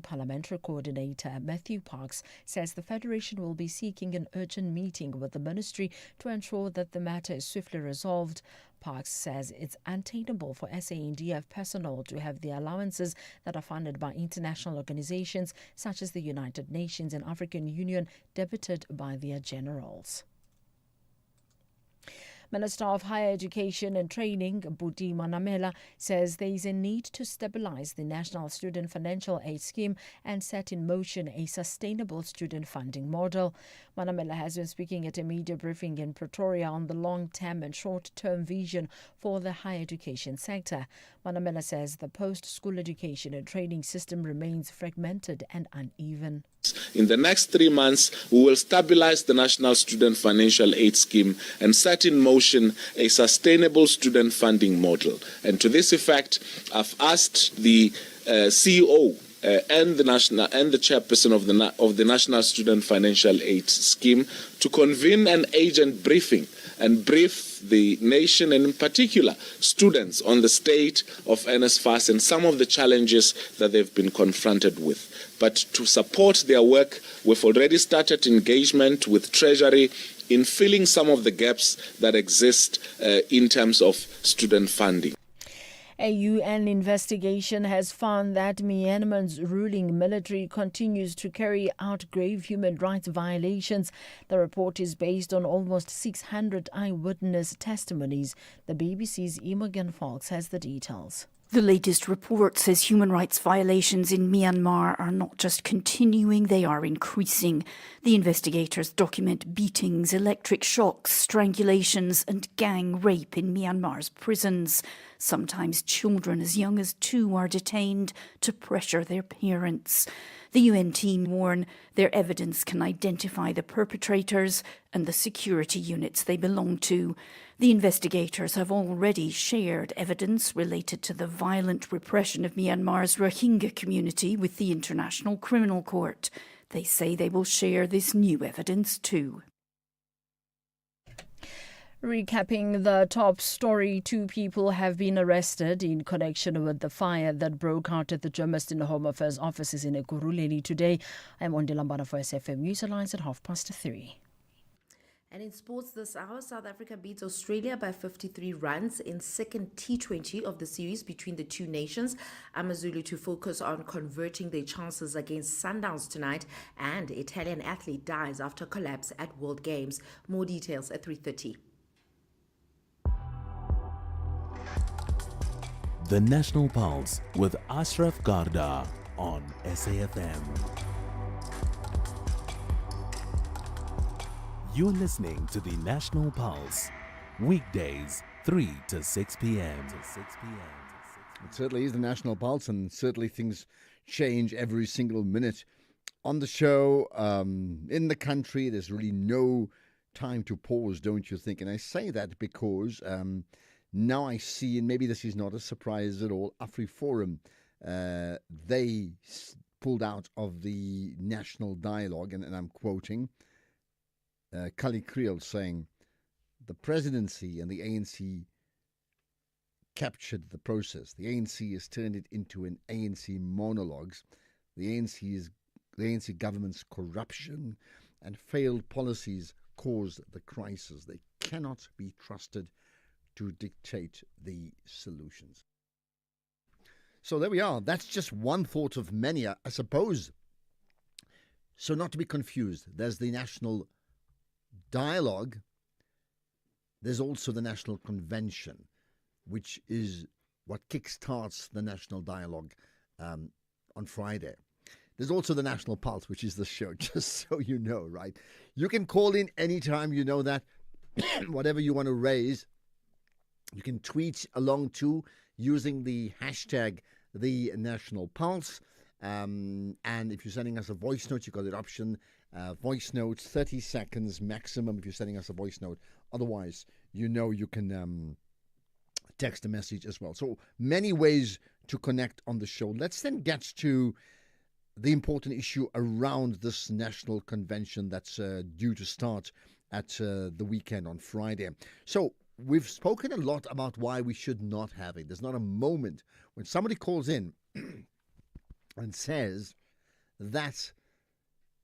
Parliamentary Coordinator Matthew Parks says the Federation will be seeking an urgent meeting with the Ministry to ensure that the matter is swiftly resolved. Parks says it's unattainable for SANDF personnel to have the allowances that are funded by international organizations such as the United Nations and African Union debited by their generals. Minister of Higher Education and Training, Buti Manamela, says there is a need to stabilize the National Student Financial Aid Scheme and set in motion a sustainable student funding model. Manamela has been speaking at a media briefing in Pretoria on the long-term and short-term vision for the higher education sector. Manamela says the post-school education and training system remains fragmented and uneven. In the next 3 months, we will stabilize the National Student Financial Aid Scheme and set in motion a sustainable student funding model. And to this effect, I've asked the CEO and the chairperson of the National Student Financial Aid Scheme to convene an agent briefing and brief the nation and in particular students on the state of NSFAS and some of the challenges that they've been confronted with. But to support their work, we've already started engagement with Treasury in filling some of the gaps that exist in terms of student funding. A UN investigation has found that Myanmar's ruling military continues to carry out grave human rights violations. The report is based on almost 600 eyewitness testimonies. The BBC's Imogen Fox has the details. The latest report says human rights violations in Myanmar are not just continuing, they are increasing. The investigators document beatings, electric shocks, strangulations and gang rape in Myanmar's prisons. Sometimes children as young as 2 are detained to pressure their parents. The UN team warn their evidence can identify the perpetrators and the security units they belong to. The investigators have already shared evidence related to the violent repression of Myanmar's Rohingya community with the International Criminal Court. They say they will share this new evidence too. Recapping the top story, 2 people have been arrested in connection with the fire that broke out at the Germiston Home Affairs offices in Ekurhuleni today. I'm Ondilambana for SFM News Alliance at 3:30. And in sports this hour, South Africa beats Australia by 53 runs in second T20 of the series between the two nations. Amazulu to focus on converting their chances against Sundowns tonight, and Italian athlete dies after collapse at World Games. More details at 3:30. The National Pulse with Ashraf Garda on SAFM. You're listening to the National Pulse, weekdays 3 to 6 p.m. It certainly is the National Pulse, and certainly things change every single minute. On the show, in the country, there's really no time to pause, don't you think? And I say that because now I see, and maybe this is not a surprise at all, AfriForum, they pulled out of the national dialogue, and I'm quoting Kali Kriel saying, the presidency and the ANC captured the process. The ANC has turned it into an ANC monologues. The ANC government's corruption and failed policies caused the crisis. They cannot be trusted to dictate the solutions. So there we are. That's just one thought of many, I suppose. So not to be confused, there's the national dialogue. There's also the National Convention, which is what kickstarts the national dialogue on Friday. There's also the National Pulse, which is the show, just so you know, right? You can call in anytime, you know that. Whatever you want to raise, you can tweet along too using the hashtag The National Pulse. And if you're sending us a voice note, you've got that option. Voice note, 30 seconds maximum if you're sending us a voice note. Otherwise, you know you can text a message as well. So many ways to connect on the show. Let's then get to the important issue around this national convention that's due to start at the weekend on Friday. So we've spoken a lot about why we should not have it. There's not a moment when somebody calls in and says, that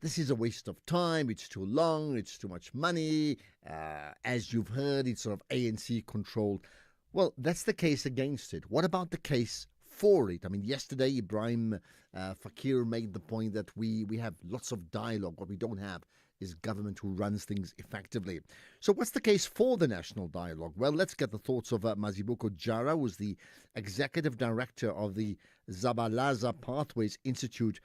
this is a waste of time, it's too long, it's too much money. As you've heard, it's sort of ANC controlled. Well, that's the case against it. What about the case for it? I mean, yesterday, Ibrahim Fakir made the point that we have lots of dialogue. What we don't have is government who runs things effectively. So what's the case for the national dialogue? Well, let's get the thoughts of Mazibuko Jara, who's the executive director of the Zabalaza Pathways Institute,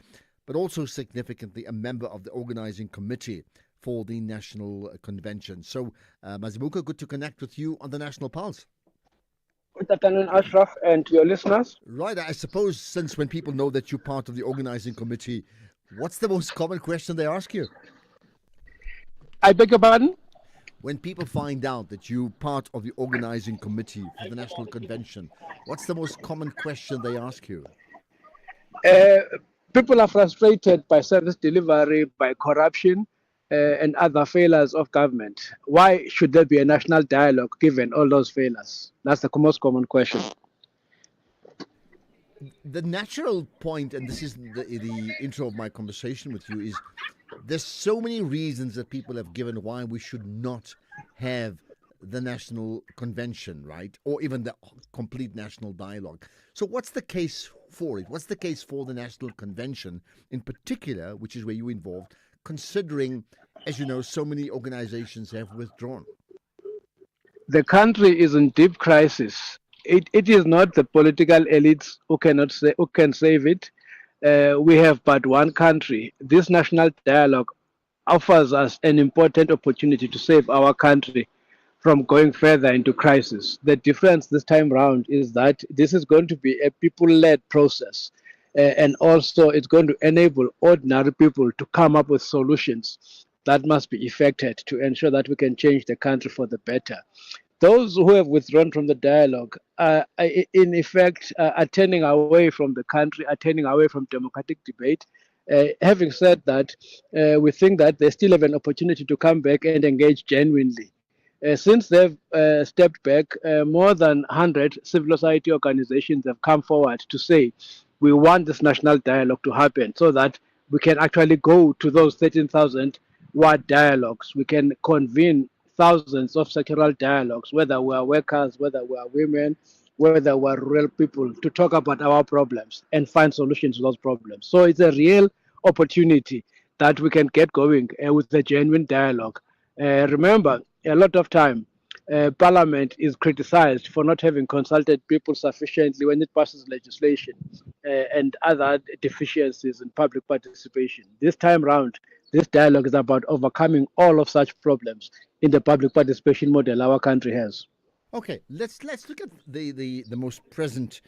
but also significantly a member of the organizing committee for the National Convention. So, Mazibuko, good to connect with you on the National Pulse. Good afternoon, Ashraf, and to your listeners. Right, I suppose since when people know that you're part of the organizing committee, what's the most common question they ask you? I beg your pardon? When people find out that you're part of the organizing committee for the National Convention, what's the most common question they ask you? People are frustrated by service delivery, by corruption, and other failures of government. Why should there be a national dialogue given all those failures? That's the most common question. The natural point, and this is the intro of my conversation with you, is there's so many reasons that people have given why we should not have the national convention, right? Or even the complete national dialogue. So what's the case for it? What's the case for the national convention in particular, which is where you're involved, considering, as you know, so many organizations have withdrawn? The country is in deep crisis. It is not the political elites who can save it. We have but one country. This national dialogue offers us an important opportunity to save our country from going further into crisis. The difference this time round is that this is going to be a people-led process. And also it's going to enable ordinary people to come up with solutions that must be effected to ensure that we can change the country for the better. Those who have withdrawn from the dialogue are, in effect, are turning away from the country, are turning away from democratic debate. Having said that, we think that they still have an opportunity to come back and engage genuinely. Since they've stepped back, more than 100 civil society organizations have come forward to say, we want this national dialogue to happen so that we can actually go to those 13,000 word dialogues. We can convene thousands of sectoral dialogues, whether we are workers, whether we are women, whether we are rural people, to talk about our problems and find solutions to those problems. So it's a real opportunity that we can get going with the genuine dialogue. Remember, a lot of time, Parliament is criticized for not having consulted people sufficiently when it passes legislation and other deficiencies in public participation. This time round, this dialogue is about overcoming all of such problems in the public participation model our country has. Okay, let's look at the most present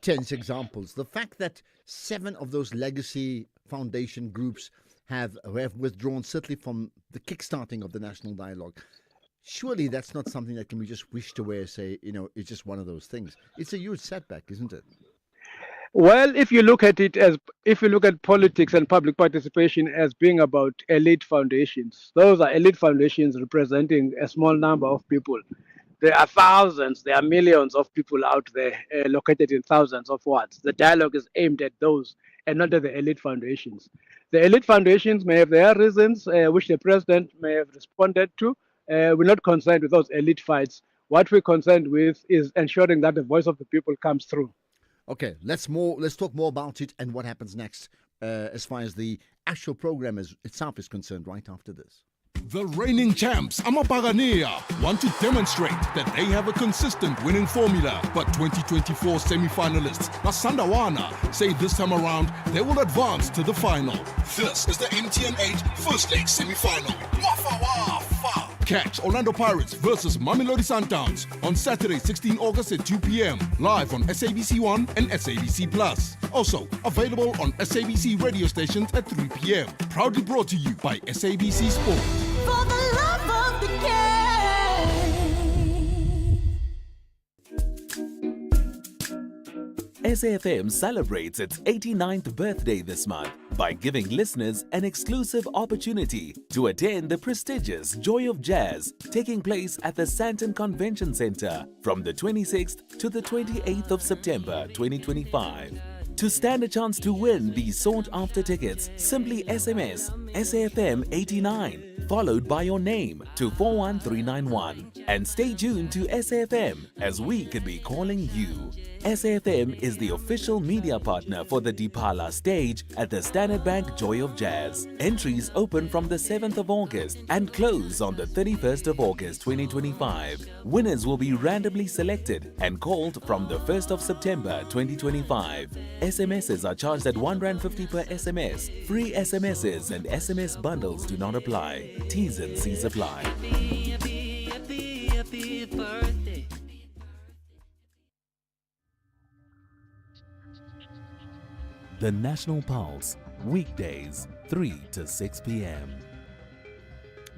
tense examples. The fact that 7 of those legacy foundation groups have withdrawn, certainly from the kickstarting of the national dialogue. Surely that's not something that can be just wished away and say, it's just one of those things. It's a huge setback, isn't it? Well, if you look at politics and public participation as being about elite foundations, those are elite foundations representing a small number of people. There are thousands, there are millions of people out there located in thousands of wards. The dialogue is aimed at those and not at the elite foundations. The elite foundations may have their reasons, which the president may have responded to. We're not concerned with those elite fights. What we're concerned with is ensuring that the voice of the people comes through. Okay, let's talk more about it and what happens next as far as the actual program itself is concerned right after this. The reigning champs, Amapagania, want to demonstrate that they have a consistent winning formula. But 2024 semi-finalists, Masandawana, say this time around they will advance to the final. This is the MTN 8 First Leg semi-final. Wafa Wafa! Catch Orlando Pirates versus Mamelodi Sundowns on Saturday, 16 August at 2 p.m. live on SABC 1 and SABC Plus. Also available on SABC radio stations at 3 p.m. Proudly brought to you by SABC Sport. For the love of the game. SAFM celebrates its 89th birthday this month by giving listeners an exclusive opportunity to attend the prestigious Joy of Jazz taking place at the Sandton Convention Centre from the 26th to the 28th of September 2025. To stand a chance to win these sought-after tickets, simply SMS SAFM 89 followed by your name to 41391 and stay tuned to SAFM as we could be calling you. SAFM is the official media partner for the Dipala stage at the Standard Bank Joy of Jazz. Entries open from the 7th of August and close on the 31st of August 2025. Winners will be randomly selected and called from the 1st of September 2025. SMSs are charged at R1.50 per SMS. Free SMSs and SMS bundles do not apply. T's and C's apply. The National Pulse, weekdays, 3 to 6 p.m.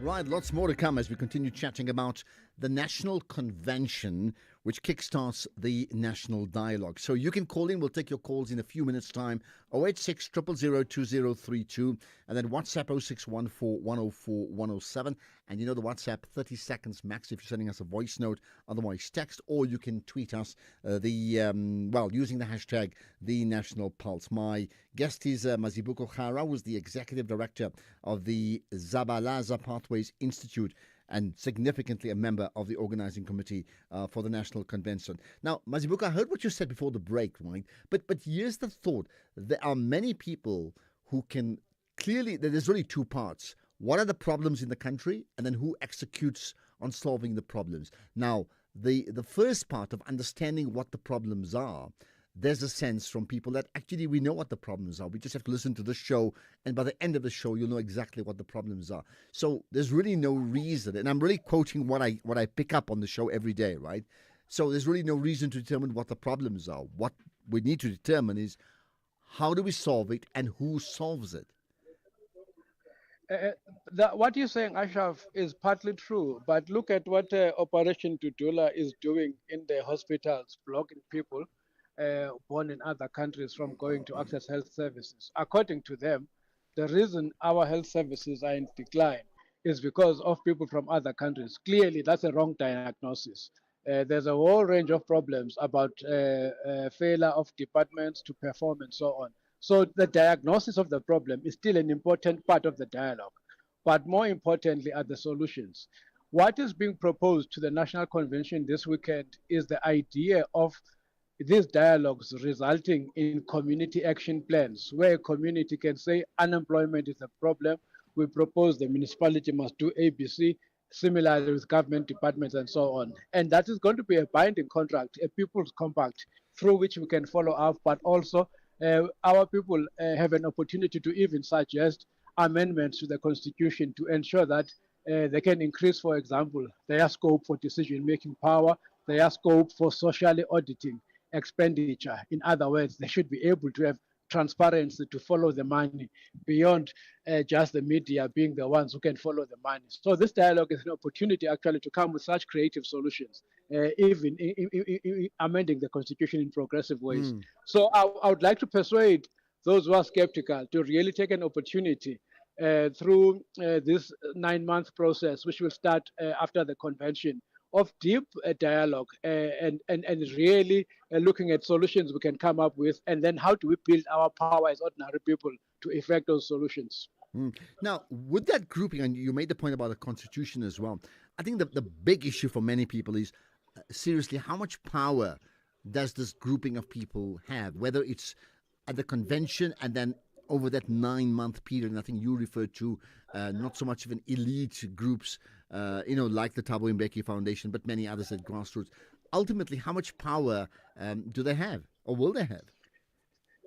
Right, lots more to come as we continue chatting about the National Convention, which kickstarts the national dialogue. So you can call in. We'll take your calls in a few minutes' time. 086 000 2032 and then WhatsApp 0614 104 107. And you know the WhatsApp, 30 seconds max if you're sending us a voice note. Otherwise, text, or you can tweet us using the hashtag The National Pulse. My guest is Mazibuko Khara, who's the executive director of the Zabalaza Pathways Institute and significantly a member of the organizing committee for the National Convention. Now, Mazibuko, I heard what you said before the break, right? But here's the thought. There are many people who can clearly, there's really two parts. What are the problems in the country, and then who executes on solving the problems? Now, the first part of understanding what the problems are, there's a sense from people that actually we know what the problems are. We just have to listen to the show, and by the end of the show, you'll know exactly what the problems are. So there's really no reason, and I'm really quoting what I pick up on the show every day, right? So there's really no reason to determine what the problems are. What we need to determine is how do we solve it and who solves it. What you're saying, Ashraf, is partly true, but look at what Operation Tutula is doing in the hospitals, blocking people born in other countries from going to access health services. According to them, the reason our health services are in decline is because of people from other countries. Clearly, that's a wrong diagnosis. There's a whole range of problems about failure of departments to perform and so on. So the diagnosis of the problem is still an important part of the dialogue, but more importantly are the solutions. What is being proposed to the National Convention this weekend is the idea of these dialogues resulting in community action plans, where a community can say unemployment is a problem. We propose the municipality must do ABC, similarly with government departments and so on. And that is going to be a binding contract, a people's compact, through which we can follow up, but also our people have an opportunity to even suggest amendments to the Constitution to ensure that they can increase, for example, their scope for decision-making power, their scope for socially auditing expenditure. In other words, they should be able to have transparency to follow the money beyond just the media being the ones who can follow the money. So this dialogue is an opportunity actually to come with such creative solutions, even amending the Constitution in progressive ways. So I would like to persuade those who are skeptical to really take an opportunity through this 9-month process, which will start after the convention, of deep dialogue and really looking at solutions we can come up with, and then how do we build our power as ordinary people to effect those solutions. Now, with that grouping, and you made the point about the Constitution as well, I think the big issue for many people is, seriously, how much power does this grouping of people have, whether it's at the convention and then over that 9-month period, and I think you referred to not so much of an elite groups, like the Thabo Mbeki Foundation, but many others at grassroots. Ultimately, how much power do they have, or will they have?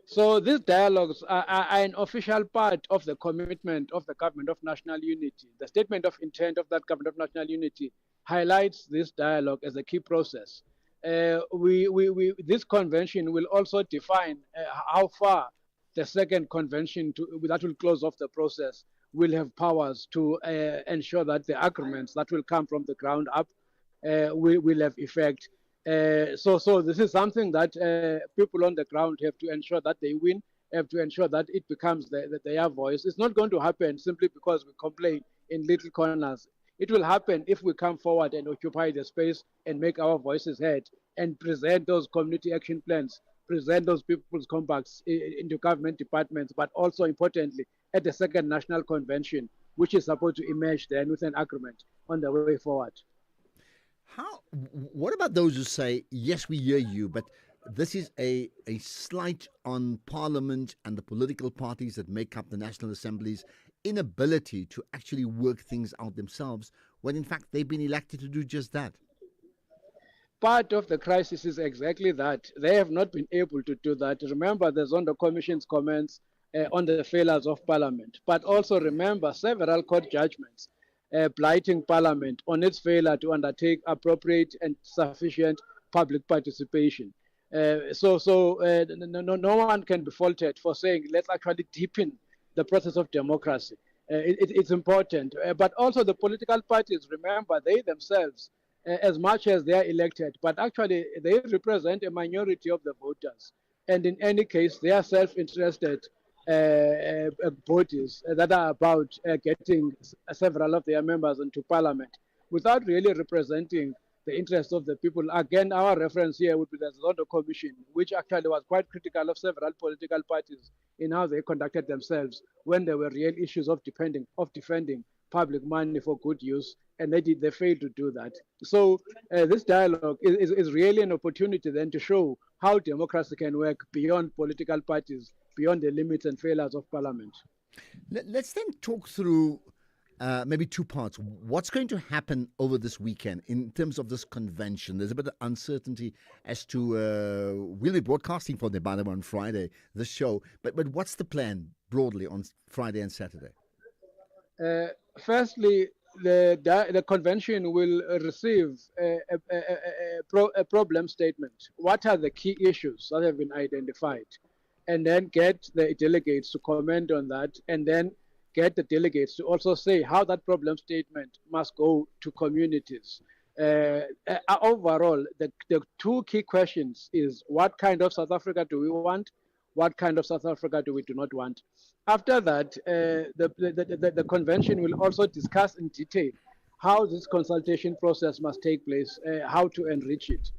So these dialogues are an official part of the commitment of the Government of National Unity. The statement of intent of that Government of National Unity highlights this dialogue as a key process. This convention will also define how far the second convention that will close off the process will have powers to ensure that the agreements that will come from the ground up will have effect. So this is something that people on the ground have to ensure that they win, have to ensure that it becomes their voice. It's not going to happen simply because we complain in little corners. It will happen if we come forward and occupy the space and make our voices heard and present those community action plans present those people's compacts into government departments, but also importantly at the second national convention, which is supposed to emerge then with an agreement on the way forward. What about those who say, yes, we hear you, but this is a slight on Parliament and the political parties that make up the National Assembly's inability to actually work things out themselves, when in fact they've been elected to do just that? Part of the crisis is exactly that. They have not been able to do that. Remember the Zondo Commission's comments on the failures of Parliament, but also remember several court judgments blighting Parliament on its failure to undertake appropriate and sufficient public participation. So no one can be faulted for saying, let's actually deepen the process of democracy. It's important. But also the political parties, remember, they themselves, as much as they are elected, but actually they represent a minority of the voters. And in any case, they are self-interested bodies that are about getting several of their members into Parliament without really representing the interests of the people. Again, our reference here would be the Zondo Commission, which actually was quite critical of several political parties in how they conducted themselves when there were real issues of defending public money for good use, and they failed to do that. So this dialogue is really an opportunity then to show how democracy can work beyond political parties, beyond the limits and failures of Parliament. Let's then talk through maybe two parts. What's going to happen over this weekend in terms of this convention? There's a bit of uncertainty as to we'll be broadcasting for the Banner on Friday, this show, but what's the plan broadly on Friday and Saturday? Firstly, the convention will receive a problem statement. What are the key issues that have been identified? And then get the delegates to comment on that, and then get the delegates to also say how that problem statement must go to communities. Overall, the two key questions is, what kind of South Africa do we want? What kind of South Africa do we do not want? After that, the convention will also discuss in detail how this consultation process must take place, how to enrich it.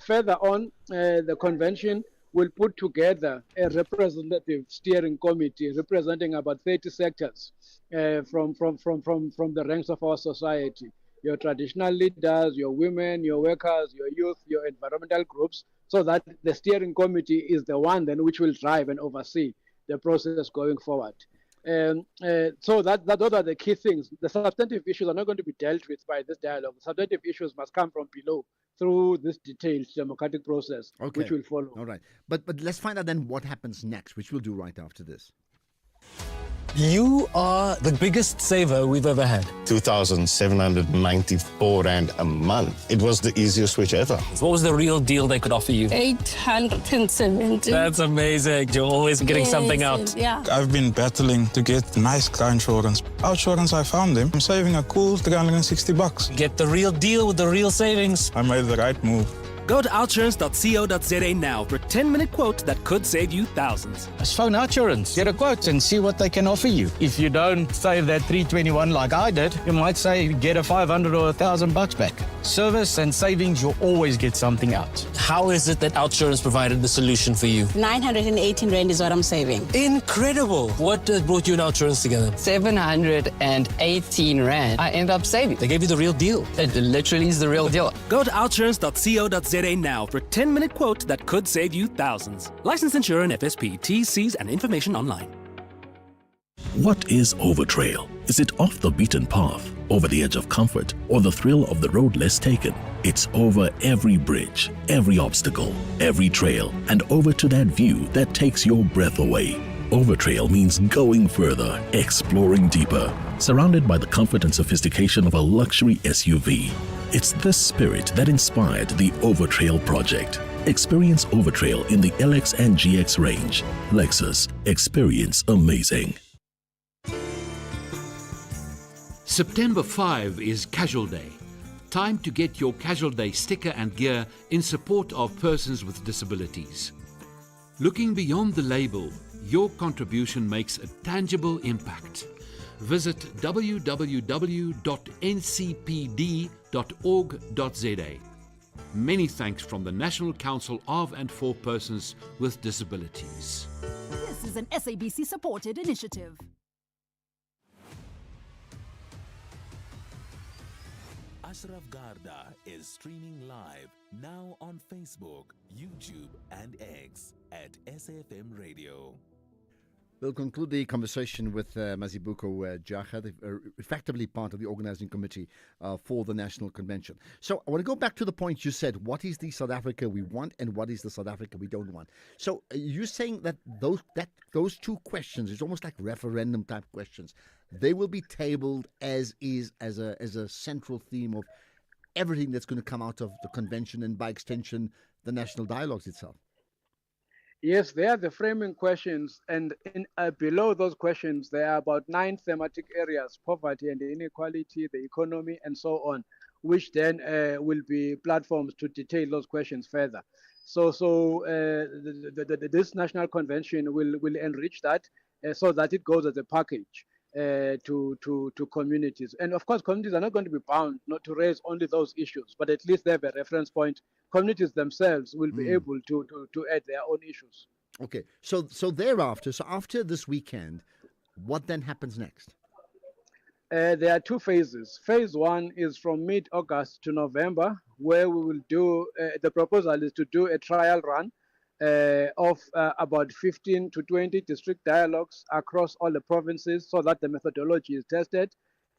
Further on, the convention will put together a representative steering committee representing about 30 sectors from the ranks of our society. Your traditional leaders, your women, your workers, your youth, your environmental groups, so that the steering committee is the one then which will drive and oversee the process going forward. So those are the key things. The substantive issues are not going to be dealt with by this dialogue. The substantive issues must come from below through this detailed democratic process, which will follow. All right. But let's find out then what happens next, which we'll do right after this. You are the biggest saver we've ever had. 2,794 Rand a month. It was the easiest switch ever. What was the real deal they could offer you? 870. That's amazing. You're always getting something out. Yeah. I've been battling to get nice car insurance. Outsurance, I found them. I'm saving a cool $360. Get the real deal with the real savings. I made the right move. Go to outsurance.co.za now for a 10-minute quote that could save you thousands. Just phone Outsurance, get a quote and see what they can offer you. If you don't save that 321 like I did, you might say get a 500 or $1,000 back. Service and savings, you'll always get something out. How is it that Outsurance provided the solution for you? 918 Rand is what I'm saving. Incredible. What brought you and Outsurance together? 718 Rand. I end up saving. They gave you the real deal. It literally is the real deal. Go to outsurance.co.za now for a 10-minute quote that could save you thousands. Licensed insurer and FSP. T's, C's, and information online. What is Overtrail? Is it off the beaten path, over the edge of comfort, or the thrill of the road less taken? It's over every bridge, every obstacle, every trail, and over to that view that takes your breath away. Overtrail means going further, exploring deeper, surrounded by the comfort and sophistication of a luxury SUV. It's this spirit that inspired the Overtrail project. Experience Overtrail in the LX and GX range. Lexus. Experience amazing. September 5 is Casual Day. Time to get your Casual Day sticker and gear in support of persons with disabilities. Looking beyond the label, your contribution makes a tangible impact. Visit www.ncpd.org.za. Many thanks from the National Council of and for Persons with Disabilities. This is an SABC supported initiative. Ashraf Garda is streaming live now on Facebook, YouTube, and X at SAFM Radio. We'll conclude the conversation with Mazibuko Jaha, effectively part of the organizing committee for the National Convention. So I want to go back to the point you said, what is the South Africa we want and what is the South Africa we don't want? So you're saying that those two questions, it's almost like referendum type questions, they will be tabled as is, as a central theme of everything that's going to come out of the convention and by extension, the national dialogues itself. Yes, they are the framing questions, and below those questions, there are about 9 thematic areas: poverty and inequality, the economy, and so on, which then will be platforms to detail those questions further. This national convention will enrich that so that it goes as a package to communities. And of course, communities are not going to be bound not to raise only those issues, but at least they have a reference point. Communities themselves will be able to add their own issues. Okay, so thereafter, so after this weekend, what then happens next? There are 2 phases. Phase 1 is from mid-August to November, where we will do, the proposal is to do a trial run of about 15 to 20 district dialogues across all the provinces so that the methodology is tested.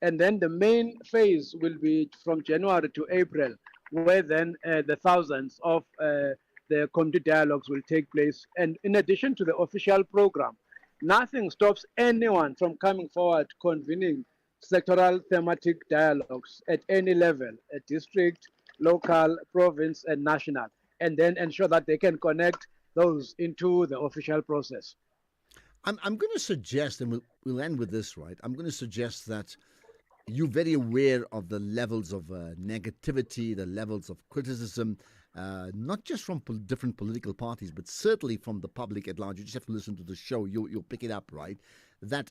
And then the main phase will be from January to April, where then the thousands of the community dialogues will take place. And in addition to the official program, nothing stops anyone from coming forward convening sectoral thematic dialogues at any level, a district, local, province, and national, and then ensure that they can connect those into the official process. I'm going to suggest, and we'll end with this, right? I'm going to suggest that you're very aware of the levels of negativity, the levels of criticism, not just from different political parties, but certainly from the public at large. You just have to listen to the show. You'll pick it up, right? That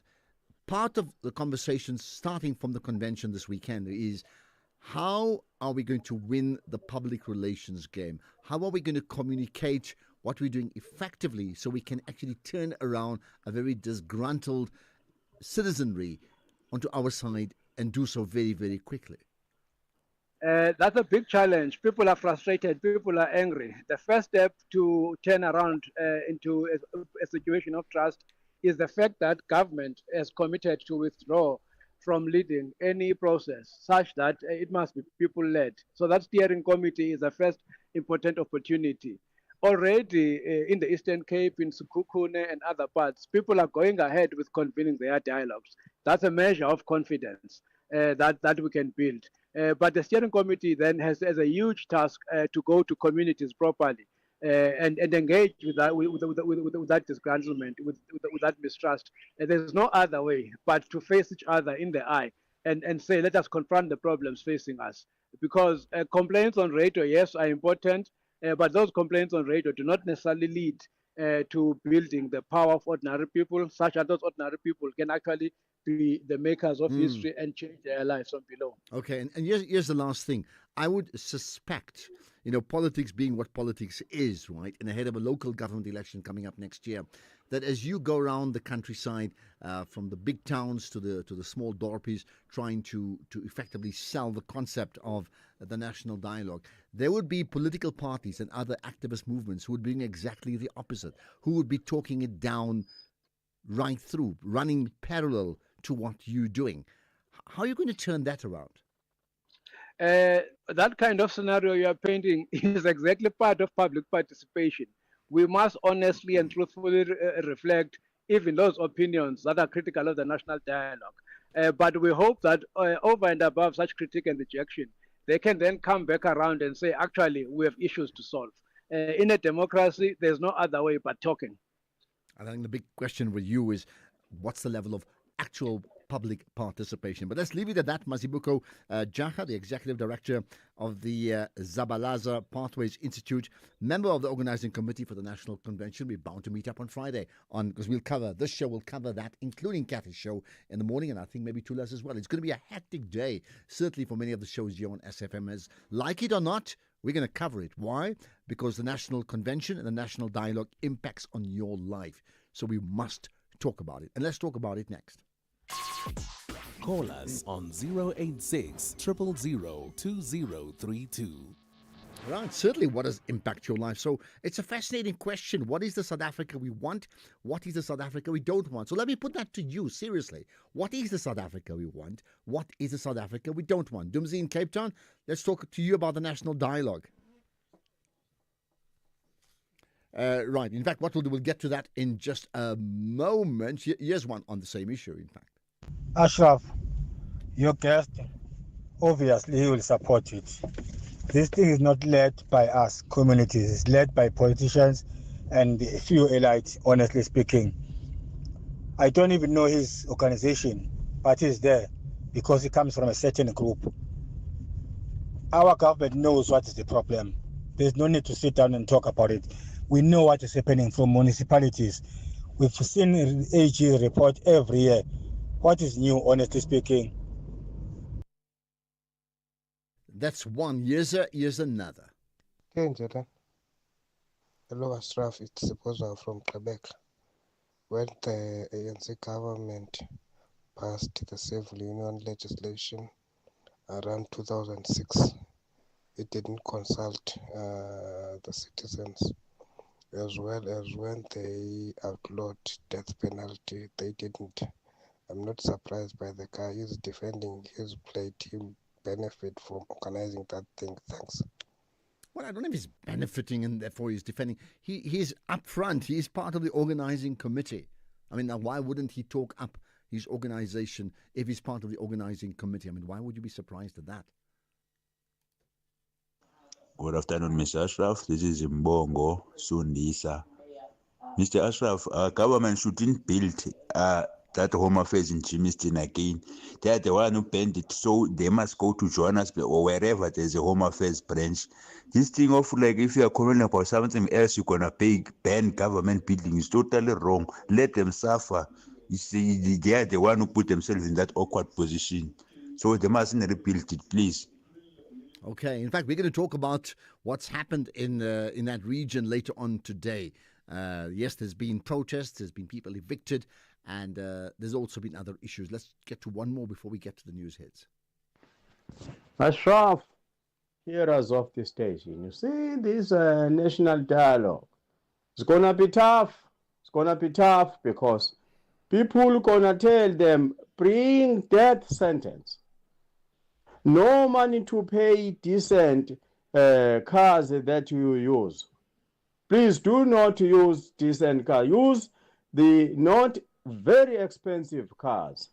part of the conversation starting from the convention this weekend is, how are we going to win the public relations game? How are we going to communicate what we're doing effectively so we can actually turn around a very disgruntled citizenry onto our side and do so very, very quickly? That's a big challenge. People are frustrated. People are angry. The first step to turn around into a situation of trust is the fact that government is committed to withdraw from leading any process such that it must be people-led. So that steering committee is the first important opportunity. Already in the Eastern Cape, in Sekhukhune and other parts, people are going ahead with convening their dialogues. That's a measure of confidence that we can build. But the steering committee then has a huge task to go to communities properly and engage with that disgruntlement, with that mistrust. And there's no other way but to face each other in the eye and say, let us confront the problems facing us. Because complaints on radio, yes, are important, but those complaints on radio do not necessarily lead to building the power of ordinary people, such that those ordinary people can actually be the makers of history and change their lives from below. Okay, and here's the last thing. I would suspect, politics being what politics is, right, and ahead of a local government election coming up next year, that as you go around the countryside, from the big towns to the small dorpies, trying to effectively sell the concept of the national dialogue, there would be political parties and other activist movements who would bring exactly the opposite, who would be talking it down right through, running parallel to what you're doing. How are you going to turn that around? That kind of scenario you are painting is exactly part of public participation. We must honestly and truthfully reflect even those opinions that are critical of the national dialogue. But we hope that over and above such critique and rejection, they can then come back around and say, actually, we have issues to solve. In a democracy, there's no other way but talking. I think the big question with you is, what's the level of actual public participation? But let's leave it at that. Mazibuko Jaha, the Executive Director of the Zabalaza Pathways Institute, member of the Organizing Committee for the National Convention. We're bound to meet up on Friday because this show will cover that, including Kathy's show in the morning, and I think maybe Tula's as well. It's going to be a hectic day, certainly for many of the shows here on SFM. As like it or not, We're going to cover it. Why? Because the National Convention and the National Dialogue impacts on your life. So we must talk about it. And let's talk about it next. Call us on 086 000 2032. Right, certainly what does impact your life? So it's a fascinating question. What is the South Africa we want? What is the South Africa we don't want? So let me put that to you, seriously. What is the South Africa we want? What is the South Africa we don't want? Dumzi in Cape Town, let's talk to you about the National Dialogue. Right, in fact, what we'll do, we'll get to that in just a moment. Here's one on the same issue, in fact. Ashraf, your guest, obviously he will support it. This thing is not led by us, communities. It's led by politicians and a few elites, honestly speaking. I don't even know his organization, but he's there because he comes from a certain group. Our government knows what is the problem. There's no need to sit down and talk about it. We know what is happening from municipalities. We've seen AG report every year. What is new, honestly speaking? That's one. Here's another. Hello, Ashraf. It's Sipoza from Quebec. When the ANC government passed the civil union legislation around 2006, it didn't consult the citizens, as well as when they outlawed death penalty, they didn't. I'm not surprised by the guy. He's defending his play team benefit from organizing that thing. Thanks. Well, I don't know if he's benefiting and therefore he's defending. He's up front. He's part of the organizing committee. I mean, now why wouldn't he talk up his organization if he's part of the organizing committee? I mean, why would you be surprised at that? Good afternoon, Mr. Ashraf. This is Mbongo Sundisa. Mr. Ashraf, government shouldn't build that Home Affairs in Germiston again. They are the one who banned it, so they must go to Johannesburg or wherever there's a Home Affairs branch. This thing of like if you are calling about something else, you're gonna ban government building is totally wrong. Let them suffer. You see, they are the one who put themselves in that awkward position. So they mustn't rebuild it, please. Okay. In fact, we're going to talk about what's happened in that region later on today. Yes, there's been protests, there's been people evicted, and there's also been other issues. Let's get to one more before we get to the news hits. Ashraf, hearers of the station, you see this national dialogue. It's going to be tough. It's going to be tough because people going to tell them, bring death sentence. No money to pay decent cars that you use. Please do not use decent cars. Use the not very expensive cars.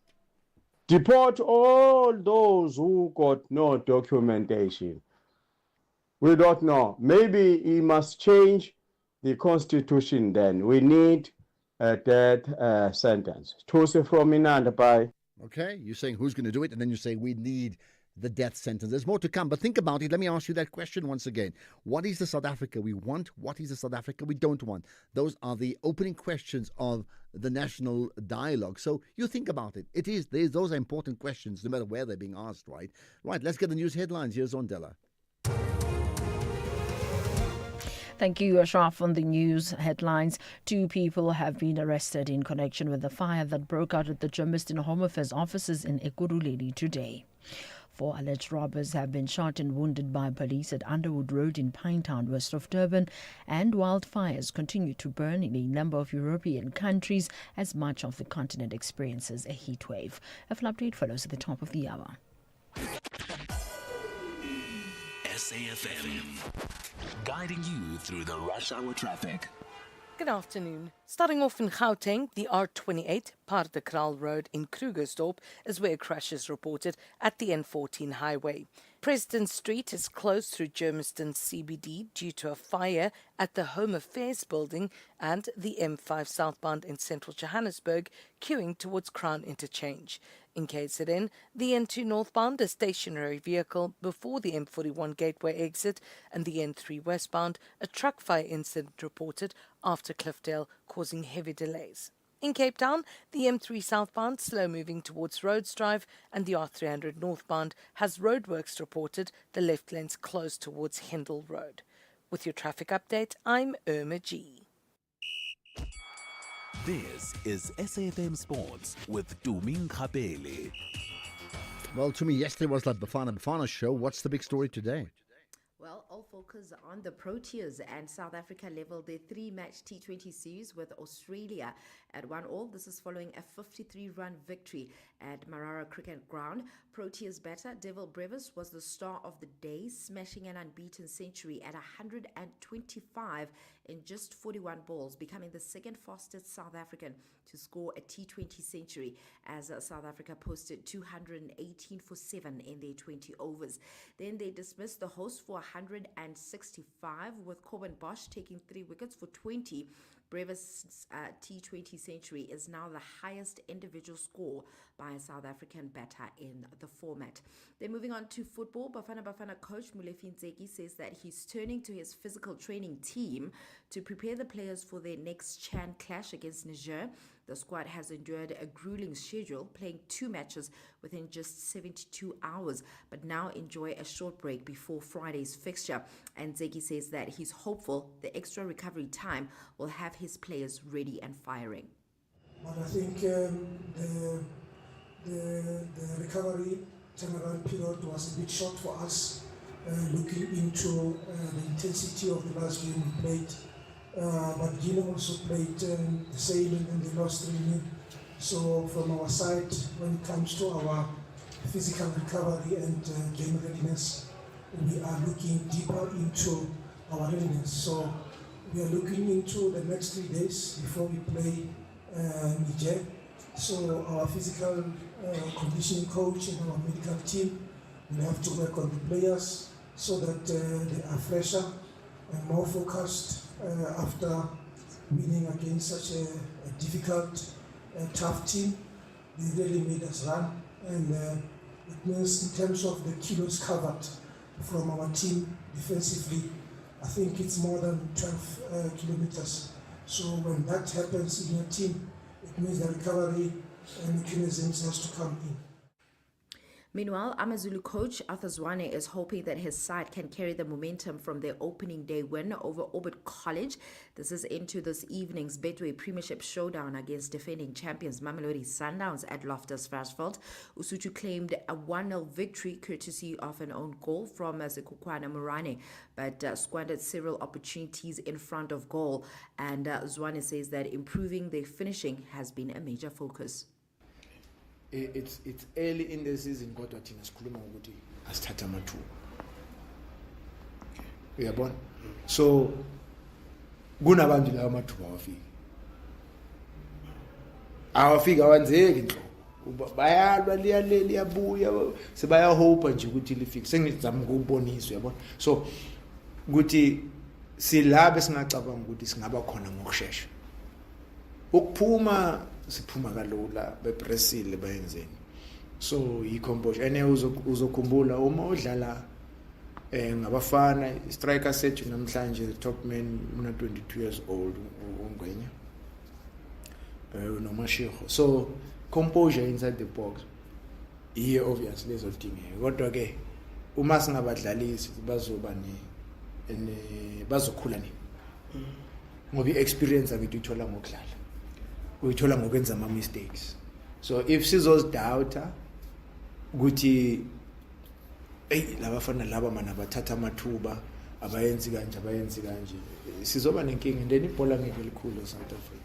Deport all those who got no documentation. We don't know. Maybe he must change the constitution then. We need a death sentence. Tusi from Inanda, bye. Okay, you're saying who's going to do it, and then you say we need the death sentence. There's more to come, but think about it. Let me ask you that question once again. What is the South Africa we want? What is the South Africa we don't want? Those are the opening questions of the National Dialogue. So you think about it. Those are important questions, no matter where they're being asked, right? Right, let's get the news headlines. Here's Ondela. Thank you, Ashraf. On the news headlines, 2 people have been arrested in connection with the fire that broke out at the Germiston Home Affairs offices in Ekurhuleni today. 4 alleged robbers have been shot and wounded by police at Underwood Road in Pinetown, west of Durban, and wildfires continue to burn in a number of European countries as much of the continent experiences a heat wave. A full update follows at the top of the hour. SAFM, guiding you through the rush hour traffic. Good afternoon. Starting off in Gauteng, the R28, Paardekraal Road in Krugersdorp is where a crash is reported at the N14 highway. President Street is closed through Germiston CBD due to a fire at the Home Affairs building, and the M5 southbound in central Johannesburg queuing towards Crown Interchange. In KZN, the N2 northbound, a stationary vehicle before the M41 gateway exit, and the N3 westbound, a truck fire incident reported after Cliffdale, causing heavy delays. In Cape Town, the M3 southbound slow moving towards Rhodes Drive and the R300 northbound has roadworks reported, the left lane's closed towards Hindle Road. With your traffic update, I'm Irma G. This is SAFM Sports with Tumi Nkapele. Well, to me, yesterday was like Bafana show. What's the big story today? Well, all focus on the Proteas, and South Africa leveled their 3-match T20 series with Australia at 1-1. This is following a 53-run victory at Marara Cricket Ground. Proteas batter Devil Brevis was the star of the day, smashing an unbeaten century at 125 in just 41 balls, becoming the second fastest South African to score a T20 century, as South Africa posted 218 for 7 in their 20 overs. Then they dismissed the hosts for 165, with Corbin Bosch taking 3 wickets for 20. Brevis' T20 century is now the highest individual score by a South African batter in the format. Then moving on to football, Bafana coach Molefi Ntseki says that he's turning to his physical training team to prepare the players for their next CHAN clash against Niger. The squad has endured a grueling schedule, playing 2 matches within just 72 hours, but now enjoy a short break before Friday's fixture. And Ntseki says that he's hopeful the extra recovery time will have his players ready and firing. But I think the recovery turnaround period was a bit short for us, looking into the intensity of the last game we played. But Guinea also played the same and they lost 3-0. So from our side, when it comes to our physical recovery and game readiness, we are looking deeper into our readiness. So we are looking into the next 3 days before we play Niger. So our physical conditioning coach and our medical team will have to work on the players so that they are fresher and more focused after winning against such a difficult, tough team. They really made us run, and it means in terms of the kilos covered from our team defensively, I think it's more than 12 kilometers. So when that happens in your team, it means the recovery mechanisms has to come in. Meanwhile, AmaZulu coach Arthur Zwane is hoping that his side can carry the momentum from their opening day win over Orbit College. This is into this evening's Betway Premiership showdown against defending champions Mamelodi Sundowns at Loftus Versfeld. Usutu claimed a 1-0 victory courtesy of an own goal from Sekukwana Murane, but squandered several opportunities in front of goal. And Zwane says that improving their finishing has been a major focus. It's early in the season kodwa thina sikhuluma ukuthi asithatha amathuba. Uyabona? So kunabantu la amathuba awafiki awanzeki inhlobo. Bayalwa liyabuya sebayahopa nje ukuthi lifike. Sengizama ukubonisa uyabona. So ukuthi silabe singacabanga ukuthi singaba khona ngokusheshsha. Ukuphuma siphuma kalula bepresile bayenzeni, so i-composure ene uzokhumbula uma udlala ngabafana striker sethu namhlanje top man una 22 years old ungwenya noMashego, so composure inside the box here obviously izodingeka, kodwa ke uma singabadlalisi bazoba bazokhula ni ngoba i-experience akuyithola ngokudlala, uyithola ngokwenza ama mistakes. So if sizozidoubt ukuthi labafana laba mana bathatha amathuba abayenzi kanje sizoba nenkinga, then ibhola ngeke likhulu eSouth Africa.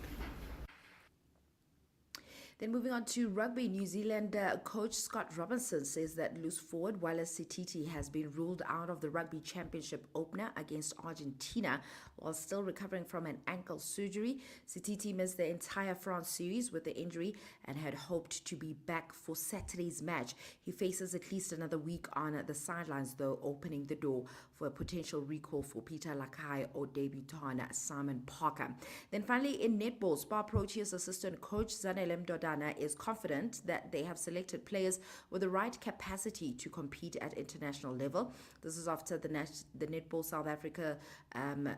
Then moving on to rugby, New Zealand coach Scott Robinson says that loose forward Wallace Sititi has been ruled out of the Rugby Championship opener against Argentina while still recovering from an ankle surgery. Sititi missed the entire France series with the injury and had hoped to be back for Saturday's match. He faces at least another week on the sidelines, though, opening the door for a potential recall for Peter Lakai or debutant Simon Parker. Then finally, in netball, Spar Proteas assistant coach Zanele Mdodana is confident that they have selected players with the right capacity to compete at international level. This is after the Netball South Africa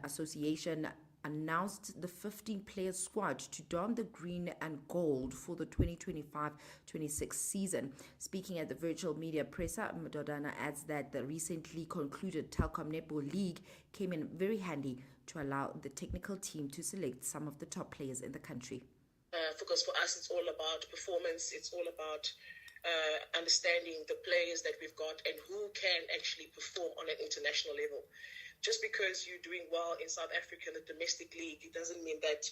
Association announced the 15-player squad to don the green and gold for the 2025-26 season. Speaking at the virtual media presser, Madodana adds that the recently concluded Telkom Netball League came in very handy to allow the technical team to select some of the top players in the country. Because for us, it's all about performance. It's all about understanding the players that we've got and who can actually perform on an international level. Just because you're doing well in South Africa in the domestic league, it doesn't mean that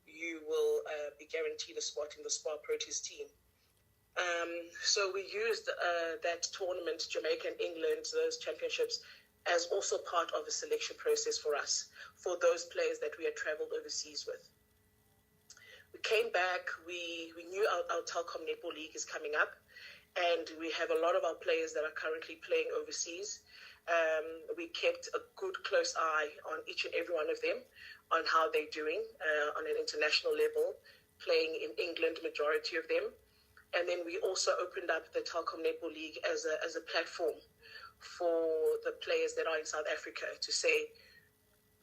you will be guaranteed a spot in the SPAR Proteas team. So we used that tournament, Jamaica and England, those championships, as also part of the selection process for us, for those players that we had traveled overseas with. We came back, we knew our Telkom Netball League is coming up, and we have a lot of our players that are currently playing overseas. We kept a good close eye on each and every one of them, on how they're doing on an international level, playing in England, majority of them. And then we also opened up the Telkom Netball League as a platform for the players that are in South Africa to say,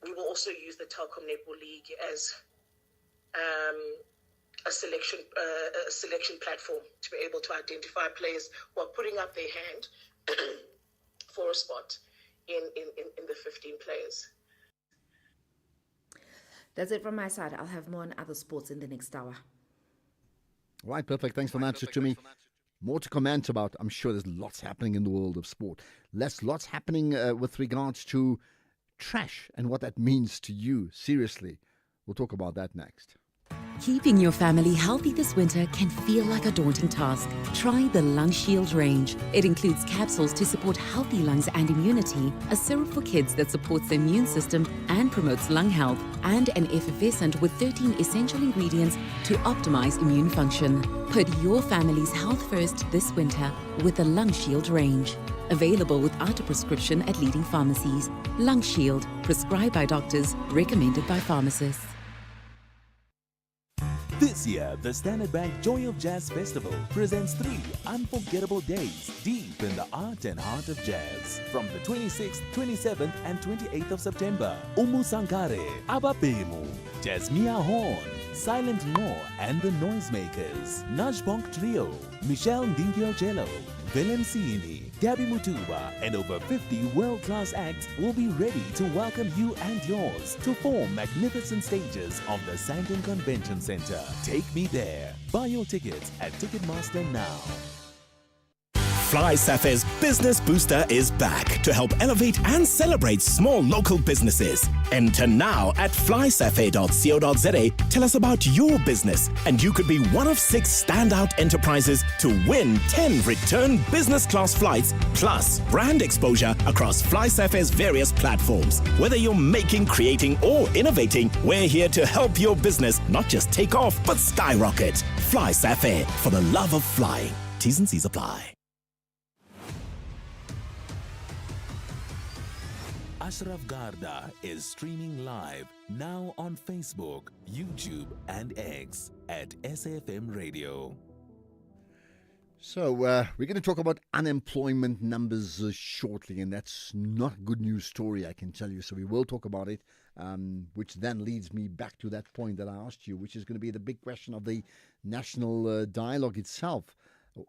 we will also use the Telkom Netball League as a selection platform to be able to identify players who are putting up their hand for a spot in the 15 players. That's it from my side. I'll have more on other sports in the next hour. Right, perfect. Thanks for that, Chumi. More to comment about. I'm sure there's lots happening in the world of sport. Lots happening with regards to trash and what that means to you. Seriously. We'll talk about that next. Keeping your family healthy this winter can feel like a daunting task. Try the Lung Shield range. It includes capsules to support healthy lungs and immunity, a syrup for kids that supports the immune system and promotes lung health, and an effervescent with 13 essential ingredients to optimize immune function. Put your family's health first this winter with the Lung Shield range. Available without a prescription at leading pharmacies. Lung Shield, prescribed by doctors, recommended by pharmacists. This year, the Standard Bank Joy of Jazz Festival presents 3 unforgettable days deep in the art and heart of jazz. From the 26th, 27th and 28th of September, Umu Sankare, Abapemu, Jasmia Horn, Silent Law and the Noisemakers, Najbonk Trio, Michelle Ndingio-Jello, Willem Siini, Gabby Mutuba, and over 50 world-class acts will be ready to welcome you and yours to 4 magnificent stages of the Sandton Convention Center. Take me there. Buy your tickets at Ticketmaster now. FlySafe's Business Booster is back to help elevate and celebrate small local businesses. Enter now at flysafe.co.za. Tell us about your business, and you could be one of 6 standout enterprises to win 10 return business class flights plus brand exposure across FlySafe's various platforms. Whether you're making, creating, or innovating, we're here to help your business not just take off but skyrocket. FlySafe, for the love of flying. T's and C's apply. Ashraf Garda is streaming live now on Facebook, YouTube, and X at SAFM Radio. So we're going to talk about unemployment numbers shortly, and that's not a good news story, I can tell you. So we will talk about it, which then leads me back to that point that I asked you, which is going to be the big question of the national dialogue itself,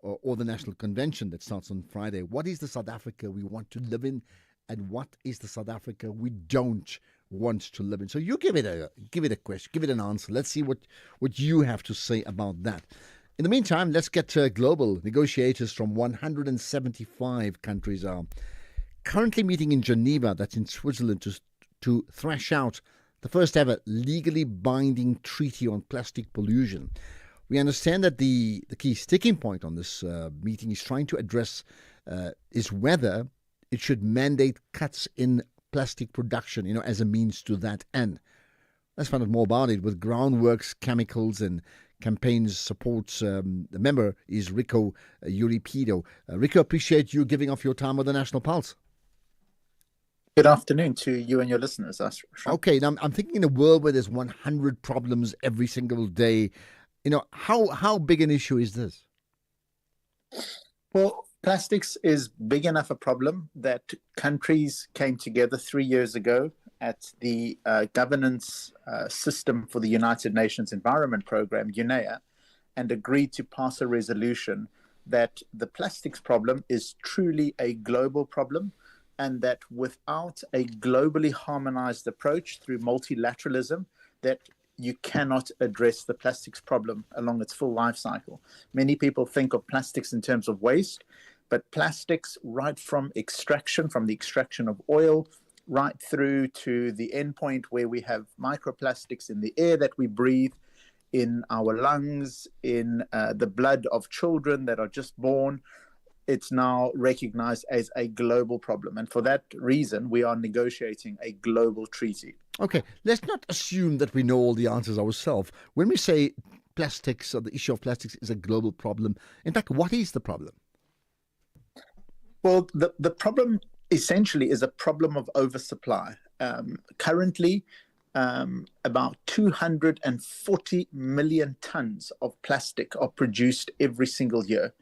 or the national convention that starts on Friday. What is the South Africa we want to live in? And what is the South Africa we don't want to live in? So you give it a question, give it an answer. Let's see what you have to say about that. In the meantime, let's get global. Negotiators from 175 countries are currently meeting in Geneva, that's in Switzerland, to thrash out the first ever legally binding treaty on plastic pollution. We understand that the key sticking point on this meeting is trying to address is whether it should mandate cuts in plastic production, as a means to that end. Let's find out more about it with Groundworks Chemicals and Campaigns Supports. The member is Rico Euripido. Rico, appreciate you giving off your time with the National Pulse. Good afternoon to you and your listeners. Okay, now I'm thinking in a world where there's 100 problems every single day, how big an issue is this? Well, plastics is big enough a problem that countries came together 3 years ago at the governance system for the United Nations Environment Programme, UNEA, and agreed to pass a resolution that the plastics problem is truly a global problem, and that without a globally harmonized approach through multilateralism, that you cannot address the plastics problem along its full life cycle. Many people think of plastics in terms of waste, but plastics right from the extraction of oil, right through to the end point where we have microplastics in the air that we breathe, in our lungs, in the blood of children that are just born. It's now recognized as a global problem. And for that reason, we are negotiating a global treaty. Okay, let's not assume that we know all the answers ourselves. When we say plastics, or the issue of plastics is a global problem, in fact, what is the problem? Well, the problem essentially is a problem of oversupply. Currently, about 240 million tons of plastic are produced every single year.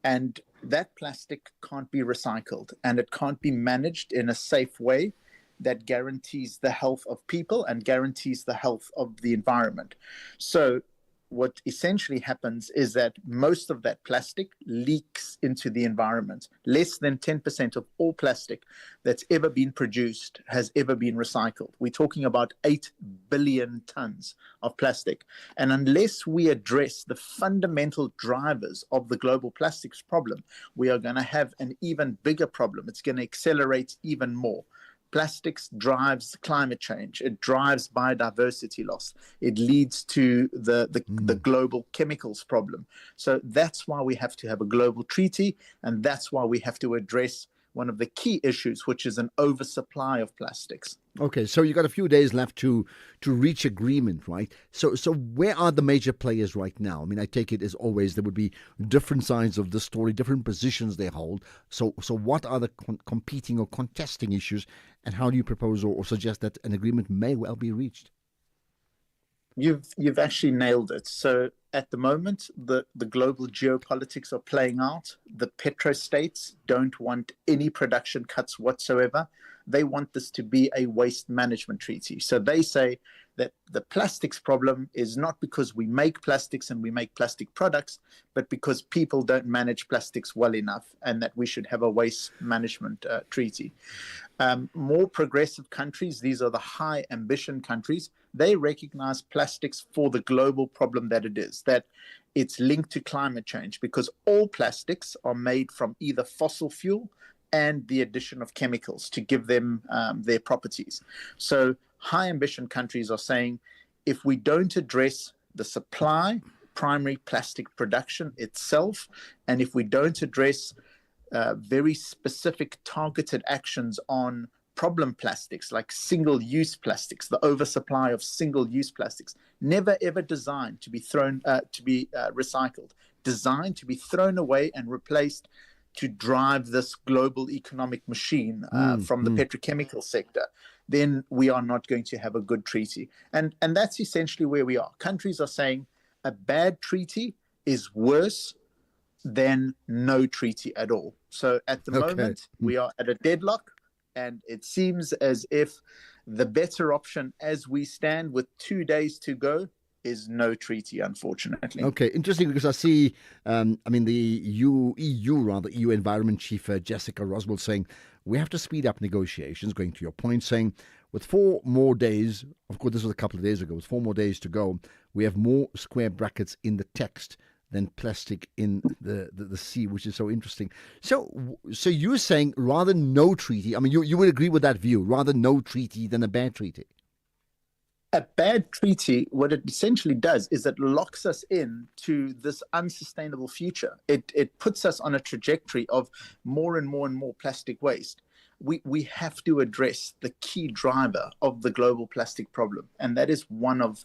And that plastic can't be recycled, and it can't be managed in a safe way that guarantees the health of people and guarantees the health of the environment. So what essentially happens is that most of that plastic leaks into the environment. Less than 10% of all plastic that's ever been produced has ever been recycled. We're talking about 8 billion tons of plastic. And unless we address the fundamental drivers of the global plastics problem, we are going to have an even bigger problem. It's going to accelerate even more. Plastics drives climate change. It drives biodiversity loss. It leads to the global chemicals problem. So that's why we have to have a global treaty, and that's why we have to address one of the key issues, which is an oversupply of plastics. Okay, so you got a few days left to reach agreement, right? So where are the major players right now? I mean, I take it as always there would be different sides of the story, different positions they hold. So what are the competing or contesting issues, and how do you propose or suggest that an agreement may well be reached? You've actually nailed it. So at the moment, the global geopolitics are playing out. The petrostates don't want any production cuts whatsoever. They want this to be a waste management treaty. So they say that the plastics problem is not because we make plastics and we make plastic products, but because people don't manage plastics well enough, and that we should have a waste management treaty. More progressive countries, these are the high ambition countries, they recognize plastics for the global problem that it is, that it's linked to climate change, because all plastics are made from either fossil fuel and the addition of chemicals to give them their properties. So high ambition countries are saying, if we don't address the supply, primary plastic production itself, and if we don't address very specific targeted actions on problem plastics like single-use plastics, the oversupply of single-use plastics, never ever designed to be recycled, designed to be thrown away and replaced to drive this global economic machine from the petrochemical sector, then we are not going to have a good treaty. And that's essentially where we are. Countries are saying a bad treaty is worse than no treaty at all. So at the moment, we are at a deadlock, and it seems as if the better option as we stand with 2 days to go is no treaty, unfortunately. Okay, interesting, because I see, the EU Environment Chief Jessica Roswell saying we have to speed up negotiations, going to your point, saying with 4 more days, of course this was a couple of days ago, with 4 more days to go, we have more square brackets in the text than plastic in the sea, which is so interesting. So you're saying rather no treaty, I mean, you would agree with that view, rather no treaty than a bad treaty? A bad treaty, what it essentially does is it locks us in to this unsustainable future. It puts us on a trajectory of more and more and more plastic waste. We have to address the key driver of the global plastic problem, and that is one of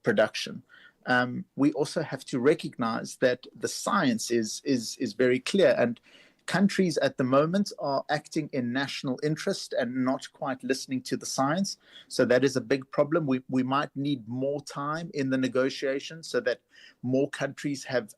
production. We also have to recognize that the science is very clear, and countries at the moment are acting in national interest and not quite listening to the science. So that is a big problem. We might need more time in the negotiations so that more countries have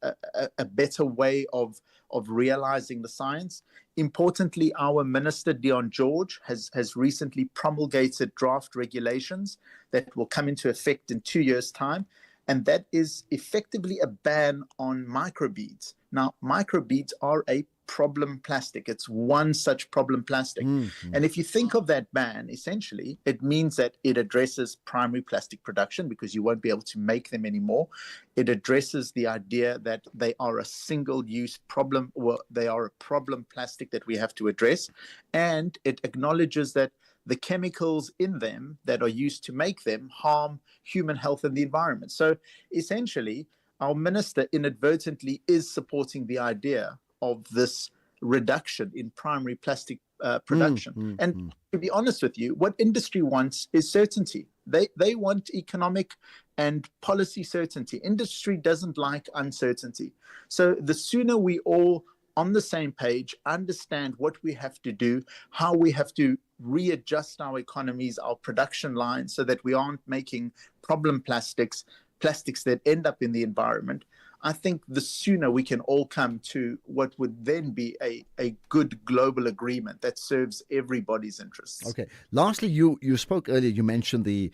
a better way of realizing the science. Importantly, our Minister Dion George has recently promulgated draft regulations that will come into effect in 2 years' time. And that is effectively a ban on microbeads. Now, microbeads are a problem plastic. It's one such problem plastic. Mm-hmm. And if you think of that ban, essentially, it means that it addresses primary plastic production because you won't be able to make them anymore. It addresses the idea that they are a single-use problem, or they are a problem plastic that we have to address. And it acknowledges that the chemicals in them that are used to make them harm human health and the environment. So essentially, our minister inadvertently is supporting the idea of this reduction in primary plastic production. And to be honest with you, what industry wants is certainty. They want economic and policy certainty. Industry doesn't like uncertainty. So the sooner we all on the same page, understand what we have to do, how we have to readjust our economies, our production lines, so that we aren't making problem plastics that end up in the environment, I think the sooner we can all come to what would then be a good global agreement that serves everybody's interests. Okay. Lastly, you spoke earlier, you mentioned the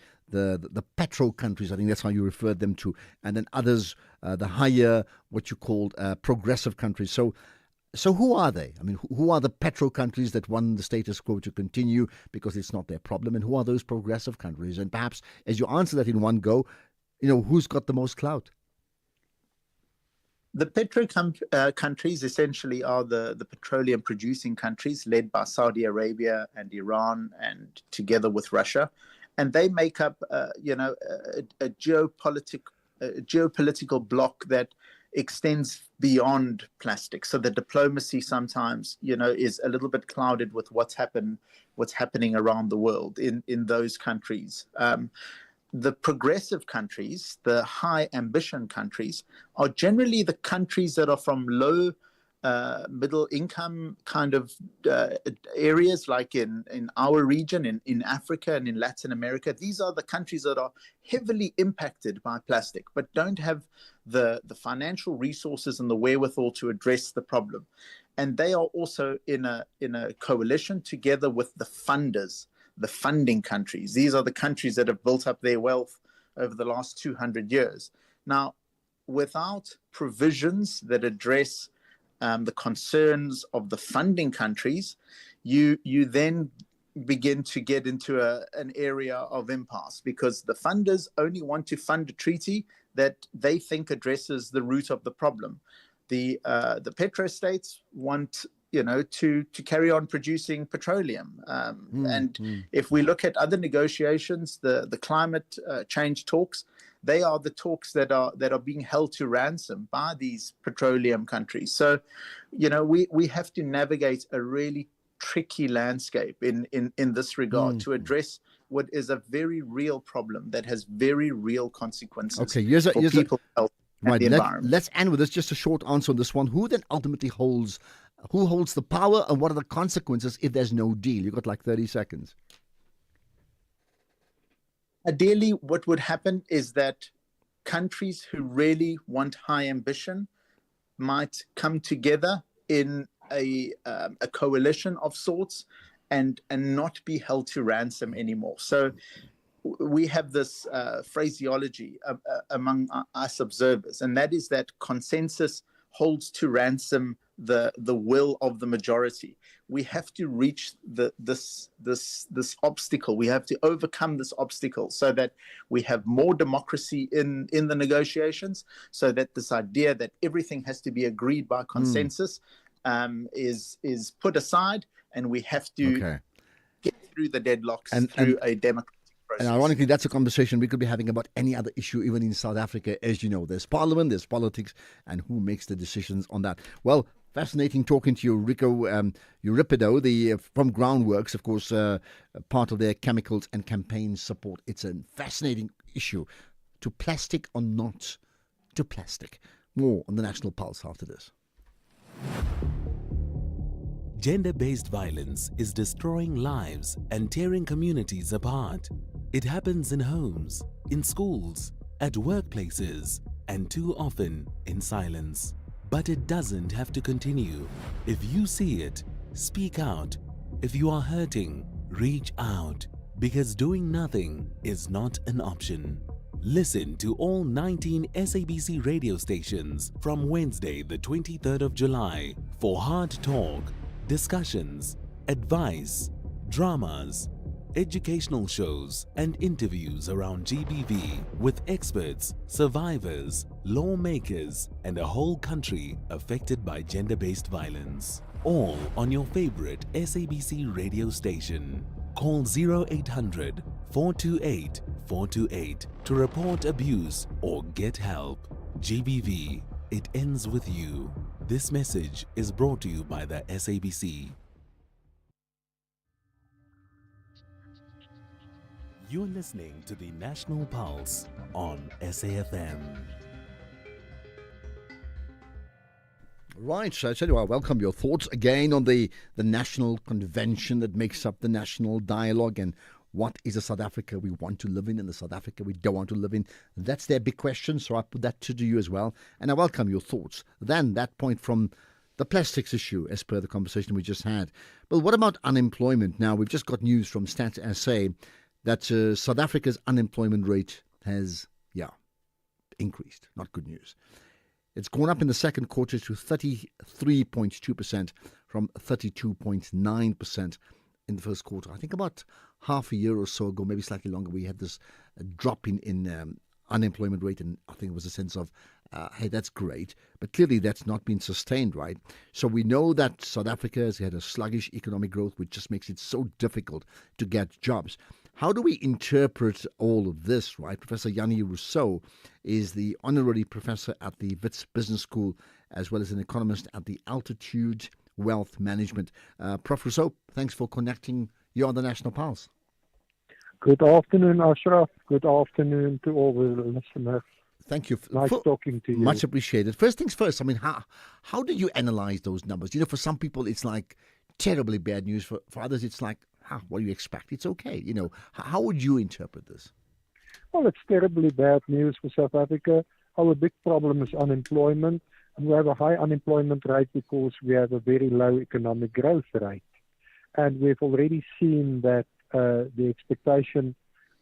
petro countries, I think that's how you referred them to, and then others, the higher, what you called progressive countries. So who are they? I mean, who are the petro countries that want the status quo to continue because it's not their problem? And who are those progressive countries? And perhaps as you answer that in one go, who's got the most clout? The petro countries essentially are the petroleum producing countries led by Saudi Arabia and Iran and together with Russia. And they make up, a geopolitical bloc that extends beyond plastic. So the diplomacy sometimes, is a little bit clouded with what's happening around the world in those countries. The progressive countries, the high ambition countries, are generally the countries that are from low middle income kind of areas, like in our region, in Africa and in Latin America. These are the countries that are heavily impacted by plastic, but don't have the financial resources and the wherewithal to address the problem. And they are also in a coalition together with the funders, the funding countries. These are the countries that have built up their wealth over the last 200 years. Now, without provisions that address the concerns of the funding countries, you then begin to get into an area of impasse, because the funders only want to fund a treaty that they think addresses the root of the problem. The petrostates want to carry on producing petroleum. If we look at other negotiations, the climate change talks, they are the talks that are being held to ransom by these petroleum countries. So, we have to navigate a really tricky landscape in this regard to address what is a very real problem that has very real consequences for people's health and the environment. Let's end with this. Just a short answer on this one. Who then ultimately holds the power, and what are the consequences if there's no deal? You've got like 30 seconds. Ideally, what would happen is that countries who really want high ambition might come together in a coalition of sorts and not be held to ransom anymore. So we have this phraseology among us observers, and that is that consensus holds to ransom the will of the majority. We have to reach this obstacle. We have to overcome this obstacle so that we have more democracy in the negotiations, so that this idea that everything has to be agreed by consensus is put aside, and we have to get through the deadlocks through a democratic process. And ironically, that's a conversation we could be having about any other issue, even in South Africa. As you know, there's parliament, there's politics, and who makes the decisions on that? Well, fascinating talking to you, Rico Euripido, from Groundworks, of course, part of their chemicals and campaign support. It's a fascinating issue. To plastic or not to plastic? More on the National Pulse after this. Gender-based violence is destroying lives and tearing communities apart. It happens in homes, in schools, at workplaces, and too often in silence. But it doesn't have to continue. If you see it, speak out. If you are hurting, reach out. Because doing nothing is not an option. Listen to all 19 SABC radio stations from Wednesday, the 23rd of July for hard talk, discussions, advice, dramas, educational shows and interviews around GBV with experts, survivors, lawmakers and a whole country affected by gender-based violence. All on your favorite SABC radio station. Call 0800 428 428 to report abuse or get help. GBV, it ends with you. This message is brought to you by the SABC. You're listening to the National Pulse on SAFM. Right, so I tell you, I welcome your thoughts again on the national convention that makes up the national dialogue and what is the South Africa we want to live in and the South Africa we don't want to live in. That's their big question, so I put that to you as well. And I welcome your thoughts. Then that point from the plastics issue, as per the conversation we just had. But what about unemployment? Now, we've just got news from Stats SA that South Africa's unemployment rate has, increased. Not good news. It's gone up in the second quarter to 33.2% from 32.9% in the first quarter. I think about half a year or so ago, maybe slightly longer, we had this drop in unemployment rate, and I think it was a sense of, hey, that's great. But clearly that's not been sustained, right? So we know that South Africa has had a sluggish economic growth, which just makes it so difficult to get jobs. How do we interpret all of this, right? Professor Jannie Rousseau is the honorary professor at the Wits Business School, as well as an economist at the Altitude Wealth Management. Prof. Rousseau, thanks for connecting. You're on the National Pulse. Good afternoon, Ashraf. Good afternoon to all the listeners. Thank you. Nice talking to you. Much appreciated. First things first, I mean, how do you analyze those numbers? You know, for some people, it's like terribly bad news. For others, it's like, what do you expect? It's okay. You know, how would you interpret this? Well, it's terribly bad news for South Africa. Our big problem is unemployment. And we have a high unemployment rate because we have a very low economic growth rate. And we've already seen that the expectation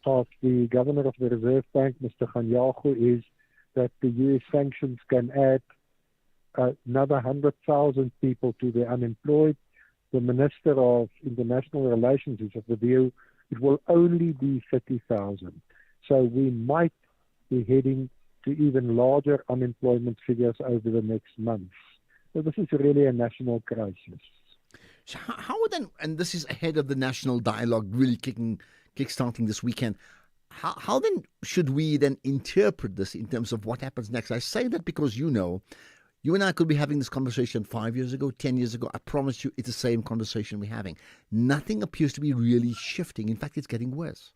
of the governor of the Reserve Bank, Mr. Kganyago, is that the U.S. sanctions can add another 100,000 people to the unemployed. The Minister of International Relations is of the view it will only be 30,000. So we might be heading to even larger unemployment figures over the next months. So this is really a national crisis. So how then, and this is ahead of the national dialogue really kickstarting this weekend, how then should we then interpret this in terms of what happens next? I say that because you and I could be having this conversation 5 years ago, 10 years ago. I promise you it's the same conversation we're having. Nothing appears to be really shifting. In fact, it's getting worse.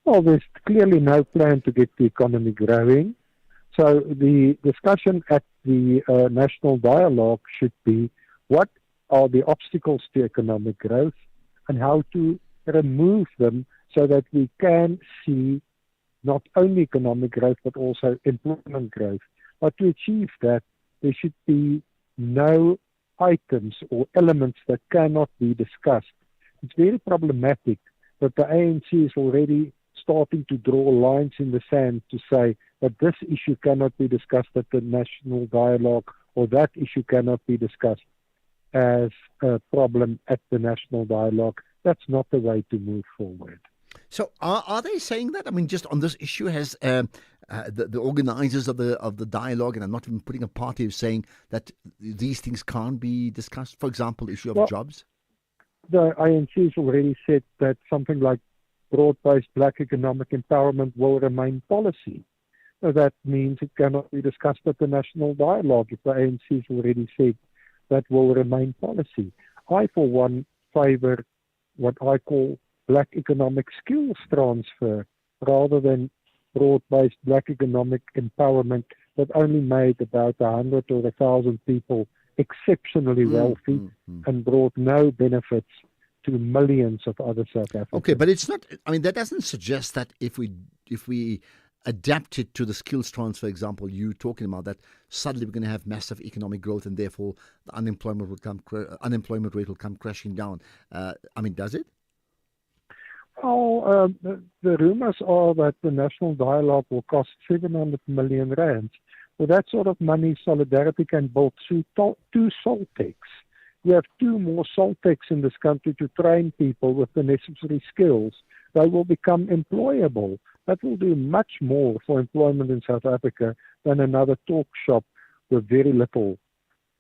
Well, there's clearly no plan to get the economy growing. So the discussion at the national dialogue should be what are the obstacles to economic growth and how to remove them so that we can see not only economic growth but also employment growth. But to achieve that, there should be no items or elements that cannot be discussed. It's very problematic that the ANC is already starting to draw lines in the sand to say that this issue cannot be discussed at the national dialogue or that issue cannot be discussed as a problem at the national dialogue. That's not the way to move forward. So are they saying that? I mean, just on this issue, has the organizers of the dialogue, and I'm not even putting a party, of saying that these things can't be discussed? For example, issue of jobs? The ANC has already said that something like broad-based black economic empowerment will remain policy. So that means it cannot be discussed at the national dialogue if the ANC has already said that will remain policy. I, for one, favor what I call black economic skills transfer rather than broad-based black economic empowerment that only made about 100 or 1,000 people exceptionally wealthy and brought no benefits to millions of other South Africans. Okay, but it's not. I mean, that doesn't suggest that if we adapt it to the skills transfer example you're talking about, that suddenly we're going to have massive economic growth and therefore the unemployment rate will come crashing down. I mean, does it? Well, the rumors are that the National Dialogue will cost 700 million rand. With that sort of money, Solidarity can build two Soltex. We have 2 more Soltex in this country to train people with the necessary skills. They will become employable. That will do much more for employment in South Africa than another talk shop with very little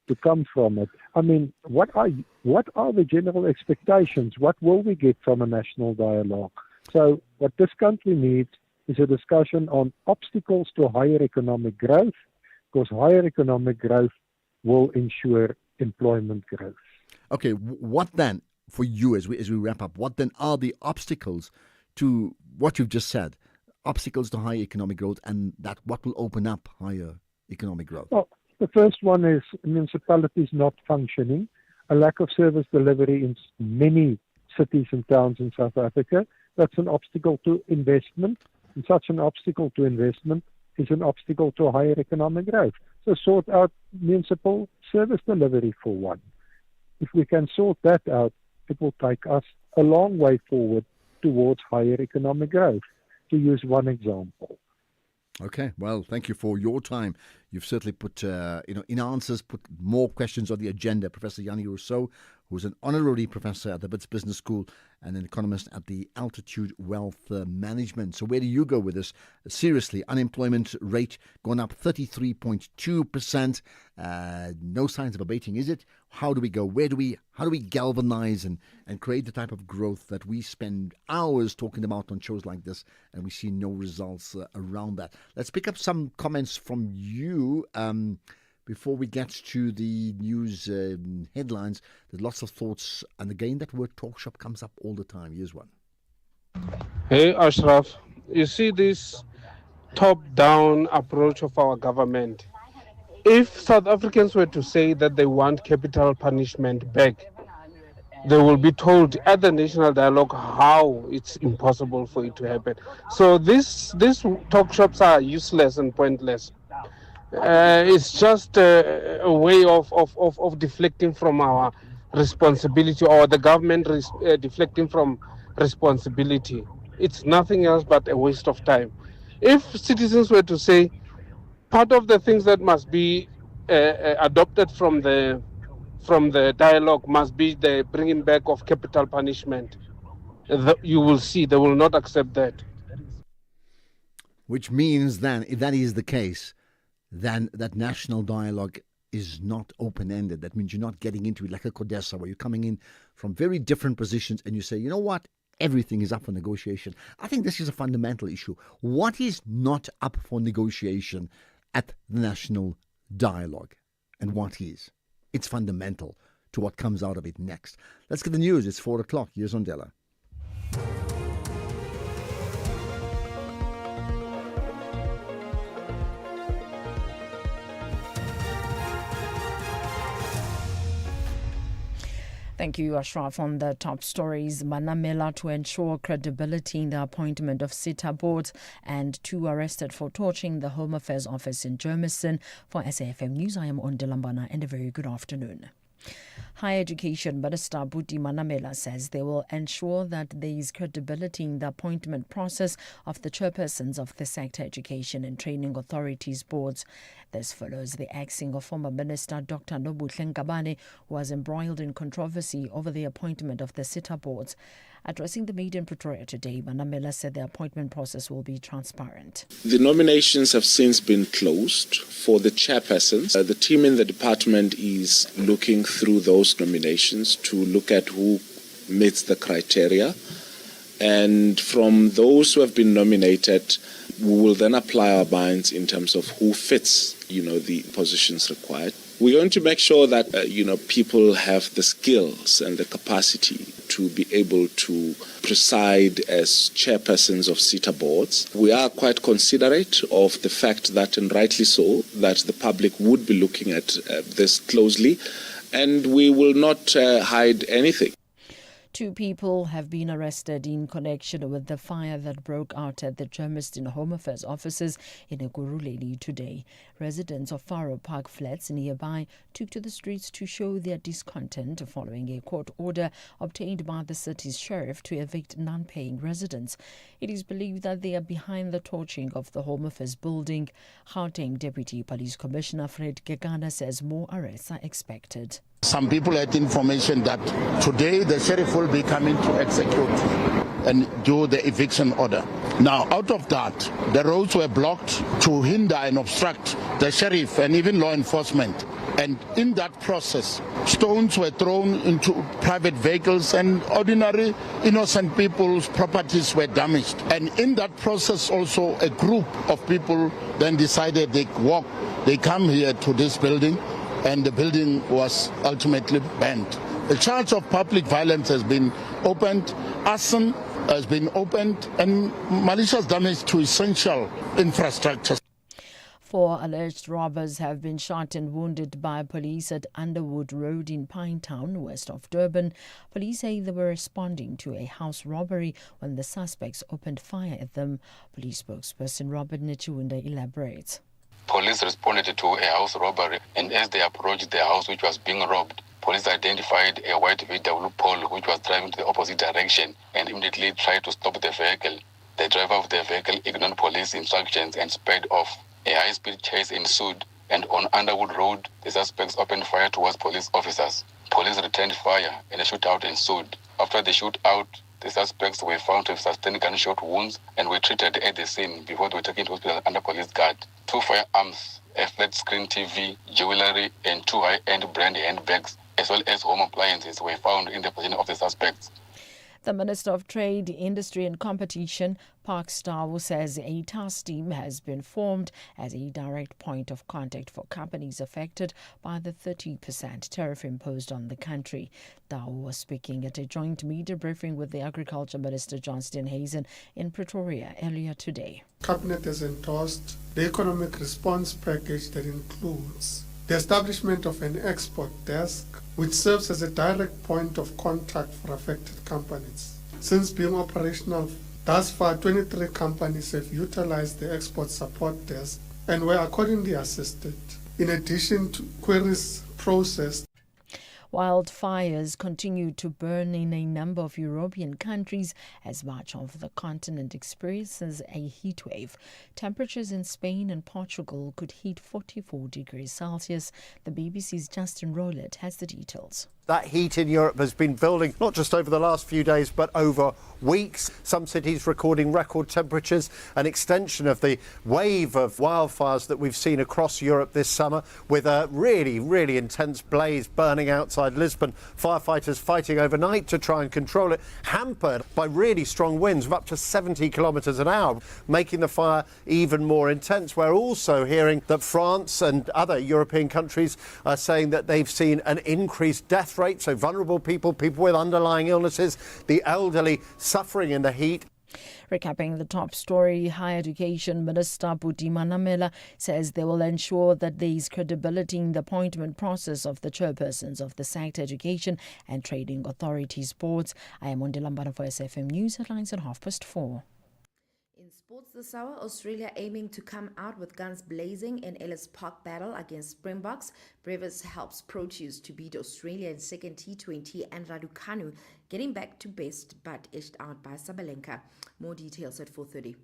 to come from it. I mean, what are the general expectations? What will we get from a national dialogue? So what this country needs is a discussion on obstacles to higher economic growth, because higher economic growth will ensure employment growth. Okay, what then, for you as we wrap up, what then are the obstacles to what you've just said? Obstacles to higher economic growth, and that what will open up higher economic growth? Well, the first one is municipalities not functioning, a lack of service delivery in many cities and towns in South Africa. That's an obstacle to investment, and such an obstacle to investment is an obstacle to higher economic growth. So sort out municipal service delivery for one. If we can sort that out, it will take us a long way forward towards higher economic growth, to use one example. Okay, well, thank you for your time. You've certainly put, in answers, put more questions on the agenda. Professor Jannie Rousseau, who's an honorary professor at the Wits Business School and an economist at the Altitude Wealth Management. So where do you go with this? Seriously, unemployment rate gone up 33.2%. No signs of abating, is it? How do we go? How do we galvanize and create the type of growth that we spend hours talking about on shows like this, and we see no results around that? Let's pick up some comments from you before we get to the news headlines. There's lots of thoughts, and again, that word talk shop comes up all the time. Here's one. Hey, Ashraf, you see this top-down approach of our government. If South Africans were to say that they want capital punishment back, they will be told at the national dialogue how it's impossible for it to happen. So these talk shops are useless and pointless. It's just a way of deflecting from our responsibility, or the government deflecting from responsibility. It's nothing else but a waste of time. If citizens were to say, part of the things that must be adopted from the dialogue must be the bringing back of capital punishment, you will see they will not accept that. Which means then, if that is the case, then that national dialogue is not open-ended. That means you're not getting into it like a CODESA, where you're coming in from very different positions and you say, you know what, everything is up for negotiation. I think this is a fundamental issue. What is not up for negotiation at the national dialogue, and what is? It's fundamental to what comes out of it next. Let's get the news. It's 4 o'clock. Here's Ondela. Thank you, Ashraf. On the top stories, Manamela to ensure credibility in the appointment of SITA boards, and 2 arrested for torching the Home Affairs Office in Germiston. For SAFM News, I am Ondelambana, and a very good afternoon. Higher Education Minister Buti Manamela says they will ensure that there is credibility in the appointment process of the chairpersons of the Sector Education and Training Authorities boards. This follows the axing of former Minister Dr. Nobuhle Ngabane, who was embroiled in controversy over the appointment of the SITA boards. Addressing the media in Pretoria today, Manamela said the appointment process will be transparent. The nominations have since been closed for the chairpersons. The team in the department is looking through those nominations to look at who meets the criteria. And from those who have been nominated, we will then apply our minds in terms of who fits, the positions required. We're going to make sure that people have the skills and the capacity to be able to preside as chairpersons of SETA boards. We are quite considerate of the fact that, and rightly so, that the public would be looking at this closely, and we will not hide anything. 2 people have been arrested in connection with the fire that broke out at the Germiston Home Affairs offices in Ekurhuleni today. Residents of Faro Park flats nearby took to the streets to show their discontent following a court order obtained by the city's sheriff to evict non-paying residents. It is believed that they are behind the torching of the Home Affairs building. Gauteng Deputy Police Commissioner Fred Gegana says more arrests are expected. Some people had information that today the sheriff will be coming to execute and do the eviction order. Now, out of that, the roads were blocked to hinder and obstruct the sheriff and even law enforcement. And in that process, stones were thrown into private vehicles and ordinary innocent people's properties were damaged. And in that process also, a group of people then decided they come here to this building, and the building was ultimately banned. The charge of public violence has been opened, arson has been opened, and malicious damage to essential infrastructure. 4 alleged robbers have been shot and wounded by police at Underwood Road in Pinetown, west of Durban. Police say they were responding to a house robbery when the suspects opened fire at them. Police spokesperson Robert Nechunda elaborates. Police responded to a house robbery, and as they approached the house which was being robbed, police identified a white VW Polo which was driving to the opposite direction and immediately tried to stop the vehicle. The driver of the vehicle ignored police instructions and sped off. A high-speed chase ensued, and on Underwood Road, the suspects opened fire towards police officers. Police returned fire, and a shootout ensued. After the shootout, the suspects were found to have sustained gunshot wounds and were treated at the scene before they were taken to hospital under police guard. 2 firearms, a flat-screen TV, jewelry, and 2 high-end brand handbags, as well as home appliances, were found in the possession of the suspects. The Minister of Trade, Industry and Competition, Park Stawu, says a task team has been formed as a direct point of contact for companies affected by the 30% tariff imposed on the country. Stawu was speaking at a joint media briefing with the Agriculture Minister John Steenhuisen in Pretoria earlier today. Cabinet has endorsed the economic response package that includes the establishment of an export desk which serves as a direct point of contact for affected companies. Since being operational, thus far 23 companies have utilized the export support desk and were accordingly assisted, in addition to queries processed. Wildfires continue to burn in a number of European countries as much of the continent experiences a heat wave. Temperatures in Spain and Portugal could hit 44 degrees Celsius. The BBC's Justin Rowlett has the details. That heat in Europe has been building not just over the last few days but over weeks. Some cities recording record temperatures, an extension of the wave of wildfires that we've seen across Europe this summer, with a really intense blaze burning outside Lisbon. Firefighters fighting overnight to try and control it, hampered by really strong winds of up to 70 kilometres an hour, making the fire even more intense. We're also hearing that France and other European countries are saying that they've seen an increased death rate, so vulnerable people with underlying illnesses, the elderly suffering in the heat. Recapping the top story, Higher Education Minister Buti Manamela says they will ensure that there is credibility in the appointment process of the chairpersons of the SACT Education and Trading Authorities boards. I am Wanda Lambana for SFM News Headlines at 4:30. In sports this hour, Australia aiming to come out with guns blazing in Ellis Park battle against Springboks. Brevis helps Proteas to beat Australia in second T20, and Raducanu getting back to best but edged out by Sabalenka. More details at 4:30.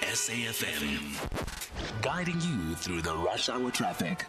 SAFM, guiding you through the rush hour traffic.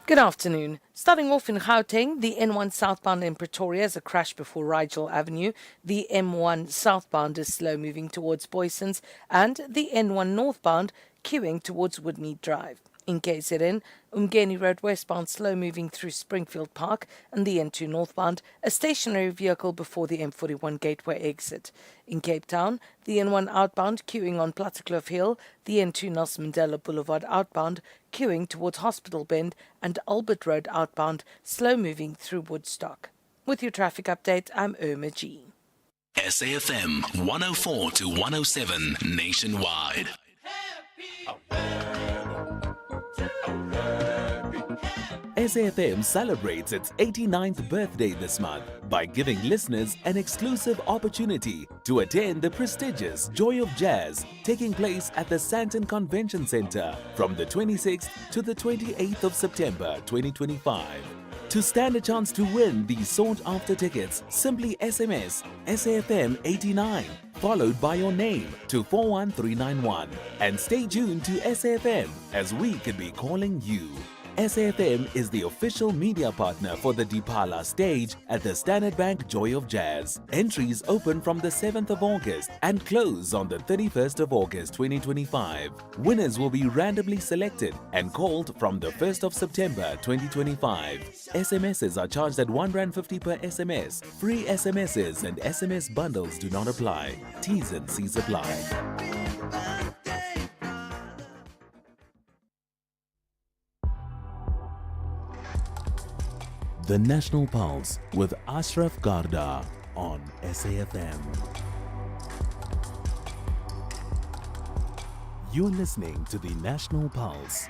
Good afternoon. Starting off in Gauteng, the N1 southbound in Pretoria is a crash before Rigel Avenue. The M1 southbound is slow moving towards Boysons, and the N1 northbound queuing towards Woodmead Drive. In KZN, Umgeni Road westbound slow moving through Springfield Park and the N2 northbound, a stationary vehicle before the M41 gateway exit. In Cape Town, the N1 outbound queuing on Plattekloof Hill, the N2 Nelson Mandela Boulevard outbound queuing towards Hospital Bend, and Albert Road outbound slow moving through Woodstock. With your traffic update, I'm Irma G. SAFM 104 to 107 nationwide. SAFM celebrates its 89th birthday this month by giving listeners an exclusive opportunity to attend the prestigious Joy of Jazz taking place at the Sandton Convention Centre from the 26th to the 28th of September 2025. To stand a chance to win these sought-after tickets, simply SMS SAFM 89 followed by your name to 41391 and stay tuned to SAFM as we could be calling you. SAFM is the official media partner for the Dipala stage at the Standard Bank Joy of Jazz. Entries open from the 7th of August and close on the 31st of August 2025. Winners will be randomly selected and called from the 1st of September 2025. SMSs are charged at R1.50 per SMS. Free SMSs and SMS bundles do not apply. T's and C's apply. The National Pulse with Ashraf Garda on SAFM. You're listening to the National Pulse,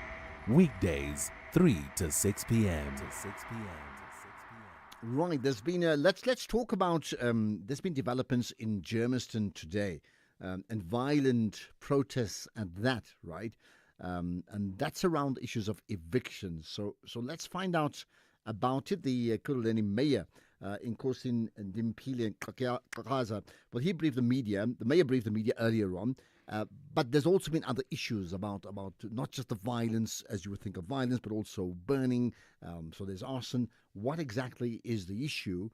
weekdays 3 to 6 p.m. Right, there's been let's talk about there's been developments in Germiston today, and violent protests at that, right? And that's around issues of evictions. So let's find out about it. The Kuruleni mayor, Inkosin Dimpile Kakaza, well, he briefed the media. The mayor briefed the media earlier on, but there's also been other issues about not just the violence as you would think of violence, but also burning. So there's arson. What exactly is the issue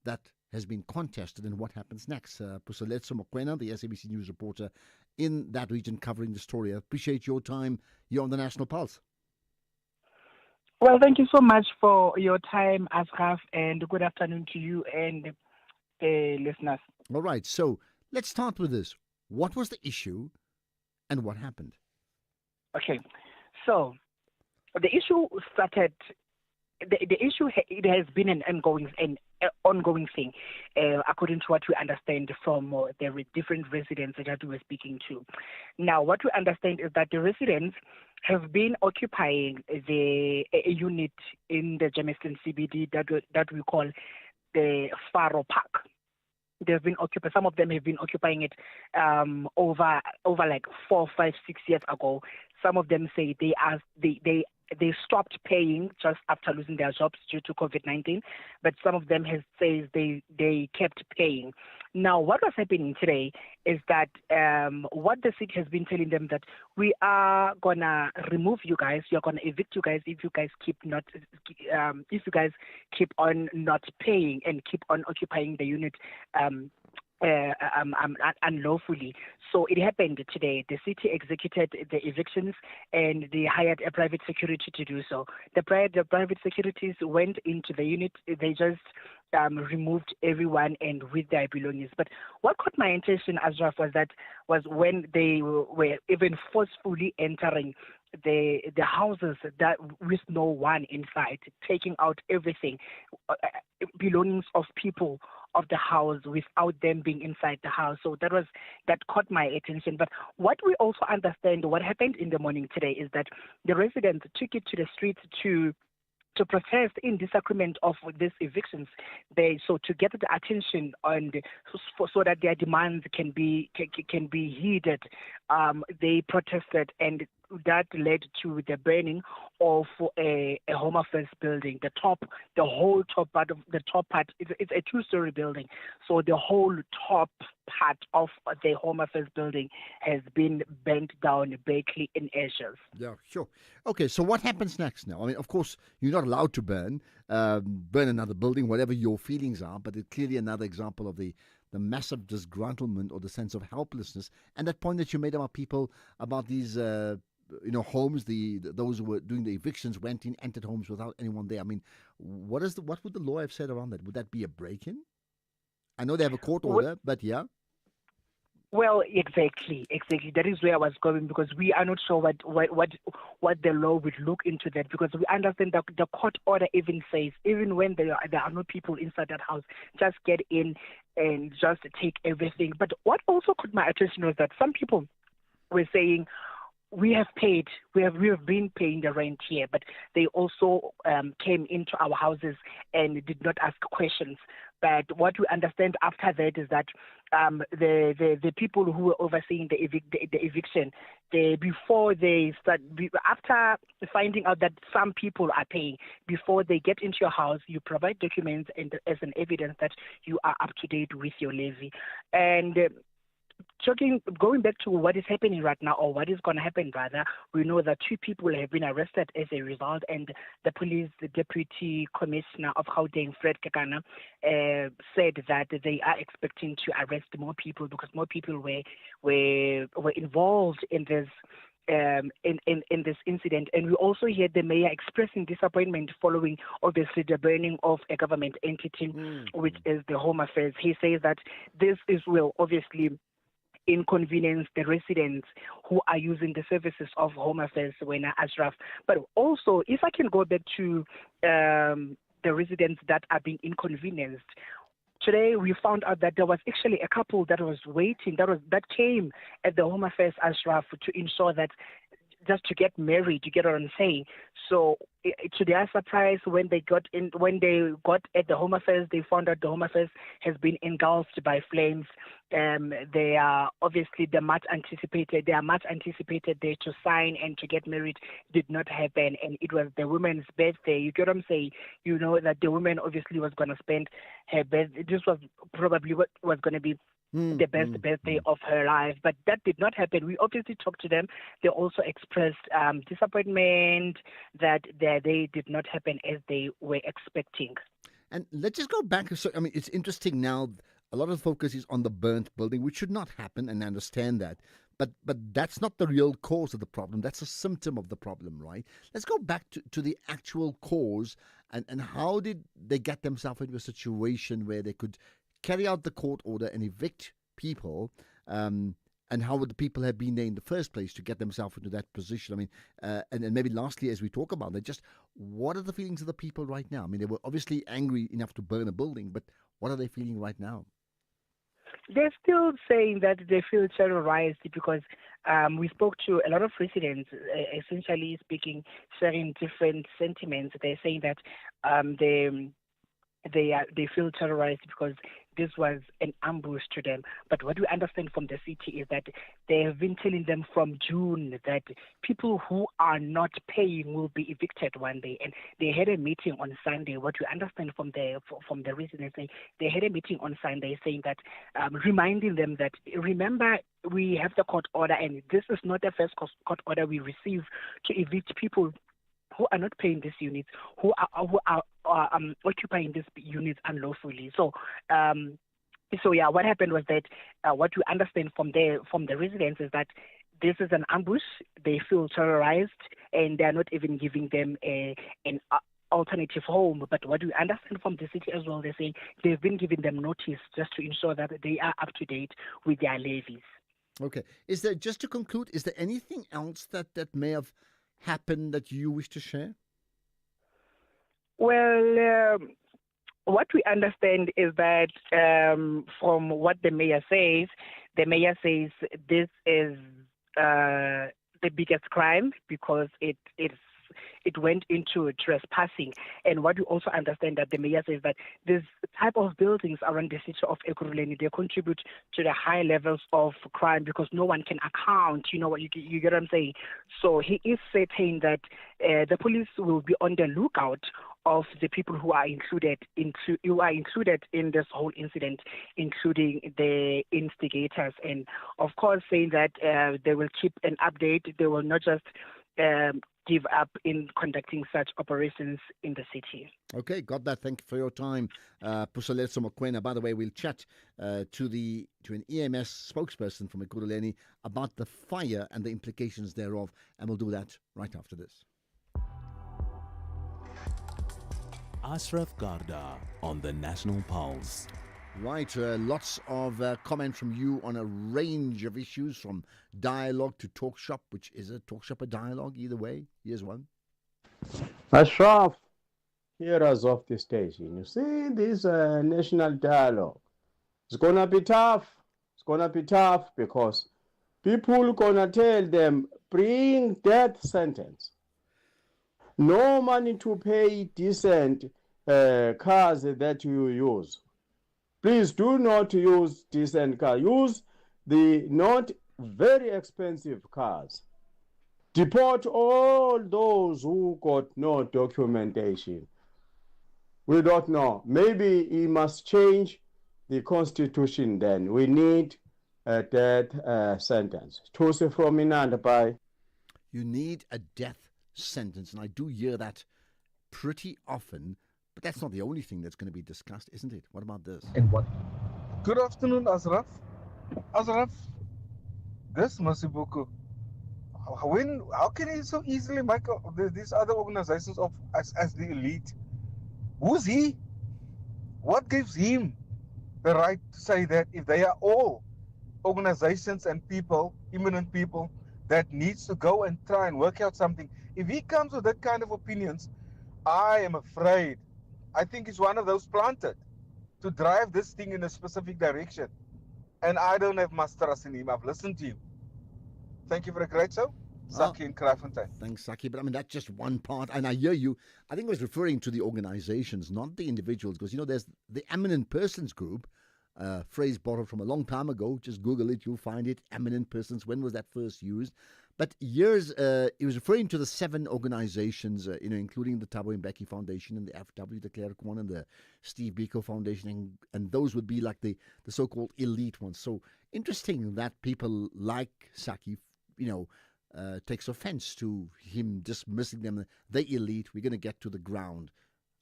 that has been contested, and what happens next? Pusaletso Mokwena, the SABC News reporter in that region, covering the story. I appreciate your time. You're on the National Pulse. Well, thank you so much for your time, Ashraf, and good afternoon to you and the listeners. All right, so let's start with this. What was the issue and what happened? Okay, so the issue started, the issue, it has been an ongoing thing, according to what we understand from the different residents that we were speaking to. Now, what we understand is that the residents have been occupying a unit in the Germiston CBD that we call the Faro Park. They've been occupied. Some of them have been occupying it over like 4, 5, 6 years ago. Some of them say they stopped paying just after losing their jobs due to COVID-19, but some of them says they kept paying. Now, what was happening today is that what the city has been telling them that we are gonna remove you guys, you're gonna evict you guys if you guys keep on not paying and keep on occupying the unit unlawfully. So it happened today. The city executed the evictions and they hired a private security to do so. The private securities went into the unit. They just removed everyone and with their belongings. But what caught my attention, Ashraf, was when they were even forcefully entering the houses that with no one inside, taking out everything, belongings of people of the house without them being inside the house. So that caught my attention. But what we also understand, what happened in the morning today, is that the residents took it to the streets to protest in disagreement of these evictions. So to get the attention so that their demands can be heeded, they protested, and that led to the burning of a Home Affairs building. The whole top part of the top part, it's a 2-story building. So the whole top part of the Home Affairs building has been burnt down, basically in ashes. Yeah, sure. Okay, so what happens next now? I mean, of course, you're not allowed to burn another building, whatever your feelings are, but it's clearly another example of the massive disgruntlement or the sense of helplessness. And that point that you made about people, about these homes. Those who were doing the evictions went in, entered homes without anyone there. I mean, what would the law have said around that? Would that be a break-in? I know they have a court order, but yeah. Well, exactly. That is where I was going, because we are not sure what the law would look into that, because we understand that the court order even says, even when there are no people inside that house, just get in and just take everything. But what also caught my attention was that some people were saying, we have been paying the rent here, but they also came into our houses and did not ask questions. But what we understand after that is that the people who were overseeing the eviction, after finding out that some people are paying, before they get into your house, you provide documents and as an evidence that you are up to date with your levy. And going back to what is happening right now, or what is going to happen rather, we know that 2 people have been arrested as a result, and the police, the deputy commissioner of Gauteng, Fred Kekana, said that they are expecting to arrest more people because more people were involved in this. In this incident. And we also heard the mayor expressing disappointment following obviously the burning of a government entity, which is the Home Affairs. He says that this will obviously inconvenience the residents who are using the services of Home Affairs, Wena Ashraf. But also, if I can go back to the residents that are being inconvenienced, today we found out that there was actually a couple that was waiting, that came at the Home Affairs, Ashraf, to ensure that just to get married, you get what I'm saying. So to their surprise, when they got at the Home Affairs, they found out the Home Affairs has been engulfed by flames. They are obviously much anticipated there to sign and to get married did not happen, and it was the woman's birthday. You get what I'm saying? You know that the woman obviously was going to spend her birthday. This was probably what was going to be the best birthday of her life, but that did not happen. We obviously talked to them. They also expressed disappointment that they did not happen as they were expecting. And let's just go back. So, I mean, it's interesting now. A lot of focus is on the burnt building, which should not happen, and I understand that. But that's not the real cause of the problem. That's a symptom of the problem, right? Let's go back to the actual cause and how did they get themselves into a situation where they could carry out the court order and evict people, and how would the people have been there in the first place to get themselves into that position? I mean, and maybe lastly, as we talk about it, just what are the feelings of the people right now? I mean, they were obviously angry enough to burn a building, but what are they feeling right now? They're still saying that they feel terrorized because we spoke to a lot of residents, essentially speaking, sharing different sentiments. They're saying that they feel terrorized because this was an ambush to them. But what we understand from the city is that they have been telling them from June that people who are not paying will be evicted one day. And they had a meeting on Sunday. What we understand from the residents, they had a meeting on Sunday saying that, reminding them that, remember, we have the court order, and this is not the first court order we receive to evict people who are not paying these units, who are occupying these units unlawfully. So yeah, what happened was that what we understand from the residents is that this is an ambush. They feel terrorized, and they are not even giving them an alternative home. But what we understand from the city as well, they say they've been giving them notice just to ensure that they are up to date with their levies. Okay. Is there, just to conclude, is there anything else that may have happened that you wish to share? Well, what we understand is that from what the mayor says this is the biggest crime because it went into trespassing. And what we also understand that the mayor says that this type of buildings around the city of Ekurhuleni, they contribute to the high levels of crime because no one can account, you get what I'm saying? So he is saying that the police will be on the lookout of the people who are included in this whole incident, including the instigators. And of course saying that they will keep an update. They will not just give up in conducting such operations in the city. Okay, got that. Thank you for your time, Pusaletso Mokoena. By the way, we'll chat to an EMS spokesperson from Ekurhuleni about the fire and the implications thereof, and we'll do that right after this. Ashraf Garda on the National Pulse. Right, lots of comment from you on a range of issues, from dialogue to talk shop, which is a talk shop, a dialogue, either way. Here's one. Ashraf, hearers of the station, you see this national dialogue. It's going to be tough. It's going to be tough because people going to tell them, bring death sentence. No money to pay decent cars that you use. Please do not use decent cars. Use the not very expensive cars. Deport all those who got no documentation. We don't know. Maybe he must change the constitution then. We need a death sentence. Tusi from Inanda, bye. You need a death sentence, and I do hear that pretty often, but that's not the only thing that's going to be discussed, isn't it? What about this? And what? Good afternoon, Ashraf. Ashraf, this Masibuku. How can he so easily make these other organizations of as the elite? Who's he? What gives him the right to say that if they are all organizations and people, eminent people, that needs to go and try and work out something? If he comes with that kind of opinions, I am afraid. I think he's one of those planted to drive this thing in a specific direction. And I don't have much trust in him. I've listened to him. Thank you for a great show. Saki and Kraaifontein. Thanks, Saki. But I mean, that's just one part. And I hear you. I think I was referring to the organizations, not the individuals. Because, there's the eminent persons group, phrase borrowed from a long time ago. Just Google it, you'll find it. Eminent persons. When was that first used? But he was referring to the 7 organizations, including the Thabo Mbeki Foundation and the FW, the Claire Kwan and the Steve Biko Foundation, and those would be like the so-called elite ones. So interesting that people like Saki, takes offense to him dismissing them. They're elite. We're going to get to the ground.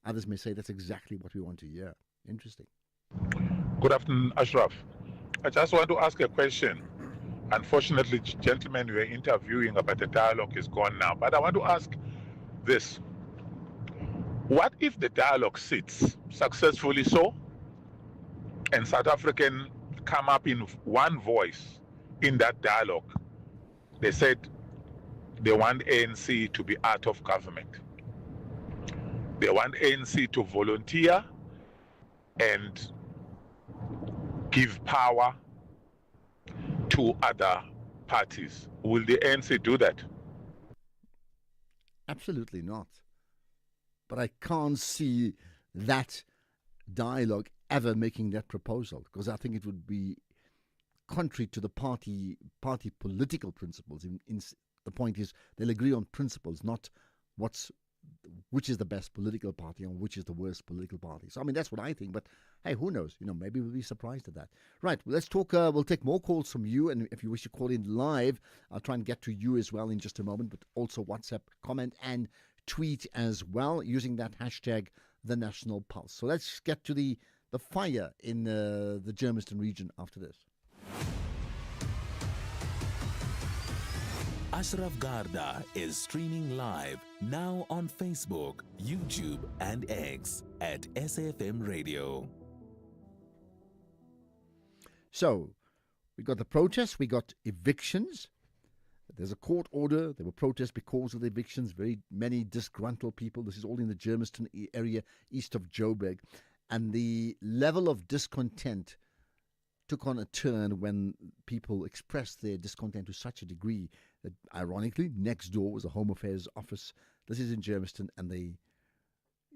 Others may say that's exactly what we want to hear. Interesting. Good afternoon, Ashraf. I just want to ask a question. Unfortunately, gentlemen, we were interviewing about the dialogue is gone now. But I want to ask this. What if the dialogue sits successfully so, and South African come up in one voice in that dialogue? They said they want ANC to be out of government. They want ANC to volunteer and give power to other parties. Will the ANC do that? Absolutely not. But I can't see that dialogue ever making that proposal, because I think it would be contrary to the party political principles. The point is, they'll agree on principles, not which is the best political party and which is the worst political party. So, I mean, that's what I think. But, hey, who knows? Maybe we'll be surprised at that. Right, let's talk. We'll take more calls from you. And if you wish to call in live, I'll try and get to you as well in just a moment. But also WhatsApp, comment, and tweet as well using that hashtag, The National Pulse. So let's get to the fire in the Germiston region after this. Ashraf Garda is streaming live now on Facebook, YouTube, and X at SAFM Radio. So, we got the protests, we got evictions. There's a court order. There were protests because of the evictions. Very many disgruntled people. This is all in the Germiston area, east of Joburg. And the level of discontent took on a turn when people expressed their discontent to such a degree that, ironically, next door was the Home Affairs office. This is in Germiston, and they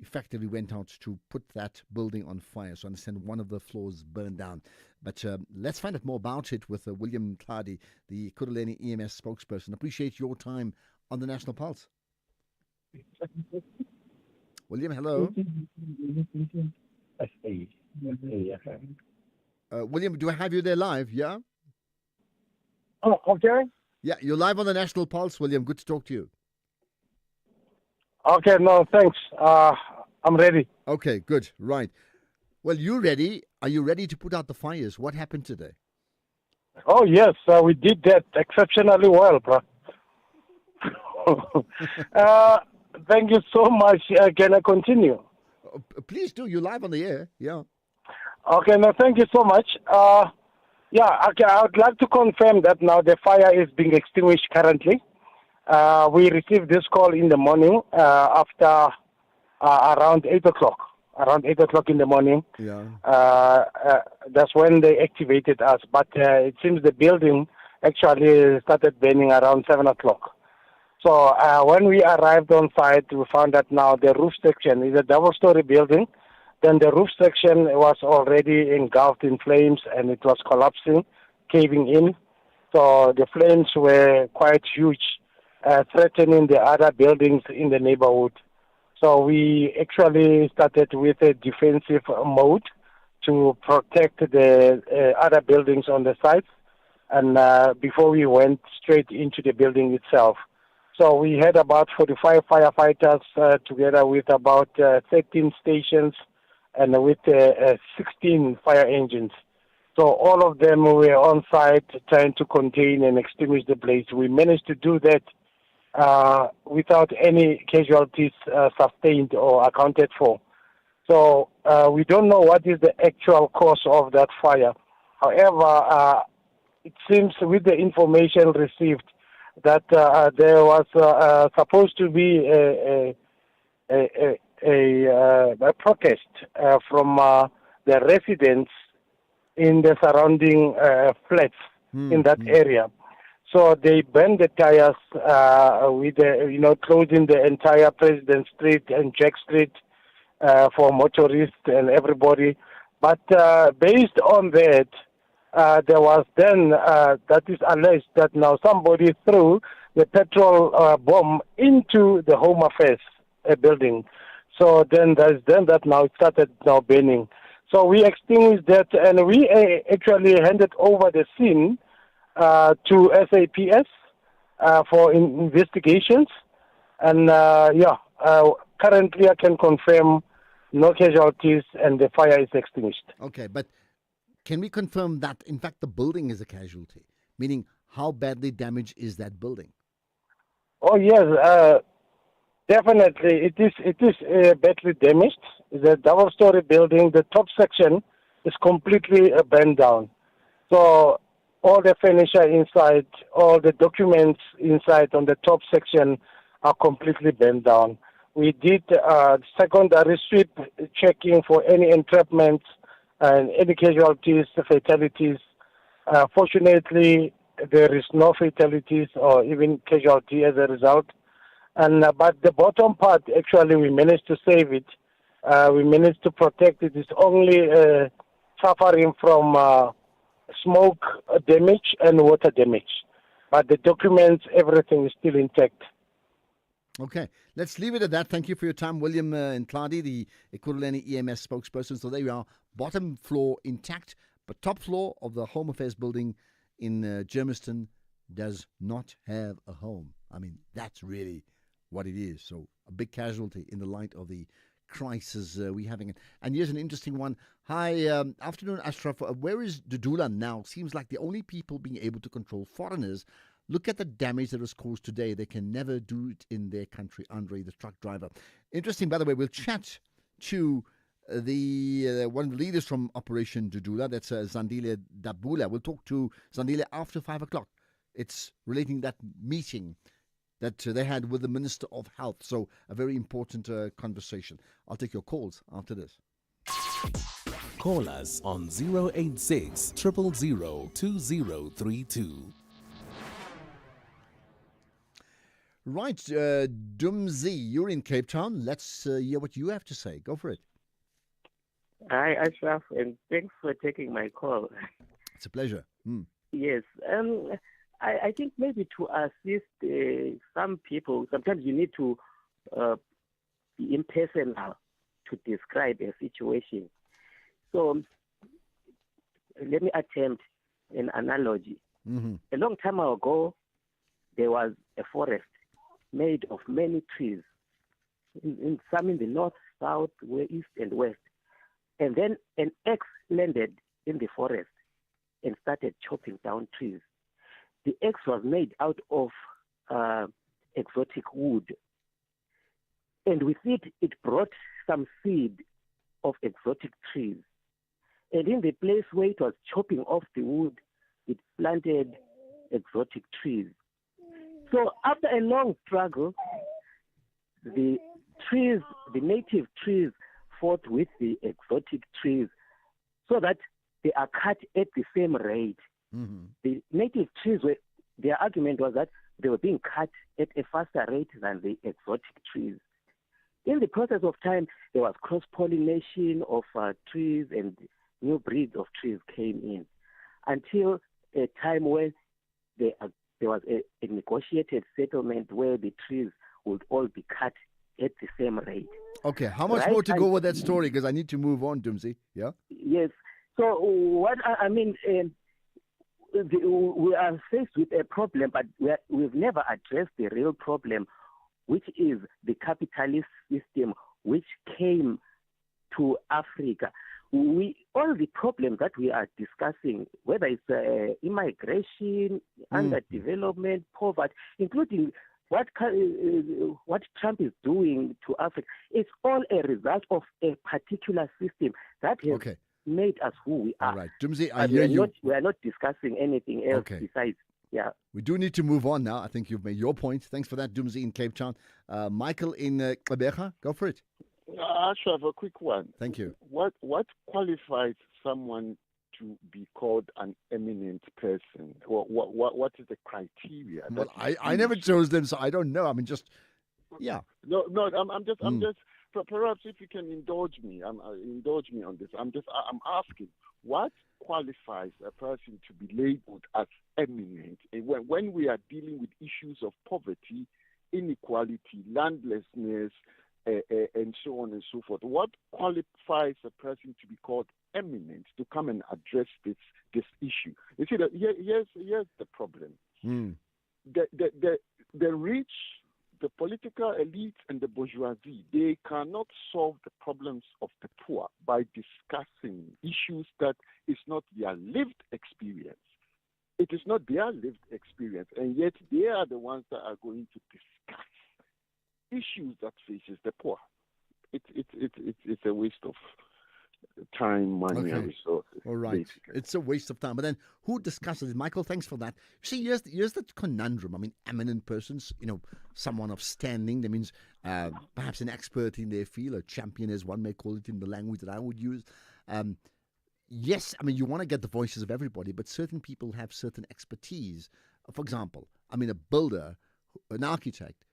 effectively went out to put that building on fire. So I understand one of the floors burned down. But let's find out more about it with William Tladi, the Ekurhuleni EMS spokesperson. Appreciate your time on the National Pulse. William, hello. William, do I have you there live? Yeah? Oh, okay. Yeah, you're live on the National Pulse, William. Good to talk to you. Okay, no, thanks. I'm ready. Okay, good. Right. Well, you ready? Are you ready to put out the fires? What happened today? Oh, yes, we did that exceptionally well, bro. Thank you so much. Can I continue? Please do. You're live on the air. Yeah. Okay, no, thank you so much. Okay, I would like to confirm that now the fire is being extinguished currently. We received this call in the morning after around 8 o'clock. Around 8 o'clock in the morning. Yeah. That's when they activated us. But it seems the building actually started burning around 7 o'clock. So when we arrived on site, we found that now the roof section is a double-story building. Then the roof section was already engulfed in flames and it was collapsing, caving in. So the flames were quite huge, threatening the other buildings in the neighborhood. So we actually started with a defensive mode to protect the other buildings on the site, and before we went straight into the building itself. So we had about 45 firefighters together with about 13 stations and with 16 fire engines. So all of them were on site trying to contain and extinguish the blaze. We managed to do that without any casualties sustained or accounted for. So we don't know what is the actual cause of that fire. However, it seems with the information received that there was supposed to be a protest from the residents in the surrounding flats in that area. So they burned the tires with closing the entire President Street and Jack Street for motorists and everybody. But based on that, there was then that is alleged that now somebody threw the petrol bomb into the Home Affairs building. So then that now it started now burning. So we extinguished that and we actually handed over the scene to SAPS for investigations. And currently I can confirm no casualties and the fire is extinguished. Okay, but can we confirm that, in fact, the building is a casualty? Meaning, how badly damaged is that building? Oh, yes, definitely. It is badly damaged. It's a double-story building. The top section is completely burned down. So all the furniture inside, all the documents inside on the top section are completely burned down. We did secondary sweep checking for any entrapments and any casualties, fatalities. Fortunately, there is no fatalities or even casualty as a result. And but the bottom part, actually, we managed to save it. We managed to protect it. It's only suffering from smoke damage and water damage. But the documents, everything is still intact. Okay, let's leave it at that. Thank you for your time, William Ntladi, the Ekurhuleni EMS spokesperson. So there we are, bottom floor intact, but top floor of the Home Affairs building in Germiston does not have a home. I mean, that's really what it is. So a big casualty in the light of the crisis we're having. And here's an interesting one. Hi, afternoon, Ashraf. Where is Dudula now? Seems like the only people being able to control foreigners. Look at the damage that was caused today. They can never do it in their country. Andre, the truck driver. Interesting, by the way, we'll chat to the one of the leaders from Operation Dudula. That's Zandile Dabula. We'll talk to Zandile after 5 o'clock. It's relating that meeting that they had with the Minister of Health. So a very important conversation. I'll take your calls after this. Call us on 086 000 2032. Right, Dumzi, you're in Cape Town. Let's hear what you have to say. Go for it. Hi, Ashraf, and thanks for taking my call. It's a pleasure. Yes, I think maybe to assist some people, sometimes you need to be impersonal to describe a situation. So let me attempt an analogy. A long time ago, there was a forest made of many trees. some in the north, south, east, and west. And then an axe landed in the forest and started chopping down trees. The axe was made out of exotic wood. And with it, it brought some seed of exotic trees. And in the place where it was chopping off the wood, it planted exotic trees. So after a long struggle, the native trees fought with the exotic trees so that they are cut at the same rate. Mm-hmm. The native trees, their argument was that they were being cut at a faster rate than the exotic trees. In the process of time, there was cross-pollination of trees, and new breeds of trees came in until a time when there was a negotiated settlement where the trees would all be cut at the same rate. Okay, how much more to go with that story? Because I need to move on, Dumzi. Yeah? Yes. So what I mean, we are faced with a problem, but we've never addressed the real problem, which is the capitalist system which came to Africa. All the problems that we are discussing, whether it's immigration, underdevelopment, poverty, including what Trump is doing to Africa, it's all a result of a particular system that has made us who we are. All right, Dumzi, I hear you. We are not discussing anything else besides. Yeah. We do need to move on now. I think you've made your point. Thanks for that, Dumzi in Cape Town. Michael in Gqeberha, go for it. I should have a quick one. Thank you. What qualifies someone to be called an eminent person? What is the criteria? Well, I never chose them, so I don't know. I mean, just No, I'm just. Perhaps if you can indulge me on this. I'm asking, what qualifies a person to be labeled as eminent? And when we are dealing with issues of poverty, inequality, landlessness, and so on and so forth, what qualifies a person to be called eminent to come and address this issue? You see, here's the problem. The rich, the political elite, and the bourgeoisie, they cannot solve the problems of the poor by discussing issues that is not their lived experience. It is not their lived experience, and yet they are the ones that are going to discuss issues that faces the poor. It's a waste of time, money, and resources. All right. Basically. It's a waste of time. But then who discusses it? Michael, thanks for that. See, here's the conundrum. I mean, eminent persons, someone of standing, that means perhaps an expert in their field, a champion, as one may call it in the language that I would use. Yes, I mean, you want to get the voices of everybody, but certain people have certain expertise. For example, I mean, a builder, an architect,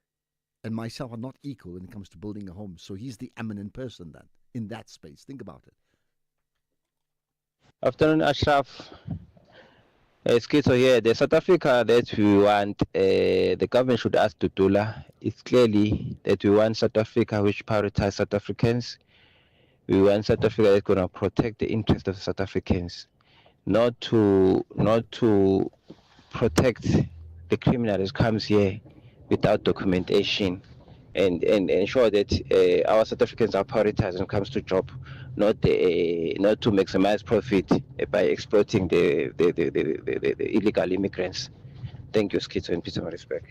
and myself are not equal when it comes to building a home. So he's the eminent person then in that space. Think about it. Afternoon, Ashraf. It's Kiso here. The South Africa that we want, the government should ask Tutula. It's clearly that we want South Africa which prioritizes South Africans. We want South Africa that's going to protect the interests of South Africans, not to protect the criminal that comes here without documentation, and ensure that our South Africans are prioritized when it comes to job, not to maximize profit by exploiting the illegal immigrants. Thank you, Schizo, and peace and respect.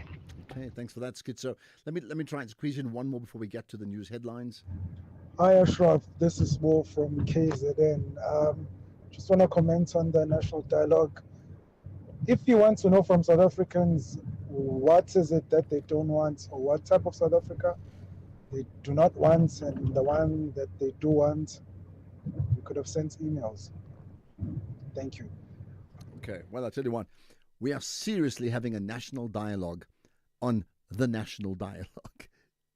Okay, thanks for that, Schizo. Let me try and squeeze in one more before we get to the news headlines. Hi, Ashraf. This is Mo from KZN. Just want to comment on the national dialogue. If you want to know from South Africans, what is it that they don't want, or what type of South Africa they do not want, and the one that they do want, you could have sent emails. Thank you. Okay, well, I'll tell you what, we are seriously having a national dialogue on the national dialogue,